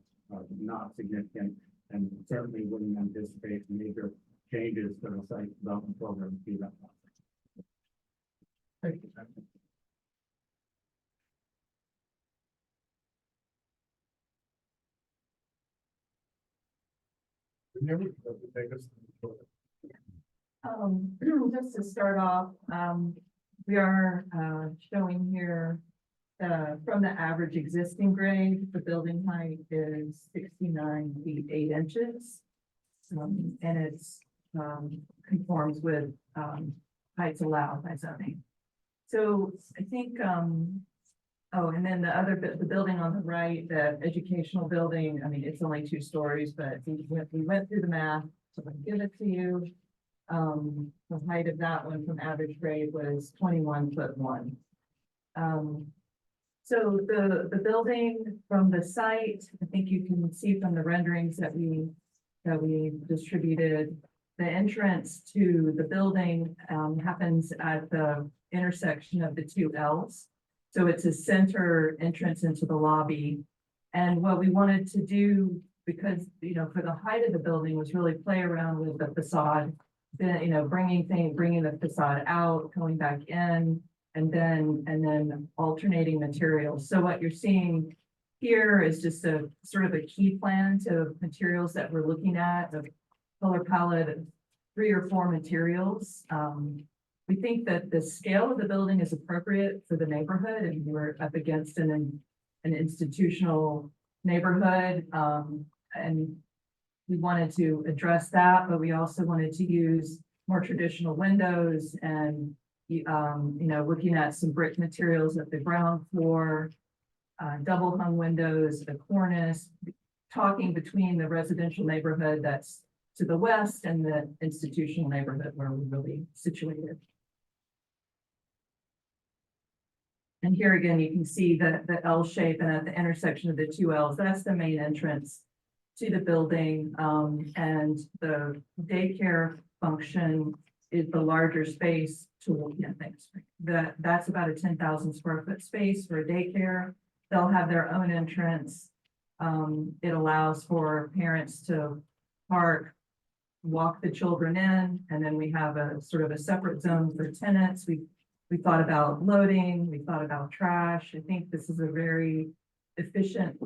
Speaker 14: not significant and certainly wouldn't anticipate major changes to the site development program through that process. Thank you.
Speaker 6: Just to start off, we are showing here from the average existing grade, the building height is 69 feet 8 inches. And it's conforms with heights allowed by zoning. So I think, oh, and then the building on the right, the educational building, I mean, it's only 2 stories, but we went through the math, so I can give it to you. The height of that one from average grade was 21'1". So the building from the site, I think you can see from the renderings that we distributed, the entrance to the building happens at the intersection of the 2 L's. So it's a center entrance into the lobby. And what we wanted to do, because, you know, for the height of the building was really play around with the facade, then, you know, bringing the facade out, going back in, and then alternating materials. So what you're seeing here is just a sort of a key plan to materials that we're looking at, the color palette of 3 or 4 materials. We think that the scale of the building is appropriate for the neighborhood, and we're up against an institutional neighborhood. And we wanted to address that, but we also wanted to use more traditional windows and, you know, looking at some brick materials at the ground floor, double hung windows, the cornice, talking between the residential neighborhood that's to the west and the institutional neighborhood where we're really situated. And here again, you can see the L shape, and at the intersection of the 2 L's, that's the main entrance to the building. And the daycare function is the larger space to, yeah, thanks. That's about a 10,000 square foot space for a daycare. They'll have their own entrance. It allows for parents to park, walk the children in, and then we have a sort of a separate zone for tenants. We thought about loading, we thought about trash. I think this is a very efficient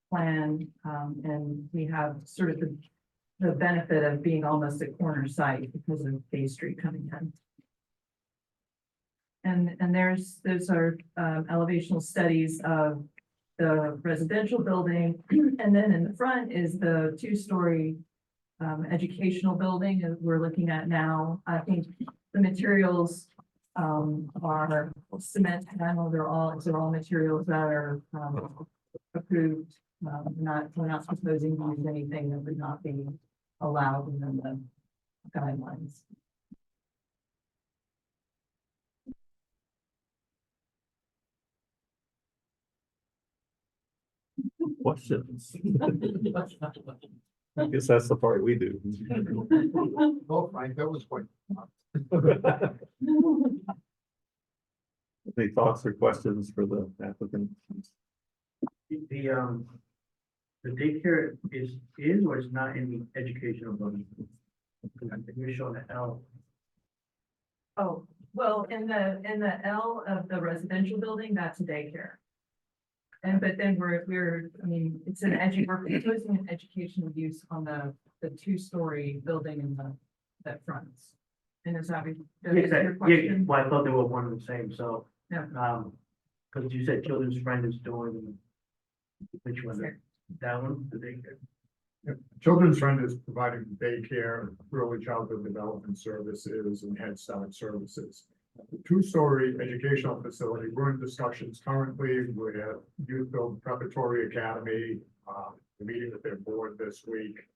Speaker 6: plan, and we have sort of the benefit of being almost a corner site because of Bay Street coming in. And those are elevational studies of the residential building, and then in the front is the 2-story educational building that we're looking at now. I think the materials are cement panel. They're all materials that are approved. We're not proposing to use anything that would not be allowed within the guidelines.
Speaker 5: Questions? I guess that's the part we do.
Speaker 7: Oh, Frank, that was quite.
Speaker 5: Any thoughts or questions for the applicant?
Speaker 14: The daycare is or is not in the educational building? I think you're showing the L.
Speaker 6: Oh, well, in the L of the residential building, that's a daycare. But then I mean, we're proposing an educational use on the two-story building in that fronts. And is that your question?
Speaker 14: Well, I thought they were one and the same, so,
Speaker 6: Yeah.
Speaker 14: because you said children's friend is doing, which one? That one, the daycare?
Speaker 7: Children's Friend is providing daycare, early childhood development services and Head Start services. The two-story educational facility, we're in discussions currently with Youth-Build Preparatory Academy, meeting with their board this week.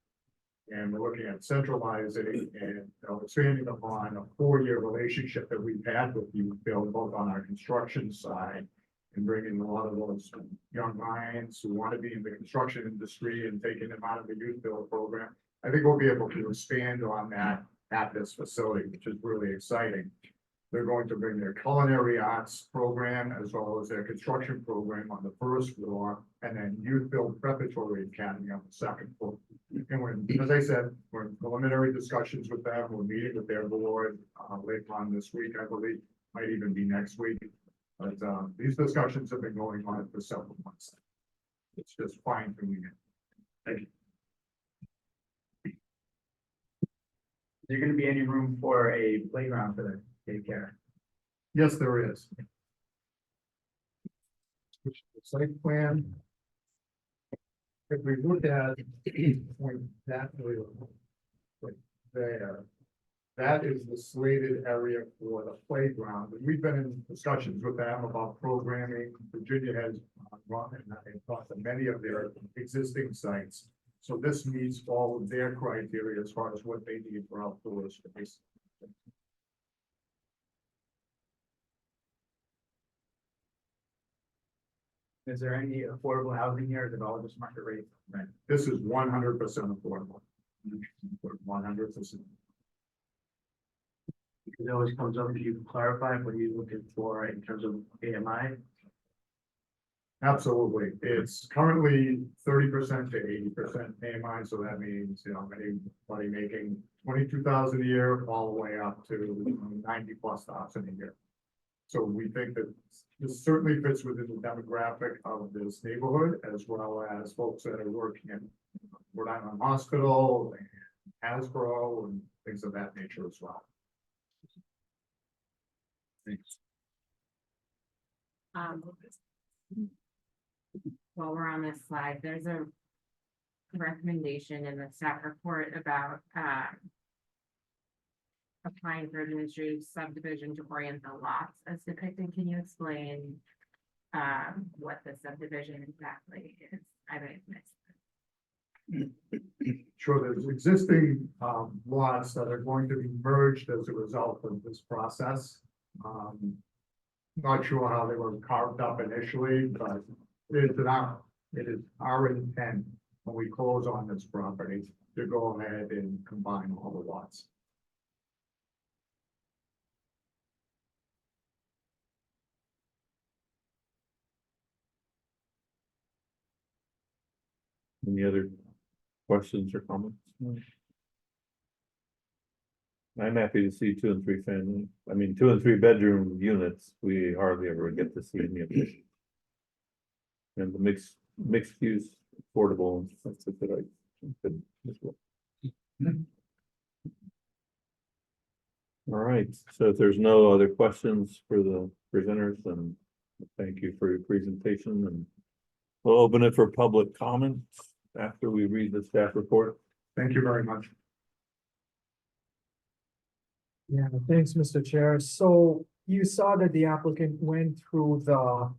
Speaker 7: And we're looking at centralizing and expanding upon a 4-year relationship that we've had with Youth-Build, both on our construction side and bringing a lot of those young minds who want to be in the construction industry and taking them out of the Youth-Build program. I think we'll be able to expand on that at this facility, which is really exciting. They're going to bring their culinary arts program as well as their construction program on the first floor, and then Youth-Build Preparatory Academy on the second floor. And we're, as I said, we're in preliminary discussions with them. We're meeting with their board later on this week, I believe, might even be next week. But these discussions have been going on for several months. It's just fine tuning it. Thank you.
Speaker 14: Is there gonna be any room for a playground for the daycare?
Speaker 7: Yes, there is. Which the site plan. If we look at point that way, right there, that is the slated area for the playground. And we've been in discussions with them about programming. Virginia has run and talked to many of their existing sites. So this meets all of their criteria as far as what they need for outdoor space.
Speaker 14: Is there any affordable housing here, or is it all just market rate rent?
Speaker 7: This is 100% affordable. 100%.
Speaker 14: It always comes up, if you can clarify, what are you looking for in terms of AMI?
Speaker 7: Absolutely. It's currently 30% to 80% AMI, so that means, anybody making 22,000 a year all the way up to 90,000+ a year. So we think that this certainly fits within the demographic of this neighborhood, as well as folks that are working in Rhode Island Hospital and Hasbro and things of that nature as well. Thanks.
Speaker 12: While we're on this slide, there's a recommendation in the staff report about applying for administrative subdivision to orient the lots as depicted. Can you explain what the subdivision exactly is? I may have missed.
Speaker 7: Sure, there's existing lots that are going to be merged as a result of this process. Not sure how they were carved up initially, but it is our intent when we close on this property to go ahead and combine all the lots.
Speaker 5: Any other questions or comments? I'm happy to see 2 and 3 family. I mean, 2 and 3 bedroom units. We hardly ever get to see any of this. And the mixed use affordable. That's a good idea. As well. All right. So if there's no other questions for the presenters, then thank you for your presentation, and we'll open it for public comments after we read the staff report.
Speaker 7: Thank you very much.
Speaker 8: Yeah, thanks, Mr. Chair. So you saw that the applicant went through the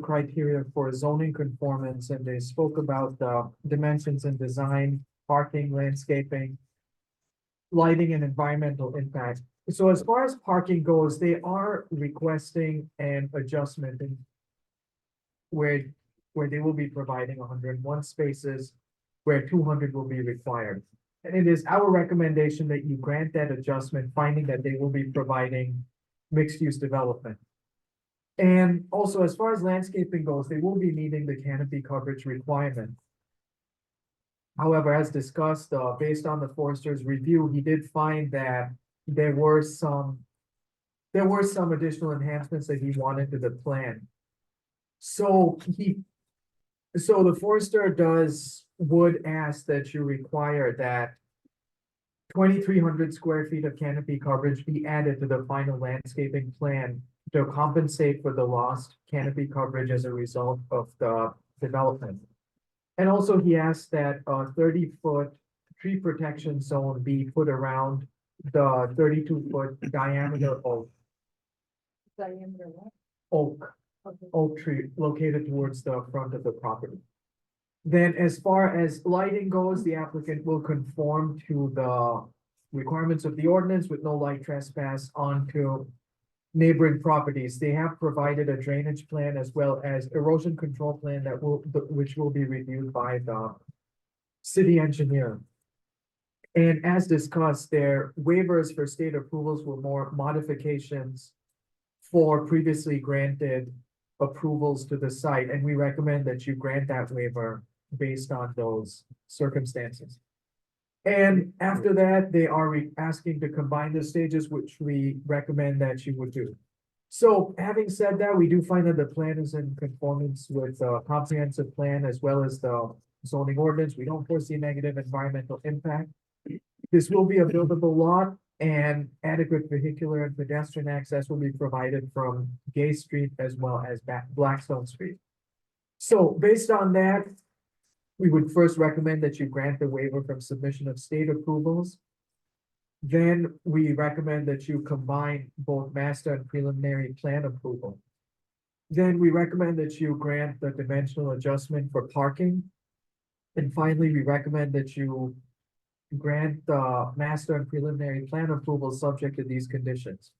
Speaker 8: criteria for zoning conformance, and they spoke about the dimensions and design, parking, landscaping, lighting, and environmental impact. So as far as parking goes, they are requesting an adjustment in where where they will be providing 101 spaces, where 200 will be required. And it is our recommendation that you grant that adjustment, finding that they will be providing mixed-use development. And also, as far as landscaping goes, they will be meeting the canopy coverage requirement. However, as discussed, based on the forester's review, he did find that there were some additional enhancements that he wanted to the plan. So the forester would ask that you require that 2,300 square feet of canopy coverage be added to the final landscaping plan to compensate for the lost canopy coverage as a result of the development. And also he asked that a 30-foot tree protection zone be put around the 32-foot diameter oak tree located towards the front of the property. Then as far as lighting goes, the applicant will conform to the requirements of the ordinance with no light trespass onto neighboring properties. They have provided a drainage plan as well as erosion control plan which will be reviewed by the city engineer. And as discussed, their waivers for state approvals were more modifications for previously granted approvals to the site, and we recommend that you grant that waiver based on those circumstances. And after that, they are asking to combine the stages, which we recommend that you would do. So having said that, we do find that the plan is in conformance with the comprehensive plan as well as the zoning ordinance. We don't foresee negative environmental impact. This will be a buildable lot, and adequate vehicular and pedestrian access will be provided from Gay Street as well as Blackstone Street. So based on that, we would first recommend that you grant the waiver from submission of state approvals. Then we recommend that you combine both master and preliminary plan approval. Then we recommend that you grant the dimensional adjustment for parking. And finally, we recommend that you grant the master and preliminary plan approval subject to these conditions.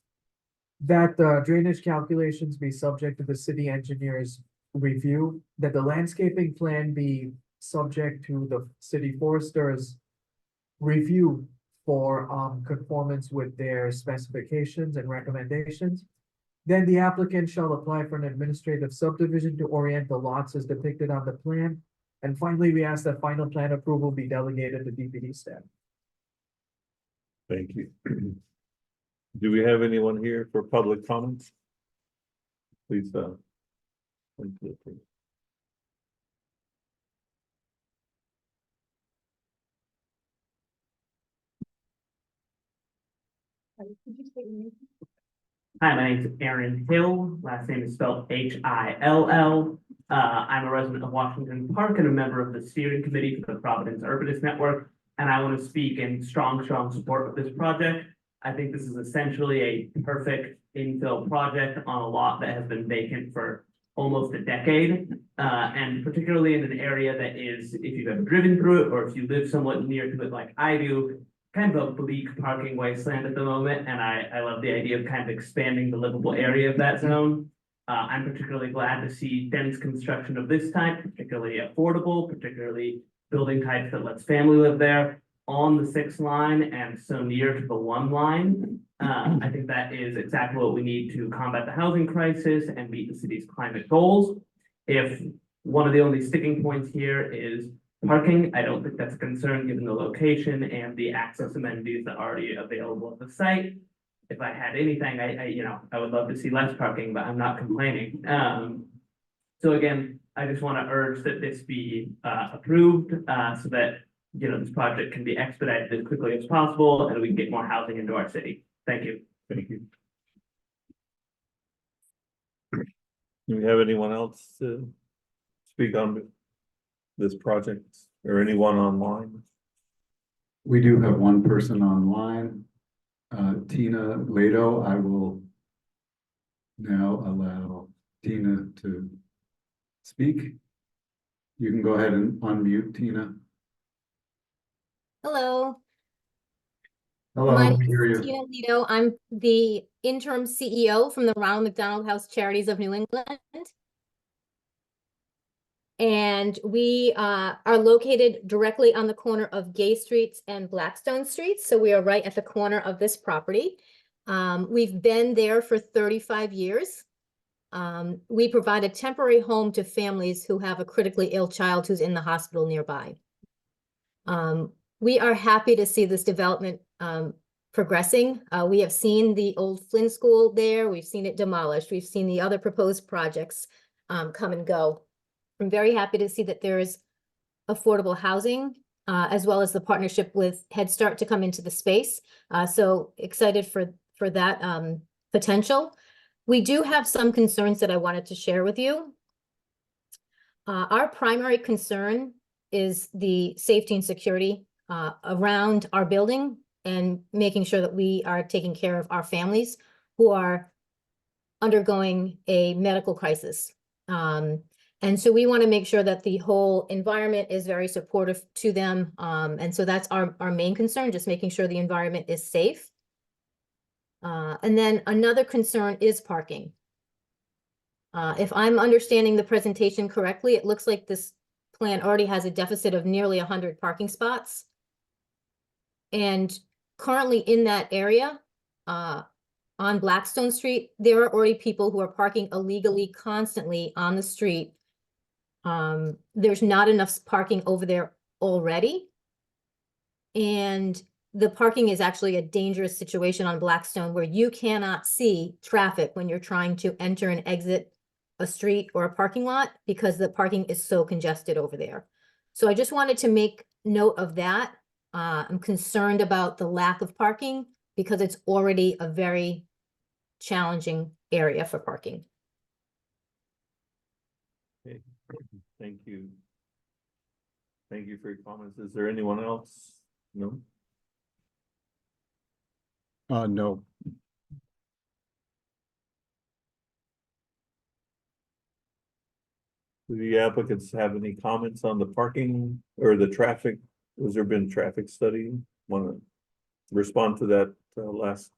Speaker 8: That the drainage calculations be subject to the city engineer's review, that the landscaping plan be subject to the city forester's review for conformance with their specifications and recommendations. Then the applicant shall apply for an administrative subdivision to orient the lots as depicted on the plan. And finally, we ask that final plan approval be delegated to DPD staff.
Speaker 5: Thank you. Do we have anyone here for public comments? Please,
Speaker 17: Hi, my name is Aaron Hill. Last name is spelled Hill. I'm a resident of Washington Park and a member of the steering committee for the Providence Urbanist Network. And I want to speak in strong support of this project. I think this is essentially a perfect infill project on a lot that has been vacant for almost a decade. And particularly in an area that is, if you've ever driven through it or if you live somewhat near to it like I do, kind of a bleak parking wasteland at the moment. And I love the idea of kind of expanding the livable area of that zone. I'm particularly glad to see dense construction of this type, particularly affordable, particularly building types that lets family live there on the 6 line and so near to the 1 line. I think that is exactly what we need to combat the housing crisis and meet the city's climate goals. If one of the only sticking points here is parking, I don't think that's a concern given the location and the access amenities that are already available at the site. If I had anything, I would love to see less parking, but I'm not complaining. So again, I just want to urge that this be approved so that this project can be expedited as quickly as possible and we can get more housing into our city. Thank you.
Speaker 5: thank you. Do we have anyone else to speak on this project or anyone online?
Speaker 2: We do have one person online, Tina Lado. I will now allow Tina to speak. You can go ahead and unmute, Tina.
Speaker 18: Hello.
Speaker 2: Hello,
Speaker 18: My name
Speaker 2: we hear
Speaker 18: is
Speaker 2: you.
Speaker 18: Tina Lito. I'm the interim CEO from the Ronald McDonald House Charities of New England. And we are located directly on the corner of Gay Streets and Blackstone Streets. So we are right at the corner of this property. We've been there for 35 years. We provide a temporary home to families who have a critically ill child who's in the hospital nearby. We are happy to see this development progressing. We have seen the old Flynn School there. We've seen it demolished. We've seen the other proposed projects come and go. I'm very happy to see that there is affordable housing, as well as the partnership with Head Start to come into the space. So excited for that potential. We do have some concerns that I wanted to share with you. Our primary concern is the safety and security around our building and making sure that we are taking care of our families who are undergoing a medical crisis. And so we want to make sure that the whole environment is very supportive to them. And so that's our main concern, just making sure the environment is safe. And then another concern is parking. If I'm understanding the presentation correctly, it looks like this plan already has a deficit of nearly 100 parking spots. And currently in that area, on Blackstone Street, there are already people who are parking illegally constantly on the street. There's not enough parking over there already. And the parking is actually a dangerous situation on Blackstone where you cannot see traffic when you're trying to enter and exit a street or a parking lot because the parking is so congested over there. So I just wanted to make note of that. I'm concerned about the lack of parking because it's already a very challenging area for parking.
Speaker 5: Okay, thank you. Thank you for your comments. Is there anyone else? No?
Speaker 2: No.
Speaker 5: Do the applicants have any comments on the parking or the traffic? Has there been traffic study? Want to respond to that last?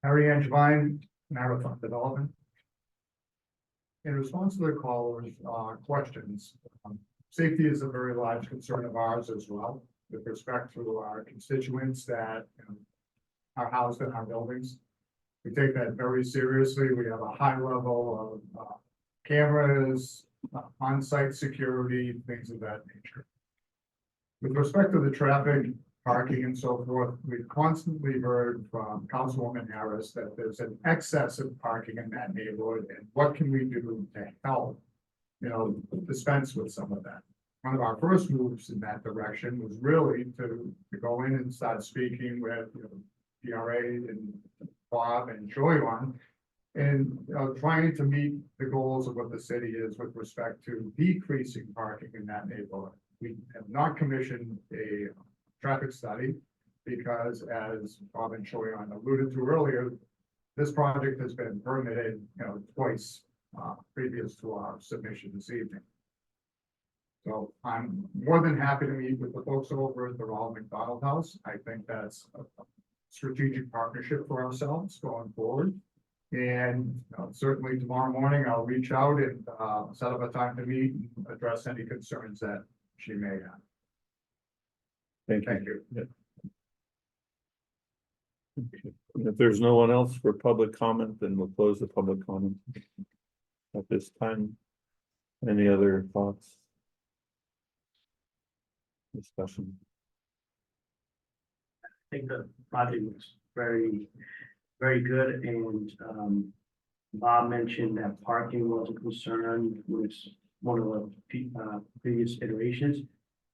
Speaker 7: Harry Angevine, Marathon Development. In response to the caller's questions, safety is a very large concern of ours as well, with respect to our constituents that are housed in our buildings. We take that very seriously. We have a high level of cameras, on-site security, things of that nature. With respect to the traffic, parking and so forth, we've constantly heard from Councilwoman Harris that there's an excess of parking in that neighborhood, and what can we do to help, dispense with some of that? One of our first moves in that direction was really to go in and start speaking with PRA and Bob and Joyon, and trying to meet the goals of what the city is with respect to decreasing parking in that neighborhood. We have not commissioned a traffic study because, as Bob and Joyon alluded to earlier, this project has been permitted, twice previous to our submission this evening. So I'm more than happy to meet with the folks over at the Ronald McDonald House. I think that's a strategic partnership for ourselves going forward. And certainly tomorrow morning, I'll reach out and set up a time to meet and address any concerns that she may have.
Speaker 5: Thank you.
Speaker 7: Thank you.
Speaker 5: Yeah. Okay. If there's no one else for public comment, then we'll close the public comment at this time. Any other thoughts? Discussion.
Speaker 14: I think the project looks very, very good, and Bob mentioned that parking was a concern with one of the previous iterations.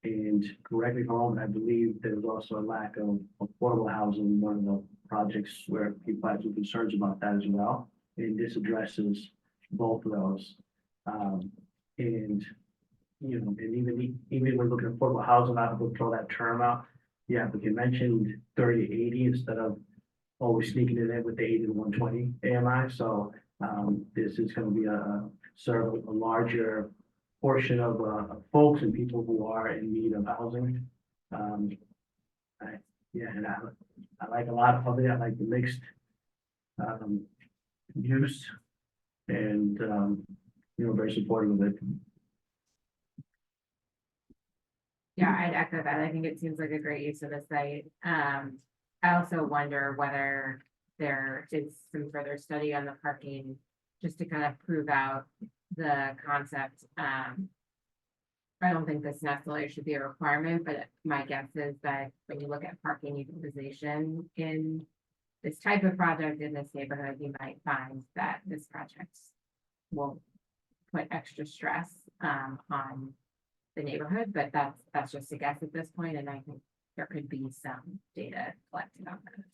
Speaker 14: And correct me if I'm wrong, I believe there was also a lack of affordable housing in one of the projects where people had some concerns about that as well. And this addresses both of those. And even when looking at affordable housing, I would throw that term out. The applicant mentioned 30 to 80 instead of always sneaking it in with the 80 to 120 AMI. So this is going to be serve a larger portion of, folks and people who are in need of housing. Yeah, and I like a lot of it. I like the mixed, use. And, very supportive of it.
Speaker 12: Yeah, I'd echo that. I think it seems like a great use of the site. I also wonder whether there is some further study on the parking, just to kind of prove out the concept. I don't think this necessarily should be a requirement, but my guess is that when you look at parking utilization in this type of project in this neighborhood, you might find that this project will put extra stress on the neighborhood, but that's just a guess at this point, and I think there could be some data collected on that.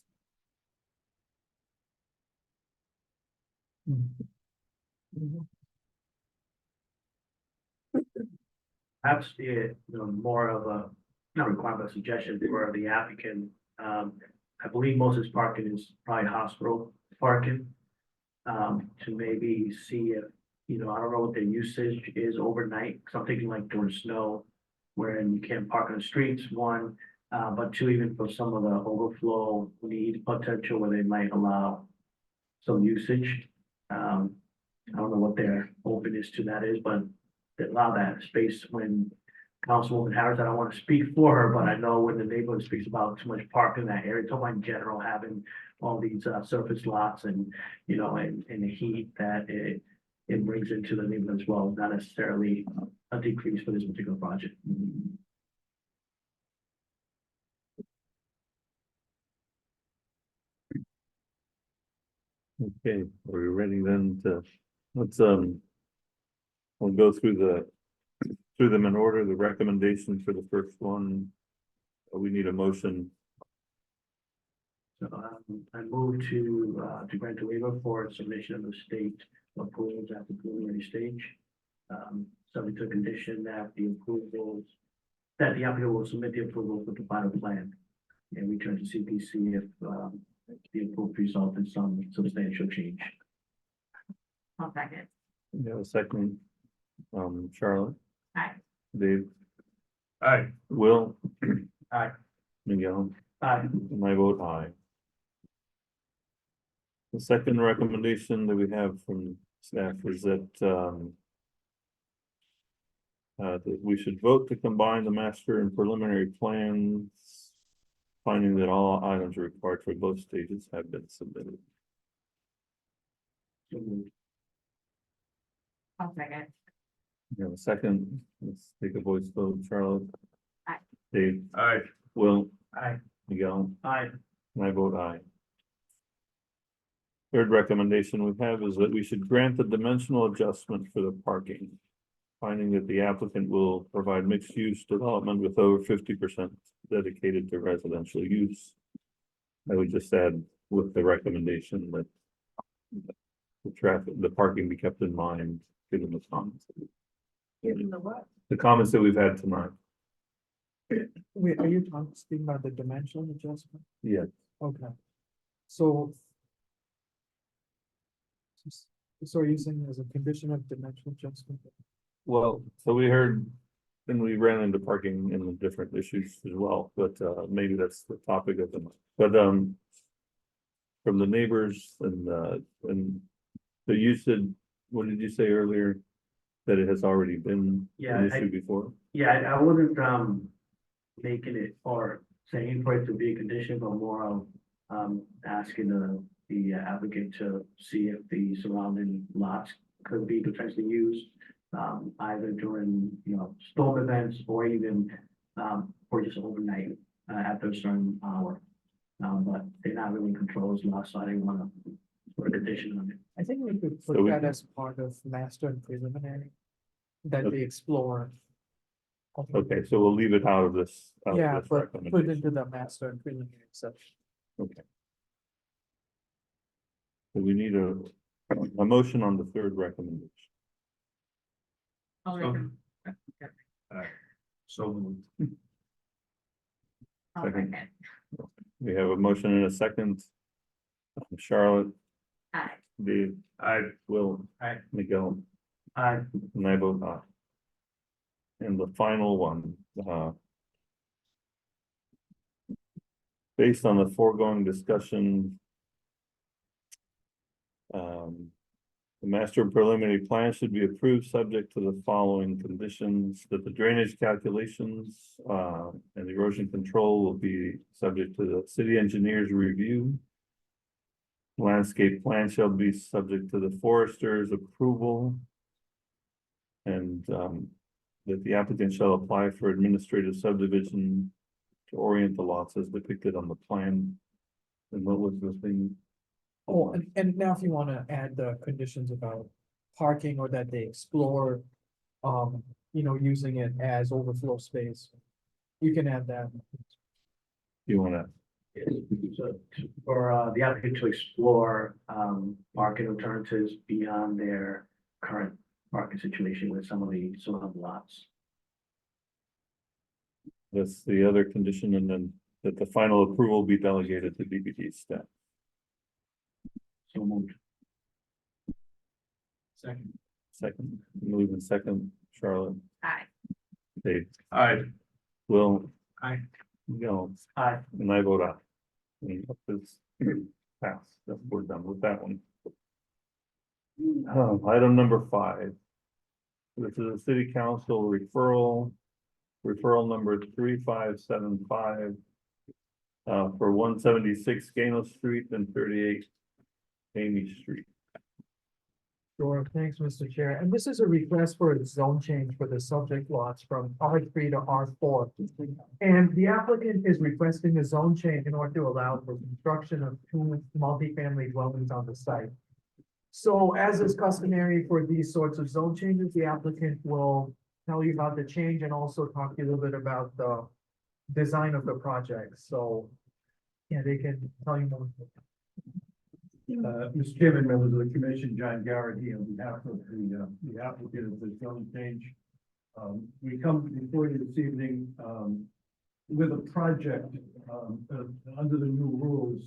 Speaker 14: Perhaps, more of a, not requirement, but suggestion for the applicant. I believe most of this parking is probably hospital parking. To maybe see if, I don't know what the usage is overnight, because I'm thinking like during snow, wherein you can't park on the streets, one, but two, even for some of the overflow need potential where they might allow some usage. I don't know what their openness to that is, but they allow that space when Councilwoman Harris, I don't want to speak for her, but I know when the neighborhood speaks about too much park in that area, talking about in general, having all these surface lots and, and the heat that it brings into the neighborhood as well, not necessarily a decrease for this particular project.
Speaker 5: Okay, are we ready then to, we'll go through them in order, the recommendation for the first one. We need a motion.
Speaker 14: So I move to grant a waiver for submission of the state approvals at the preliminary stage. Subject to a condition that the applicant will submit the approval with the final plan and return to CPC if the approval results in some substantial change.
Speaker 12: I'll second.
Speaker 5: You have a second, Charlotte?
Speaker 12: Aye.
Speaker 5: Dave?
Speaker 7: Aye.
Speaker 5: Will?
Speaker 14: Aye.
Speaker 5: Miguel?
Speaker 14: Aye.
Speaker 5: And I vote aye. The second recommendation that we have from staff is that that we should vote to combine the master and preliminary plans, finding that all items required for both stages have been submitted.
Speaker 12: I'll second.
Speaker 5: You have a second, let's take a voice vote, Charlotte.
Speaker 12: Aye.
Speaker 5: Dave.
Speaker 7: Aye.
Speaker 5: Will.
Speaker 14: Aye.
Speaker 5: Miguel.
Speaker 14: Aye.
Speaker 5: And I vote aye. Third recommendation we have is that we should grant the dimensional adjustment for the parking. Finding that the applicant will provide mixed-use development with over 50% dedicated to residential use. I would just add with the recommendation that the parking be kept in mind, given the comments.
Speaker 8: Given the what?
Speaker 5: The comments that we've had tonight.
Speaker 8: Wait, are you speaking about the dimensional adjustment?
Speaker 5: Yeah.
Speaker 8: Okay. So. So are you saying as a condition of dimensional adjustment?
Speaker 5: Well, so we heard, and we ran into parking in the different issues as well, but maybe that's the topic of them. But from the neighbors and the you said, what did you say earlier? That it has already been an issue before?
Speaker 14: Yeah, I wouldn't making it or saying for it to be a condition, but more of asking the applicant to see if the surrounding lots could be potentially used either during, storm events or even for just overnight after a certain hour. But they're not really in control as law, so I didn't want to put a condition on it.
Speaker 8: I think we could
Speaker 5: So
Speaker 8: put
Speaker 5: we
Speaker 8: that
Speaker 5: can-
Speaker 8: as part of master and preliminary. That we explore.
Speaker 5: Okay, so we'll leave it out of this.
Speaker 8: Yeah, but put
Speaker 5: recommendation.
Speaker 8: into the master and preliminary section.
Speaker 5: Okay. So we need a motion on the third recommendation.
Speaker 12: I'll make a-
Speaker 7: So moved.
Speaker 12: I'll
Speaker 5: Second.
Speaker 12: second.
Speaker 5: We have a motion and a second. Charlotte,
Speaker 12: Aye.
Speaker 5: Dave.
Speaker 7: Aye.
Speaker 5: Will.
Speaker 14: Aye.
Speaker 5: Miguel.
Speaker 14: Aye.
Speaker 5: And I vote aye. And the final one, based on the foregoing discussion, the master preliminary plan should be approved subject to the following conditions, that the drainage calculations, and the erosion control will be subject to the city engineer's review. Landscape plan shall be subject to the forester's approval. And, that the applicant shall apply for administrative subdivision to orient the lots as depicted on the plan. And what was the thing?
Speaker 8: Oh, and now if you wanna add the conditions about parking or that they explore, using it as overflow space, you can add that.
Speaker 5: You wanna,
Speaker 14: So for the applicant to explore market alternatives beyond their current market situation with some of the lots.
Speaker 5: that's the other condition, and then that the final approval be delegated to DPD staff.
Speaker 14: So moved.
Speaker 5: Second, moving second, Charlotte,
Speaker 12: Aye.
Speaker 5: Dave,
Speaker 4: Aye.
Speaker 5: Will.
Speaker 1: Aye.
Speaker 5: Gano,
Speaker 14: Aye.
Speaker 5: and I vote aye. And this pass, we're done with that one. Item number 5. This is a city council referral number 3575. For 176 Gano Street and 38 Amy Street.
Speaker 8: Sure, thanks, Mr. Chair. And this is a request for a zone change for the subject lots from R3 to R4. And the applicant is requesting a zone change in order to allow for construction of 2 multifamily dwellings on the site. So as is customary for these sorts of zone changes, the applicant will tell you about the change and also talk to you a little bit about the design of the project. So, yeah, they can tell you more.
Speaker 7: Mr. Chairman, members of the commission, John Garrett here on behalf of the applicant of the zone change. We come before you this evening, with a project, under the new rules.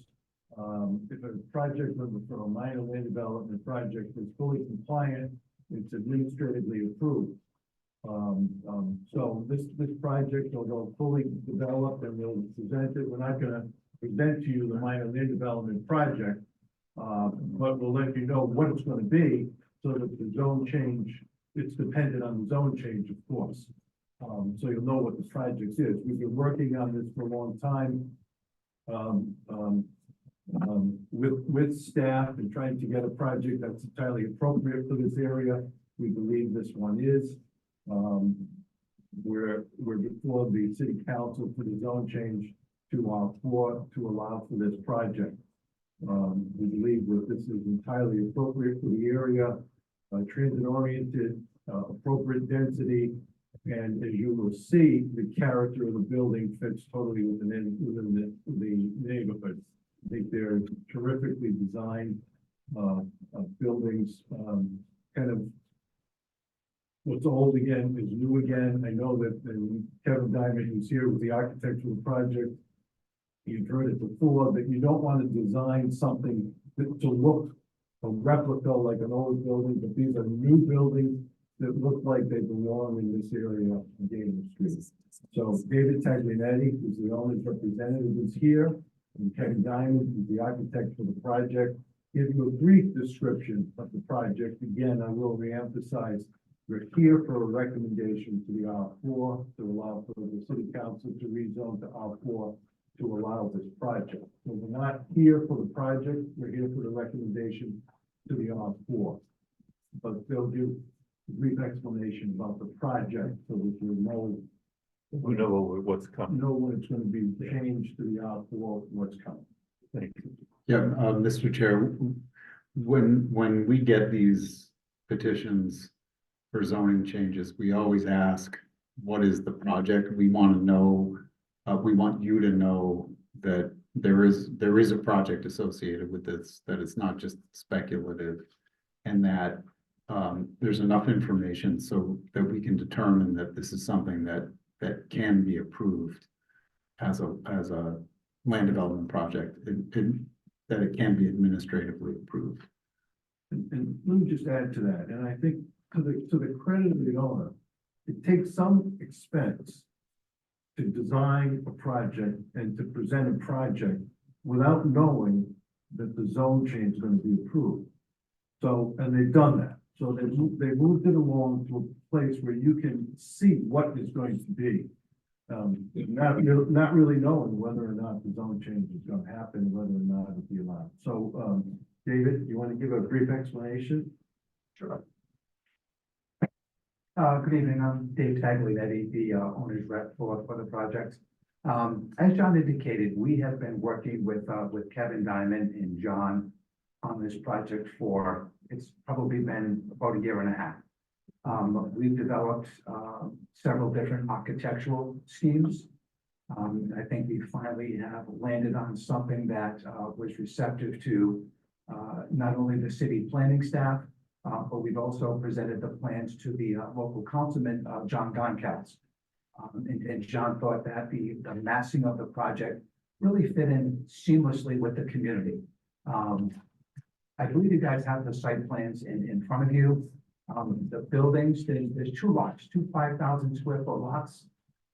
Speaker 7: If a project for a minor land development project is fully compliant, it's administratively approved. So this project will go fully developed and we'll present it. We're not gonna present to you the minor land development project. But we'll let you know what it's gonna be, so that the zone change, it's dependent on the zone change, of course. So you'll know what the project is. We've been working on this for a long time. With staff and trying to get a project that's entirely appropriate for this area. We believe this one is. We're before the city council for the zone change to R4 to allow for this project. We believe that this is entirely appropriate for the area, transit oriented, appropriate density. And as you will see, the character of the building fits totally within the neighborhood. I think they're terrifically designed buildings, kind of what's old again is new again. I know that Kevin Diamond, who's here with the architectural project, you've heard it before, that you don't want to design something to look a replica like an old building, but these are new buildings that look like they belong in this area on Gano Street. So David Taglianetti, who's the owner's representative, is here, and Kevin Diamond, who's the architect for the project, give you a brief description of the project. Again, I will reemphasize, we're here for a recommendation to the R4 to allow for the city council to rezone to R4 to allow this project. So we're not here for the project, we're here for the recommendation to the R4. But they'll give a brief explanation about the project so that you know.
Speaker 5: We know what's coming.
Speaker 7: Know when it's going to be changed to the R4, what's coming.
Speaker 5: Thank you.
Speaker 2: Yeah, Mr. Chair, when we get these petitions for zoning changes, we always ask, what is the project? We want to know, we want you to know that there is a project associated with this, that it's not just speculative, and that there's enough information so that we can determine that this is something that can be approved as a land development project, and that it can be administratively approved.
Speaker 7: And let me just add to that, and I think to the credit of the owner, it takes some expense to design a project and to present a project without knowing that the zone change is gonna be approved. So, and they've done that. So they moved it along to a place where you can see what is going to be. Not really knowing whether or not the zone change is gonna happen, whether or not it'll be allowed. So, David, you want to give a brief explanation?
Speaker 8: Sure. Good evening, I'm Dave Taglianetti, the owner's rep for the project. As John indicated, we have been working with Kevin Diamond and John on this project for, it's probably been about a year and a half. We've developed several different architectural schemes. I think we finally have landed on something that was receptive to not only the city planning staff, but we've also presented the plans to the local councilman, John Goncalves. And John thought that the massing of the project really fit in seamlessly with the community. I believe you guys have the site plans in front of you. The buildings, there's two lots, two 5,000 square foot lots.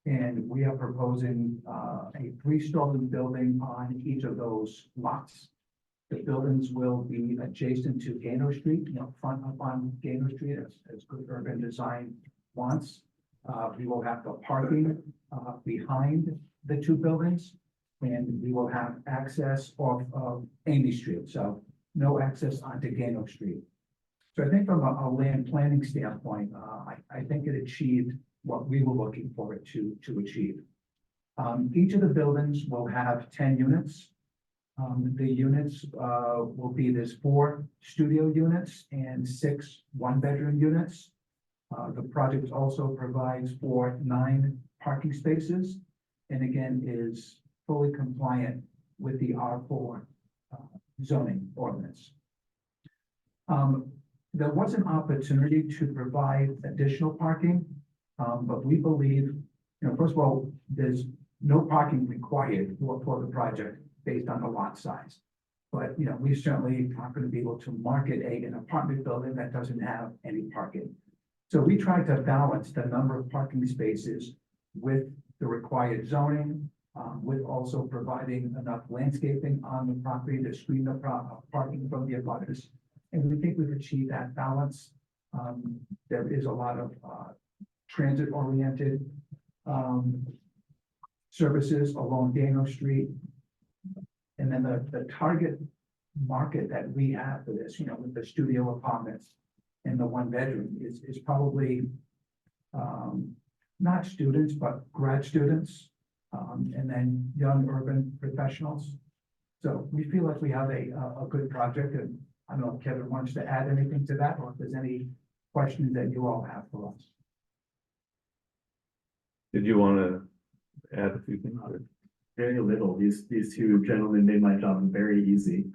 Speaker 8: And we are proposing a 3-story building on each of those lots. The buildings will be adjacent to Gano Street, front up on Gano Street as good urban design wants. We will have the parking behind the two buildings, and we will have access off of Amy Street, so no access onto Gano Street. So I think from a land planning standpoint, I think it achieved what we were looking for it to achieve. Each of the buildings will have 10 units. The units will be, there's 4 studio units and 6 one-bedroom units. The project also provides for 9 parking spaces, and again, is fully compliant with the R4 zoning ordinance. There was an opportunity to provide additional parking, but we believe, first of all, there's no parking required for the project based on the lot size. But, we certainly aren't going to be able to market an apartment building that doesn't have any parking. So we tried to balance the number of parking spaces with the required zoning, with also providing enough landscaping on the property to screen the parking from the abutters. And we think we've achieved that balance. There is a lot of transit-oriented services along Gano Street. And then the target market that we have for this, with the studio apartments and the one-bedroom is probably not students, but grad students, and then young urban professionals. So we feel like we have a good project, and I don't know if Kevin wants to add anything to that, or if there's any questions that you all have for us.
Speaker 5: Did you want to add a few things?
Speaker 11: Very little. These two gentlemen made my job very easy.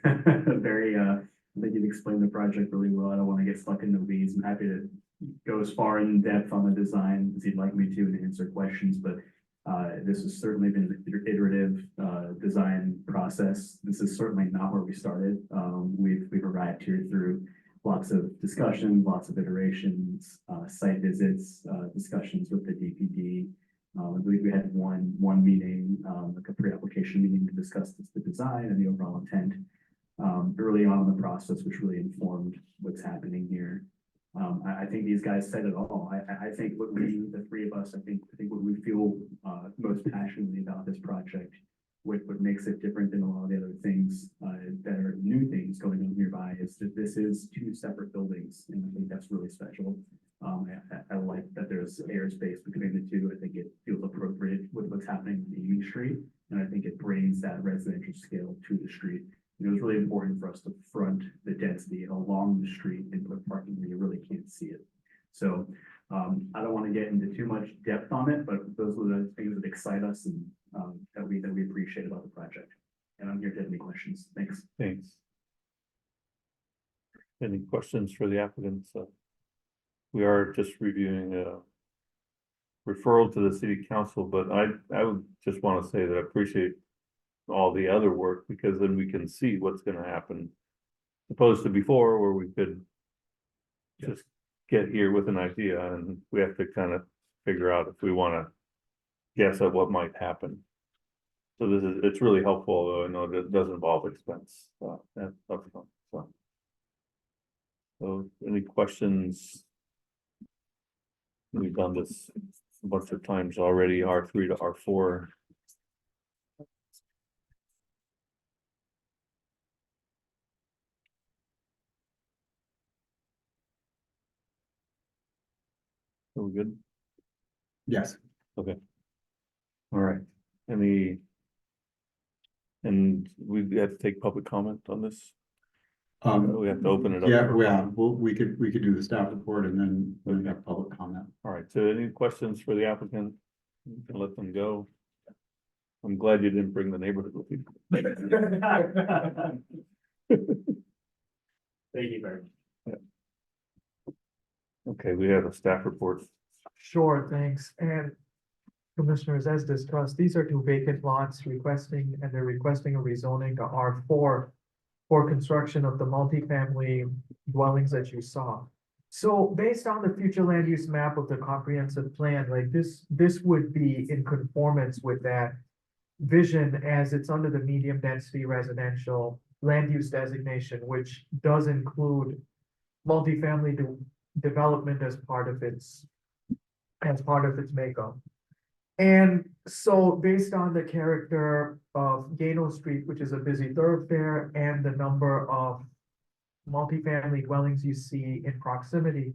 Speaker 11: I think you've explained the project really well. I don't want to get stuck in the weeds. I'm happy to go as far in depth on the design as you'd like me to and answer questions, but this has certainly been an iterative design process. This is certainly not where we started. We've arrived here through lots of discussion, lots of iterations, site visits, discussions with the DPD. I believe we had one meeting, like a pre-application meeting to discuss the design and the overall intent early on in the process, which really informed what's happening here. I think these guys said it all. I think what the three of us, I think what we feel most passionately about this project, what makes it different than a lot of the other things that are new things going on nearby, is that this is 2 separate buildings, and I think that's really special. I like that there's airspace between the two. I think it feels appropriate with what's happening on Amy Street, and I think it brings that residential scale to the street. It was really important for us to front the density along the street and put parking where you really can't see it. So I don't want to get into too much depth on it, but those are the things that excite us and that we appreciate about the project. And I'm here to have any questions. Thanks.
Speaker 5: Thanks. Any questions for the applicants? We are just reviewing a referral to the city council, but I would just want to say that I appreciate all the other work, because then we can see what's going to happen, opposed to before where we could just get here with an idea and we have to kind of figure out if we wanna guess at what might happen. So it's really helpful, though I know that it does involve expense, that's fun, so. So any questions? We've done this a bunch of times already, R3 to R4. Are we good?
Speaker 2: Yes.
Speaker 5: Okay. All right, and we have to take public comment on this? We have to open it up.
Speaker 2: Well, we could do the staff report and then we have public comment.
Speaker 5: All right, so any questions for the applicant? You can let them go. I'm glad you didn't bring the neighborhood with you.
Speaker 14: Thank you very much.
Speaker 5: Okay, we have a staff report.
Speaker 8: Sure, thanks. And commissioners, as discussed, these are two vacant lots requesting a rezoning to R4 for construction of the multifamily dwellings that you saw. So based on the future land use map of the comprehensive plan, like this would be in conformance with that vision as it's under the medium density residential land use designation, which does include multifamily development as part of its makeup. And so based on the character of Gano Street, which is a busy thoroughfare, and the number of multifamily dwellings you see in proximity,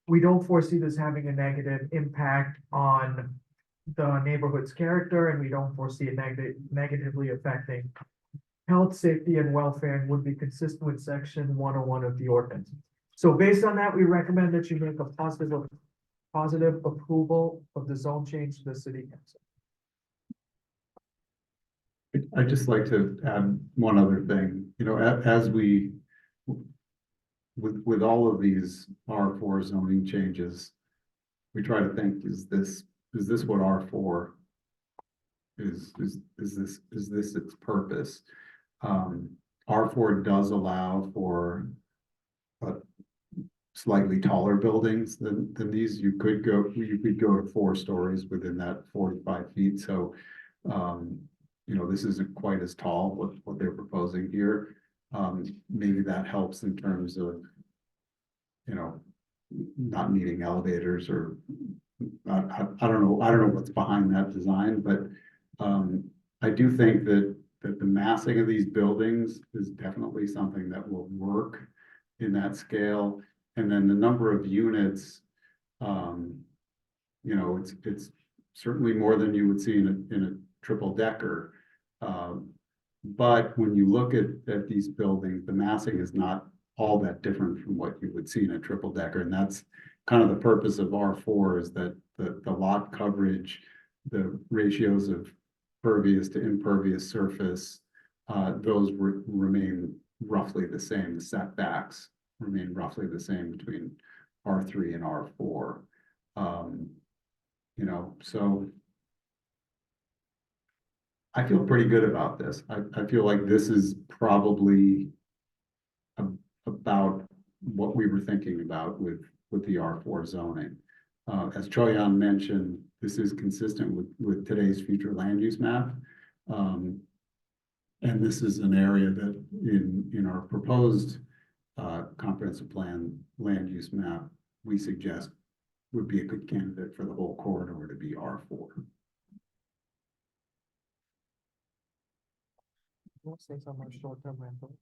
Speaker 8: we don't foresee this having a negative impact on the neighborhood's character, and we don't foresee it negatively affecting health, safety, and welfare, and would be consistent with section 101 of the ordinance. So based on that, we recommend that you make a positive approval of the zone change to the city council.
Speaker 2: I'd just like to add one other thing, as we, with all of these R4 zoning changes, we try to think, is this what R4 is this its purpose? R4 does allow for slightly taller buildings than these. You could go to 4 stories within that 45 feet. So, this isn't quite as tall what they're proposing here. Maybe that helps in terms of, not needing elevators or I don't know what's behind that design, but I do think that the massing of these buildings is definitely something that will work in that scale. And then the number of units, it's certainly more than you would see in a triple decker. But when you look at these buildings, the massing is not all that different from what you would see in a triple decker. And that's kind of the purpose of R4, is that the lot coverage, the ratios of pervious to impervious surface, those remain roughly the same. The setbacks remain roughly the same between R3 and R4. So I feel pretty good about this. I feel like this is probably about what we were thinking about with the R4 zoning. As Choyan mentioned, this is consistent with today's future land use map. And this is an area that in our proposed comprehensive plan land use map, we suggest would be a good candidate for the whole corridor to be R4.
Speaker 8: Say something about short-term rental.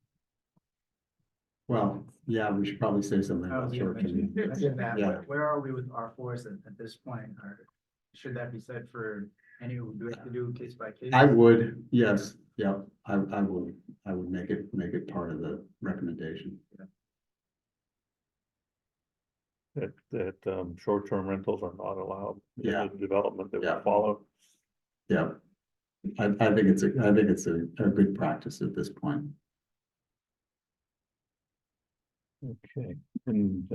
Speaker 2: Well, yeah, we should probably say something about short-term. Yeah.
Speaker 1: Where are we with R4s at this point? Or should that be said for any, do we have to do case by case?
Speaker 2: I would, yes, yeah, I would make it part of the recommendation.
Speaker 5: That short-term rentals are not allowed.
Speaker 2: Yeah.
Speaker 5: The development that will follow.
Speaker 2: Yeah. I think it's a good practice at this point.
Speaker 5: Okay, and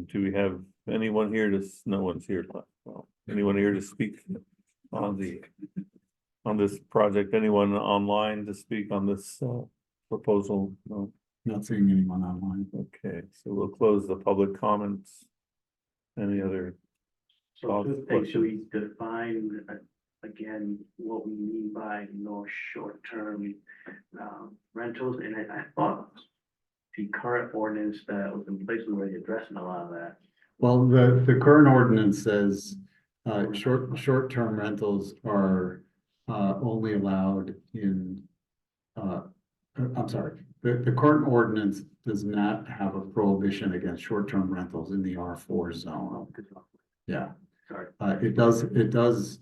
Speaker 5: do we have anyone here no one's here, well, anyone here to speak on this project? Anyone online to speak on this proposal? No,
Speaker 2: not seeing anyone online.
Speaker 5: Okay, so we'll close the public comments. Any other
Speaker 14: So
Speaker 5: thoughts,
Speaker 14: two things, should
Speaker 5: questions?
Speaker 14: we define, again, what we mean by no short-term, rentals, and I thought the current ordinance that was in place was already addressing a lot of that.
Speaker 2: Well, the current ordinance says, short-term rentals are, only allowed in, I'm sorry, the current ordinance does not have a prohibition against short-term rentals in the R4 zone. Yeah.
Speaker 14: Sorry.
Speaker 2: It does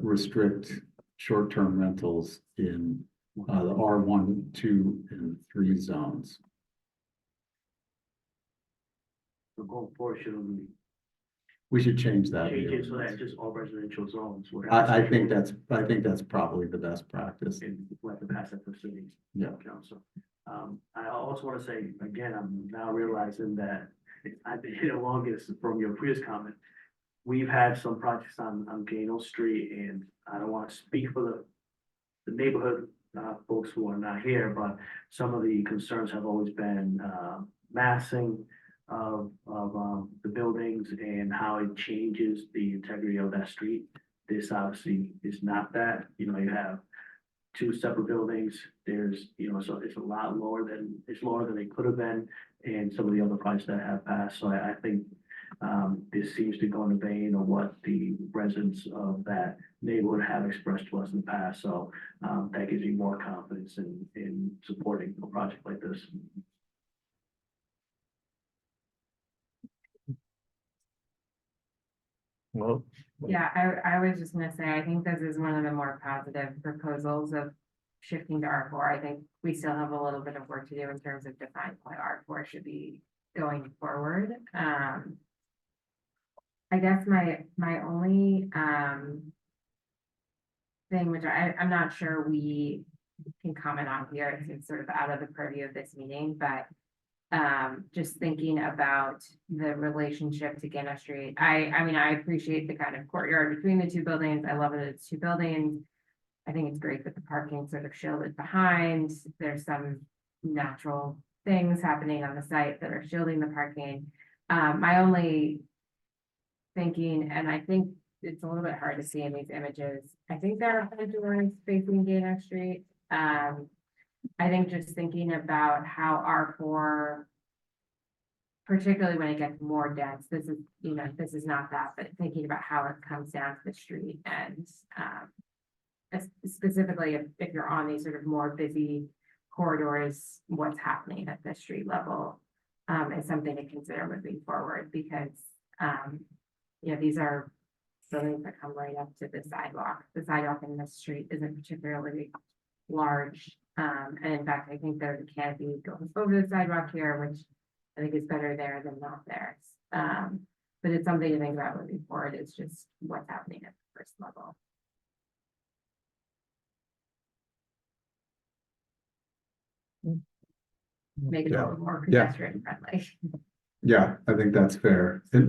Speaker 2: restrict short-term rentals in, the R1, 2, and 3 zones.
Speaker 14: So going forward, should we
Speaker 2: We should change that.
Speaker 14: change it so that just all residential zones would have?
Speaker 2: I think that's probably the best practice.
Speaker 14: And we'll have to pass that for city
Speaker 2: Yeah.
Speaker 14: council. I also want to say, again, I'm now realizing that I've been here the longest from your previous comment. We've had some projects on Gano Street, and I don't want to speak for the neighborhood folks who are not here, but some of the concerns have always been massing of the buildings and how it changes the integrity of that street. This obviously is not that, you have two separate buildings. There's, so it's a lot lower than, it's lower than it could have been in some of the other projects that have passed. So I think this seems to go in the vein of what the residents of that neighborhood have expressed to us in the past. So that gives me more confidence in supporting a project like this.
Speaker 5: Well,
Speaker 12: Yeah, I was just gonna say, I think this is one of the more positive proposals of shifting to R4. I think we still have a little bit of work to do in terms of defining what R4 should be going forward. I guess my only thing, which I'm not sure we can comment on here, it's sort of out of the purview of this meeting, but just thinking about the relationship to Gano Street. I mean, I appreciate the kind of courtyard between the two buildings. I love that it's two buildings. I think it's great that the parking sort of shielded behind. There's some natural things happening on the site that are shielding the parking. My only thinking, and I think it's a little bit hard to see in these images, I think there are front doors facing Gano Street. I think just thinking about how R4, particularly when it gets more dense, this is not that, but thinking about how it comes down to the street and specifically if you're on these sort of more busy corridors, what's happening at the street level is something to consider moving forward because, these are buildings that come right up to the sidewalk. The sidewalk in this street isn't particularly large. And in fact, I think there's a canopy going over the sidewalk here, which I think is better there than not there. But it's something to think about moving forward. It's just what's happening at the first level. Make it a little more pedestrian friendly.
Speaker 2: Yeah, I think that's fair. The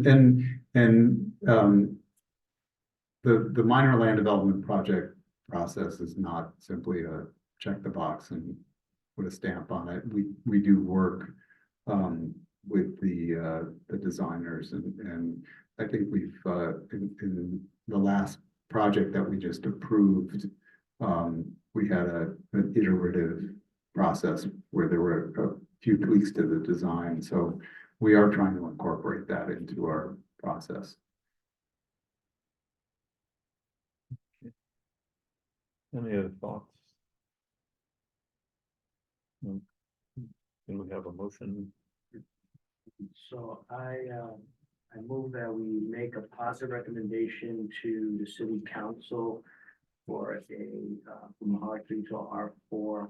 Speaker 2: minor land development project process is not simply a check the box and put a stamp on it. We do work with the designers and I think we've in the last project that we just approved, we had an iterative process where there were a few tweaks to the design. So we are trying to incorporate that into our process.
Speaker 5: any other thoughts? No. Can we have a motion?
Speaker 14: So I move that we make a positive recommendation to the city council for from R3 to R4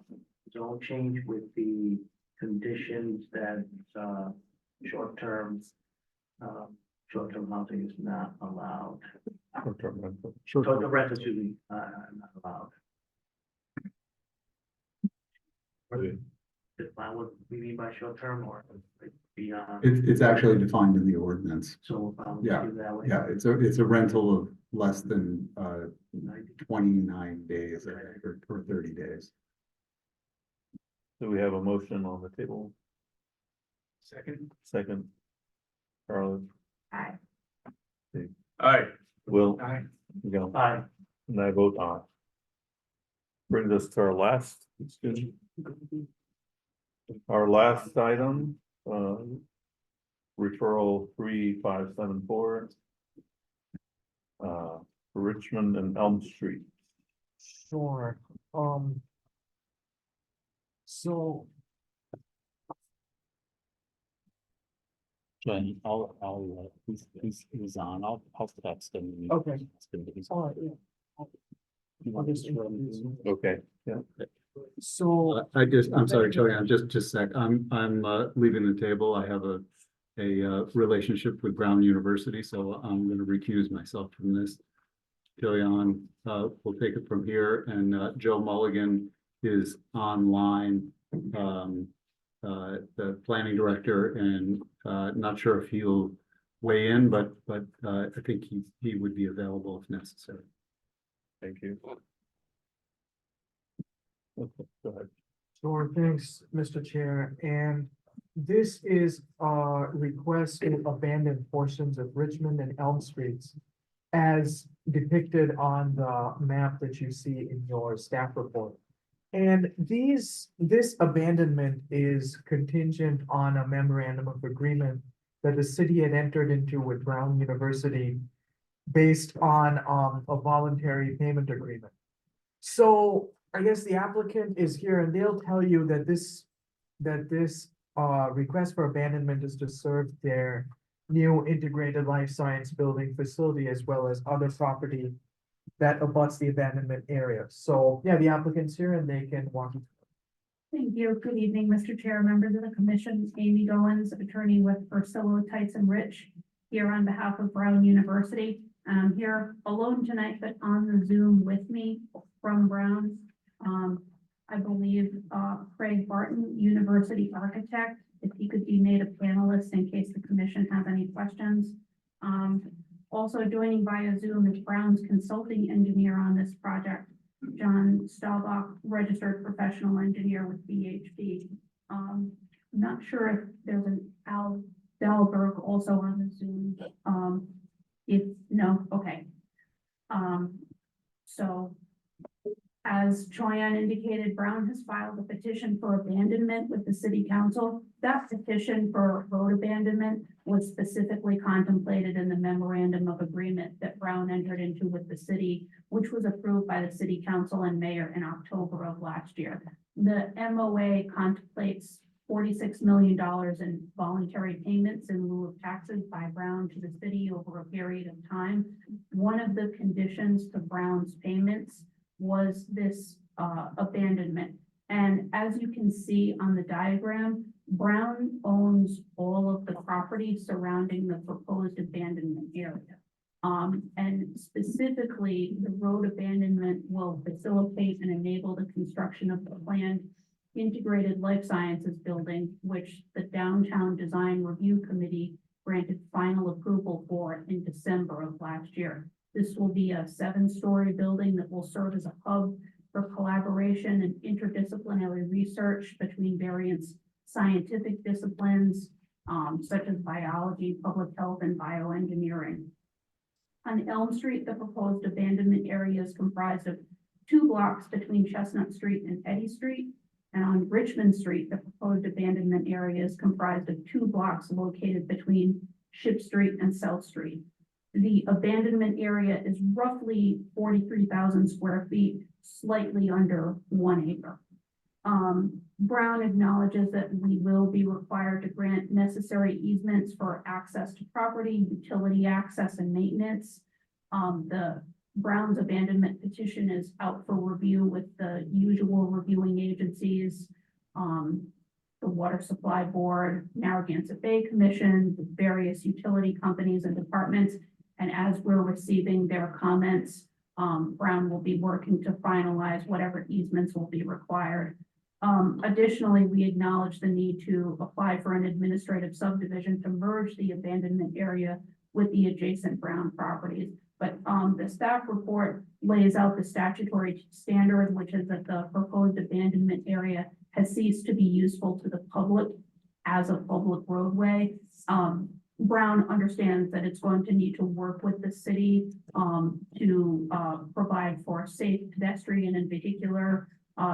Speaker 14: zone change with the conditions that short-term housing is not allowed.
Speaker 5: Short-term rental.
Speaker 14: Short-term rental should be not allowed. Define what we mean by short-term or beyond.
Speaker 2: It's actually defined in the ordinance.
Speaker 14: So
Speaker 2: Yeah,
Speaker 14: do that way.
Speaker 2: yeah, it's a rental of less than 29 days or 30 days.
Speaker 5: Do we have a motion on the table?
Speaker 14: Second.
Speaker 5: Second. Charlotte,
Speaker 12: Aye.
Speaker 14: Aye.
Speaker 5: Will,
Speaker 14: Aye.
Speaker 5: Gano,
Speaker 14: Aye.
Speaker 5: and I vote aye. Brings us to our last item, referral 3574. Richmond and Elm Street.
Speaker 8: Sure, so
Speaker 16: Then he's on, I'll text him.
Speaker 8: Okay.
Speaker 16: He's-
Speaker 5: Okay, yeah.
Speaker 8: So,
Speaker 2: I'm sorry, Joanne, just a sec. I'm leaving the table. I have a relationship with Brown University, so I'm gonna recuse myself from this. Joanne, we'll take it from here, and Joe Mulligan is online, the planning director, and not sure if he'll weigh in, but I think he would be available if necessary.
Speaker 5: Thank you. Okay, go ahead.
Speaker 8: sure, thanks, Mr. Chair, and this is a request to abandon portions of Richmond and Elm Streets as depicted on the map that you see in your staff report. And this abandonment is contingent on a memorandum of agreement that the city had entered into with Brown University based on a voluntary payment agreement. So I guess the applicant is here and they'll tell you that this request for abandonment is to serve their new integrated life science building facility as well as other property that abuts the abandonment area. So yeah, the applicant's here and they can walk you.
Speaker 6: Thank you. Good evening, Mr. Chair, members of the commission. Amy Goins, attorney with Ursula Tights and Rich, here on behalf of Brown University. I'm here alone tonight, but on the Zoom with me from Brown. I believe Craig Barton, university architect, if he could be made a panelist in case the commission has any questions. Also joining via Zoom is Brown's consulting engineer on this project, John Staubach, registered professional engineer with BHP. I'm not sure if there's an Al Dahlberg also on the Zoom. Okay. So as Choyan indicated, Brown has filed a petition for abandonment with the city council. That petition for road abandonment was specifically contemplated in the memorandum of agreement that Brown entered into with the city, which was approved by the city council and mayor in October of last year. The MOA contemplates $46 million in voluntary payments in lieu of taxes by Brown to the city over a period of time. One of the conditions to Brown's payments was this abandonment. And as you can see on the diagram, Brown owns all of the property surrounding the proposed abandonment area. And specifically, the road abandonment will facilitate and enable the construction of the planned integrated life sciences building, which the Downtown Design Review Committee granted final approval for in December of last year. This will be a 7-story building that will serve as a hub for collaboration and interdisciplinary research between various scientific disciplines, such as biology, public health, and bioengineering. On Elm Street, the proposed abandonment area is comprised of 2 blocks between Chestnut Street and Eddy Street. And on Richmond Street, the proposed abandonment area is comprised of 2 blocks located between Ship Street and South Street. The abandonment area is roughly 43,000 square feet, slightly under 1 acre. Brown acknowledges that we will be required to grant necessary easements for access to property, utility access, and maintenance. The Brown's abandonment petition is out for review with the usual reviewing agencies, the Water Supply Board, Narragansett Bay Commission, the various utility companies and departments. And as we're receiving their comments, Brown will be working to finalize whatever easements will be required. Additionally, we acknowledge the need to apply for an administrative subdivision to merge the abandonment area with the adjacent Brown properties. But the staff report lays out the statutory standard, which is that the proposed abandonment area has ceased to be useful to the public as a public roadway. Brown understands that it's going to need to work with the city, to, provide for safe pedestrian and vehicular,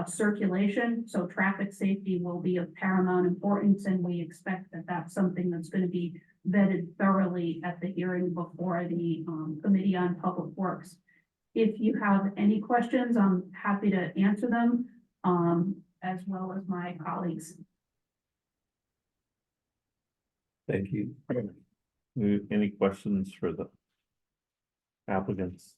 Speaker 6: circulation. So traffic safety will be of paramount importance, and we expect that that's something that's going to be vetted thoroughly at the hearing before the, Committee on Public Works. If you have any questions, I'm happy to answer them, as well as my colleagues.
Speaker 5: Thank you. Any questions for the applicants?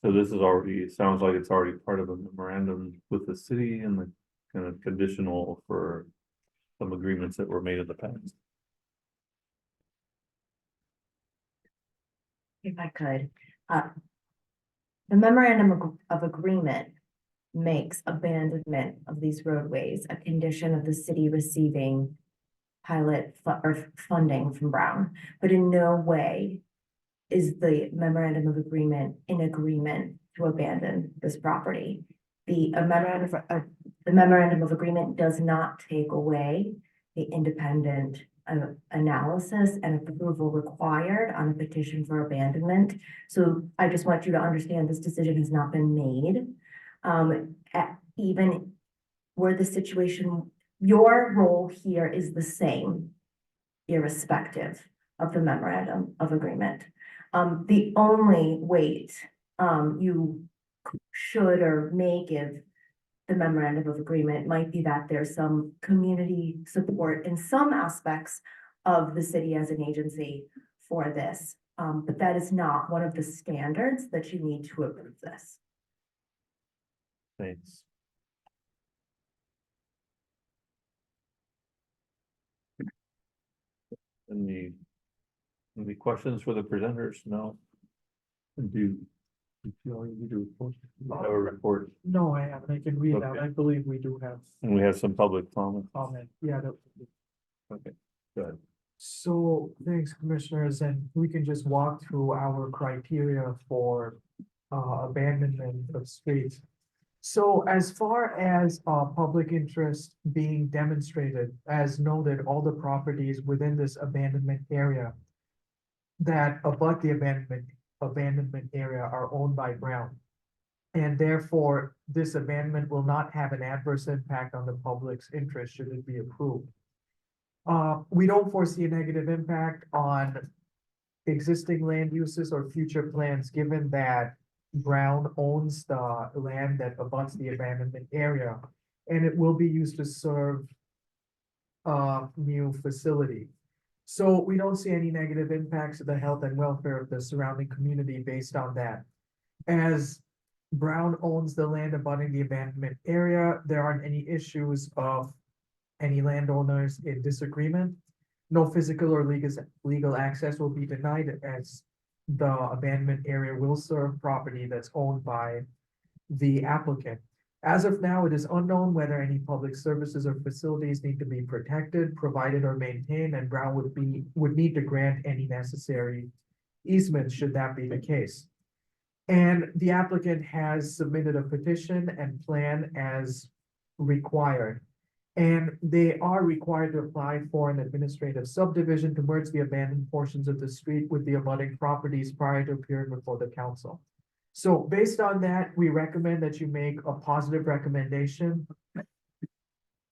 Speaker 5: So this is already, it sounds like it's already part of a memorandum with the city and the kind of conditional for some agreements that were made in the past.
Speaker 3: If I could, the memorandum of agreement makes abandonment of these roadways a condition of the city receiving pilot or funding from Brown, but in no way is the memorandum of agreement in agreement to abandon this property. The memorandum of agreement does not take away the independent analysis and approval required on a petition for abandonment. So I just want you to understand this decision has not been made. Even where the situation, your role here is the same, irrespective of the memorandum of agreement. The only weight you should or may give the memorandum of agreement might be that there's some community support in some aspects of the city as an agency for this. But that is not one of the standards that you need to approve this.
Speaker 5: Thanks. Any questions for the presenters? No? Do you feel you need to report? Have a report,
Speaker 8: No, I haven't. I can read that.
Speaker 5: Okay.
Speaker 8: I believe we do have
Speaker 5: and we have some public comment.
Speaker 8: comment. Yeah,
Speaker 5: Okay, good.
Speaker 8: so thanks, commissioners, and we can just walk through our criteria for abandonment of streets. So as far as public interest being demonstrated, as noted, all the properties within this abandonment area that abut the abandonment area are owned by Brown. And therefore, this abandonment will not have an adverse impact on the public's interest should it be approved. We don't foresee a negative impact on existing land uses or future plans, given that Brown owns the land that abuts the abandonment area, and it will be used to serve a new facility. So we don't see any negative impacts to the health and welfare of the surrounding community based on that. As Brown owns the land abutting the abandonment area, there aren't any issues of any landowners in disagreement. No physical or legal access will be denied, as the abandonment area will serve property that's owned by the applicant. As of now, it is unknown whether any public services or facilities need to be protected, provided, or maintained, and Brown would need to grant any necessary easements should that be the case. And the applicant has submitted a petition and plan as required. And they are required to apply for an administrative subdivision to merge the abandoned portions of the street with the abutting properties prior to appearing before the council. So based on that, we recommend that you make a positive recommendation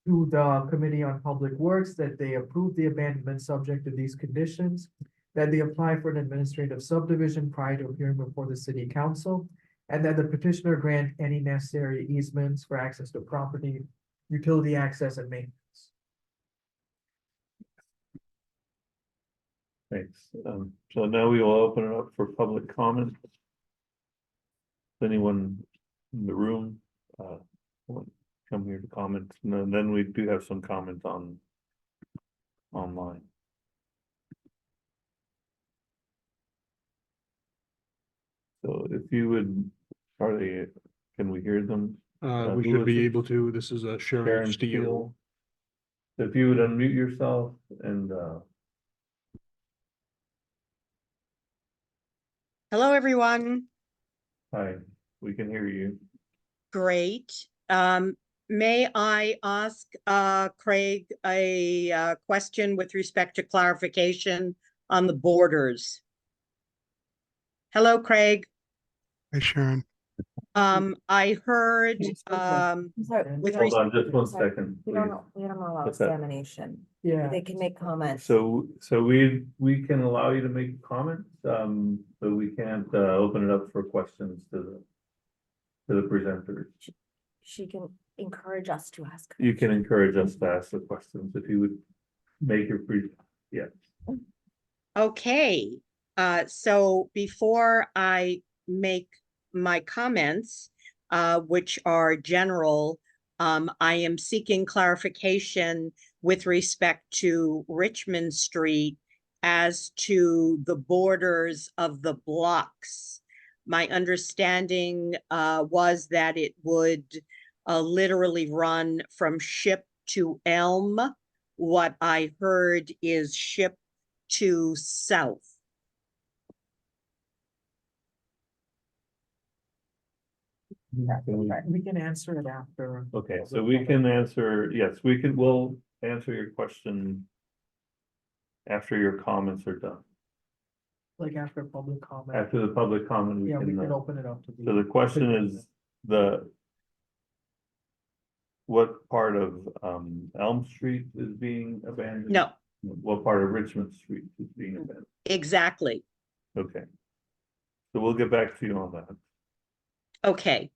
Speaker 8: to the Committee on Public Works that they approve the abandonment subject to these conditions, that they apply for an administrative subdivision prior to appearing before the city council, and that the petitioner grant any necessary easements for access to property, utility access, and maintenance.
Speaker 5: Thanks. So now we will open it up for public comment. Anyone in the room want to come here to comment? And then we do have some comment online. So if you would, can we hear them?
Speaker 4: We should be able to. This is a Sharon Steele.
Speaker 5: Steele. If you would unmute yourself and
Speaker 19: Hello, everyone.
Speaker 5: hi, we can hear you.
Speaker 19: Great. may I ask, Craig, a question with respect to clarification on the borders? Hello, Craig.
Speaker 4: Hey, Sharon.
Speaker 19: I heard,
Speaker 3: I'm sorry,
Speaker 19: with
Speaker 5: Hold on
Speaker 19: respect,
Speaker 5: just one second,
Speaker 3: we
Speaker 5: please.
Speaker 3: don't, we don't allow
Speaker 5: What's that?
Speaker 3: examination.
Speaker 8: Yeah.
Speaker 3: They can make comments.
Speaker 5: So we can allow you to make comments, but we can't open it up for questions to the presenters.
Speaker 3: She can encourage us to ask.
Speaker 5: You can encourage us to ask the questions if you would make your
Speaker 19: okay. So before I make my comments, which are general, I am seeking clarification with respect to Richmond Street as to the borders of the blocks. My understanding was that it would literally run from Ship to Elm. What I heard is Ship to South.
Speaker 8: We can answer it after.
Speaker 5: Okay, so we can answer, yes, we'll answer your question after your comments are done.
Speaker 8: Like after public comment.
Speaker 5: After the public comment, we
Speaker 8: Yeah, we
Speaker 5: can,
Speaker 8: can open it up to.
Speaker 5: so the question is what part of Elm Street is being abandoned?
Speaker 19: No,
Speaker 5: What part of Richmond Street is being abandoned?
Speaker 19: exactly.
Speaker 5: Okay. So we'll get back to you on that.
Speaker 19: Okay.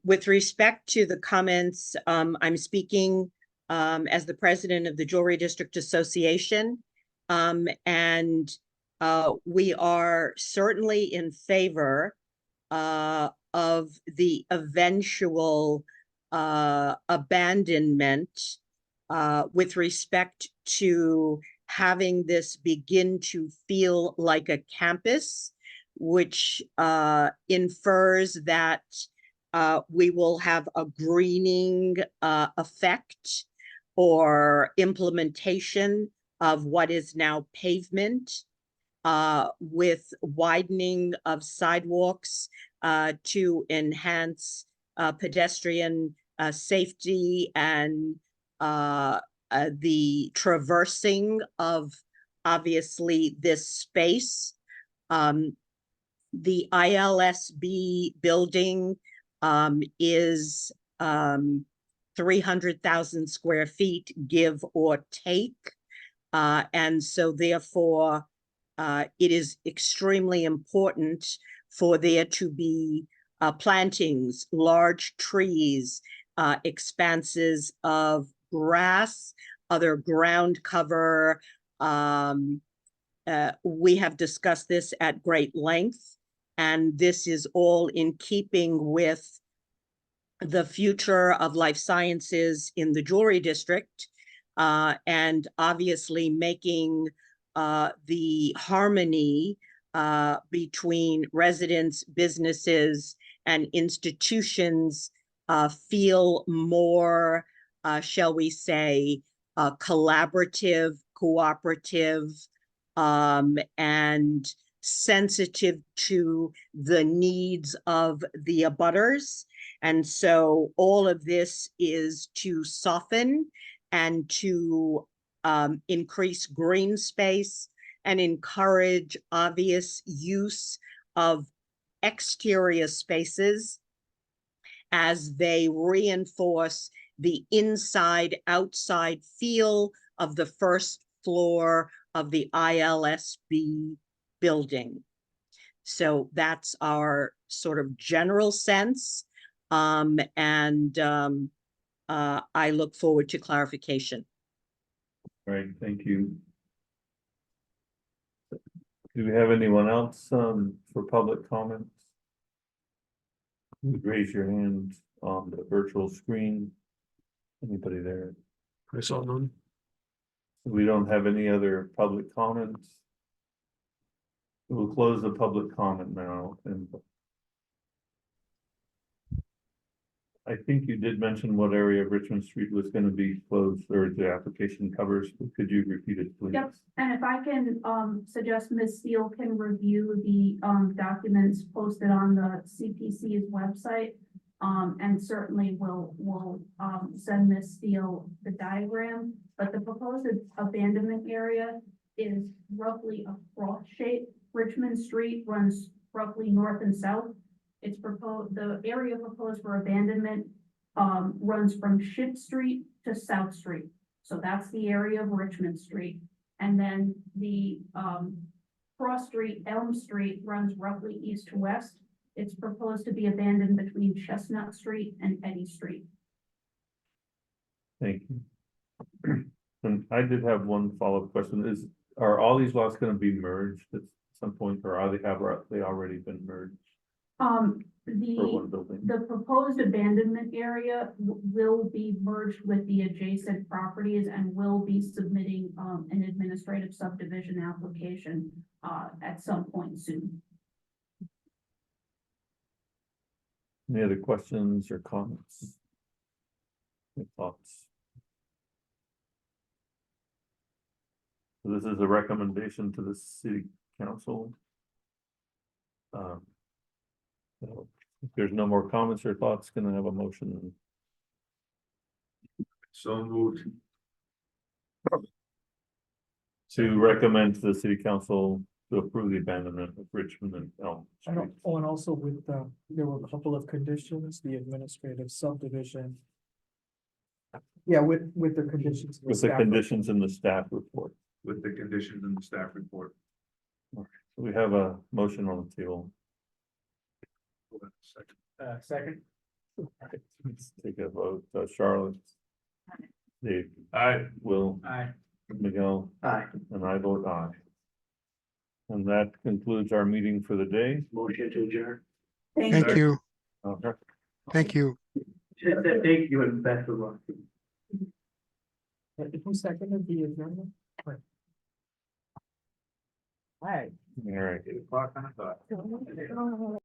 Speaker 19: With respect to the comments, I'm speaking as the president of the Jewelry District Association. And we are certainly in favor of the eventual abandonment with respect to having this begin to feel like a campus, which infers that we will have a greening effect or implementation of what is now pavement, with widening of sidewalks to enhance pedestrian safety and the traversing of obviously this space. The ILSB building is 300,000 square feet, give or take. And so therefore, it is extremely important for there to be plantings, large trees, expanses of grass, other ground cover. We have discussed this at great length, and this is all in keeping with the future of life sciences in the Jewelry District, and obviously making the harmony between residents, businesses, and institutions feel more, shall we say, collaborative, cooperative, and sensitive to the needs of the abutters. And so all of this is to soften and to increase green space and encourage obvious use of exterior spaces as they reinforce the inside-outside feel of the first floor of the ILSB building. So that's our sort of general sense. I look forward to clarification.
Speaker 5: All right, thank you. Do we have anyone else for public comments? You would raise your hand on the virtual screen. Anybody there?
Speaker 4: I saw none.
Speaker 5: We don't have any other public comments. We'll close the public comment now, and I think you did mention what area of Richmond Street was going to be closed, or the application covers. Could you repeat it, please?
Speaker 6: Yep, and if I can suggest Ms. Steele can review the documents posted on the CPC's website. And certainly will send Ms. Steele the diagram, but the proposed abandonment area is roughly a cross shape. Richmond Street runs roughly north and south. It's proposed, the area proposed for abandonment runs from Ship Street to South Street. So that's the area of Richmond Street. And then the cross street, Elm Street runs roughly east to west. It's proposed to be abandoned between Chestnut Street and Eddy Street.
Speaker 5: Thank you. And I did have one follow-up question. Are all these lots gonna be merged at some point, or have they already been merged for one building?
Speaker 6: The proposed abandonment area will be merged with the adjacent properties and will be submitting an administrative subdivision application at some point soon.
Speaker 5: Any other questions or comments? Any thoughts? So this is a recommendation to the city council. So if there's no more comments or thoughts, can I have a motion?
Speaker 10: So moved.
Speaker 5: To recommend to the city council to approve the abandonment of Richmond and Elm
Speaker 8: And
Speaker 5: Street.
Speaker 8: and also with there were a couple of conditions, the administrative subdivision. Yeah, with the conditions.
Speaker 5: With the
Speaker 8: staff
Speaker 5: conditions in the staff report.
Speaker 10: With the conditions in the staff report.
Speaker 5: We have a motion on the table.
Speaker 1: Second.
Speaker 5: Let's take a vote. Charlotte. Dave.
Speaker 10: Aye.
Speaker 5: Will.
Speaker 1: Aye.
Speaker 5: Miguel.
Speaker 14: Aye.
Speaker 5: And I vote aye. And that concludes our meeting for the day.
Speaker 14: Motion to adjourn.
Speaker 19: Thank
Speaker 7: you.
Speaker 5: Okay.
Speaker 7: Thank you.
Speaker 14: Thank you and best of luck.
Speaker 8: Who seconded the agenda?
Speaker 1: Hi.
Speaker 5: All right.
Speaker 1: 8 o'clock on the dot.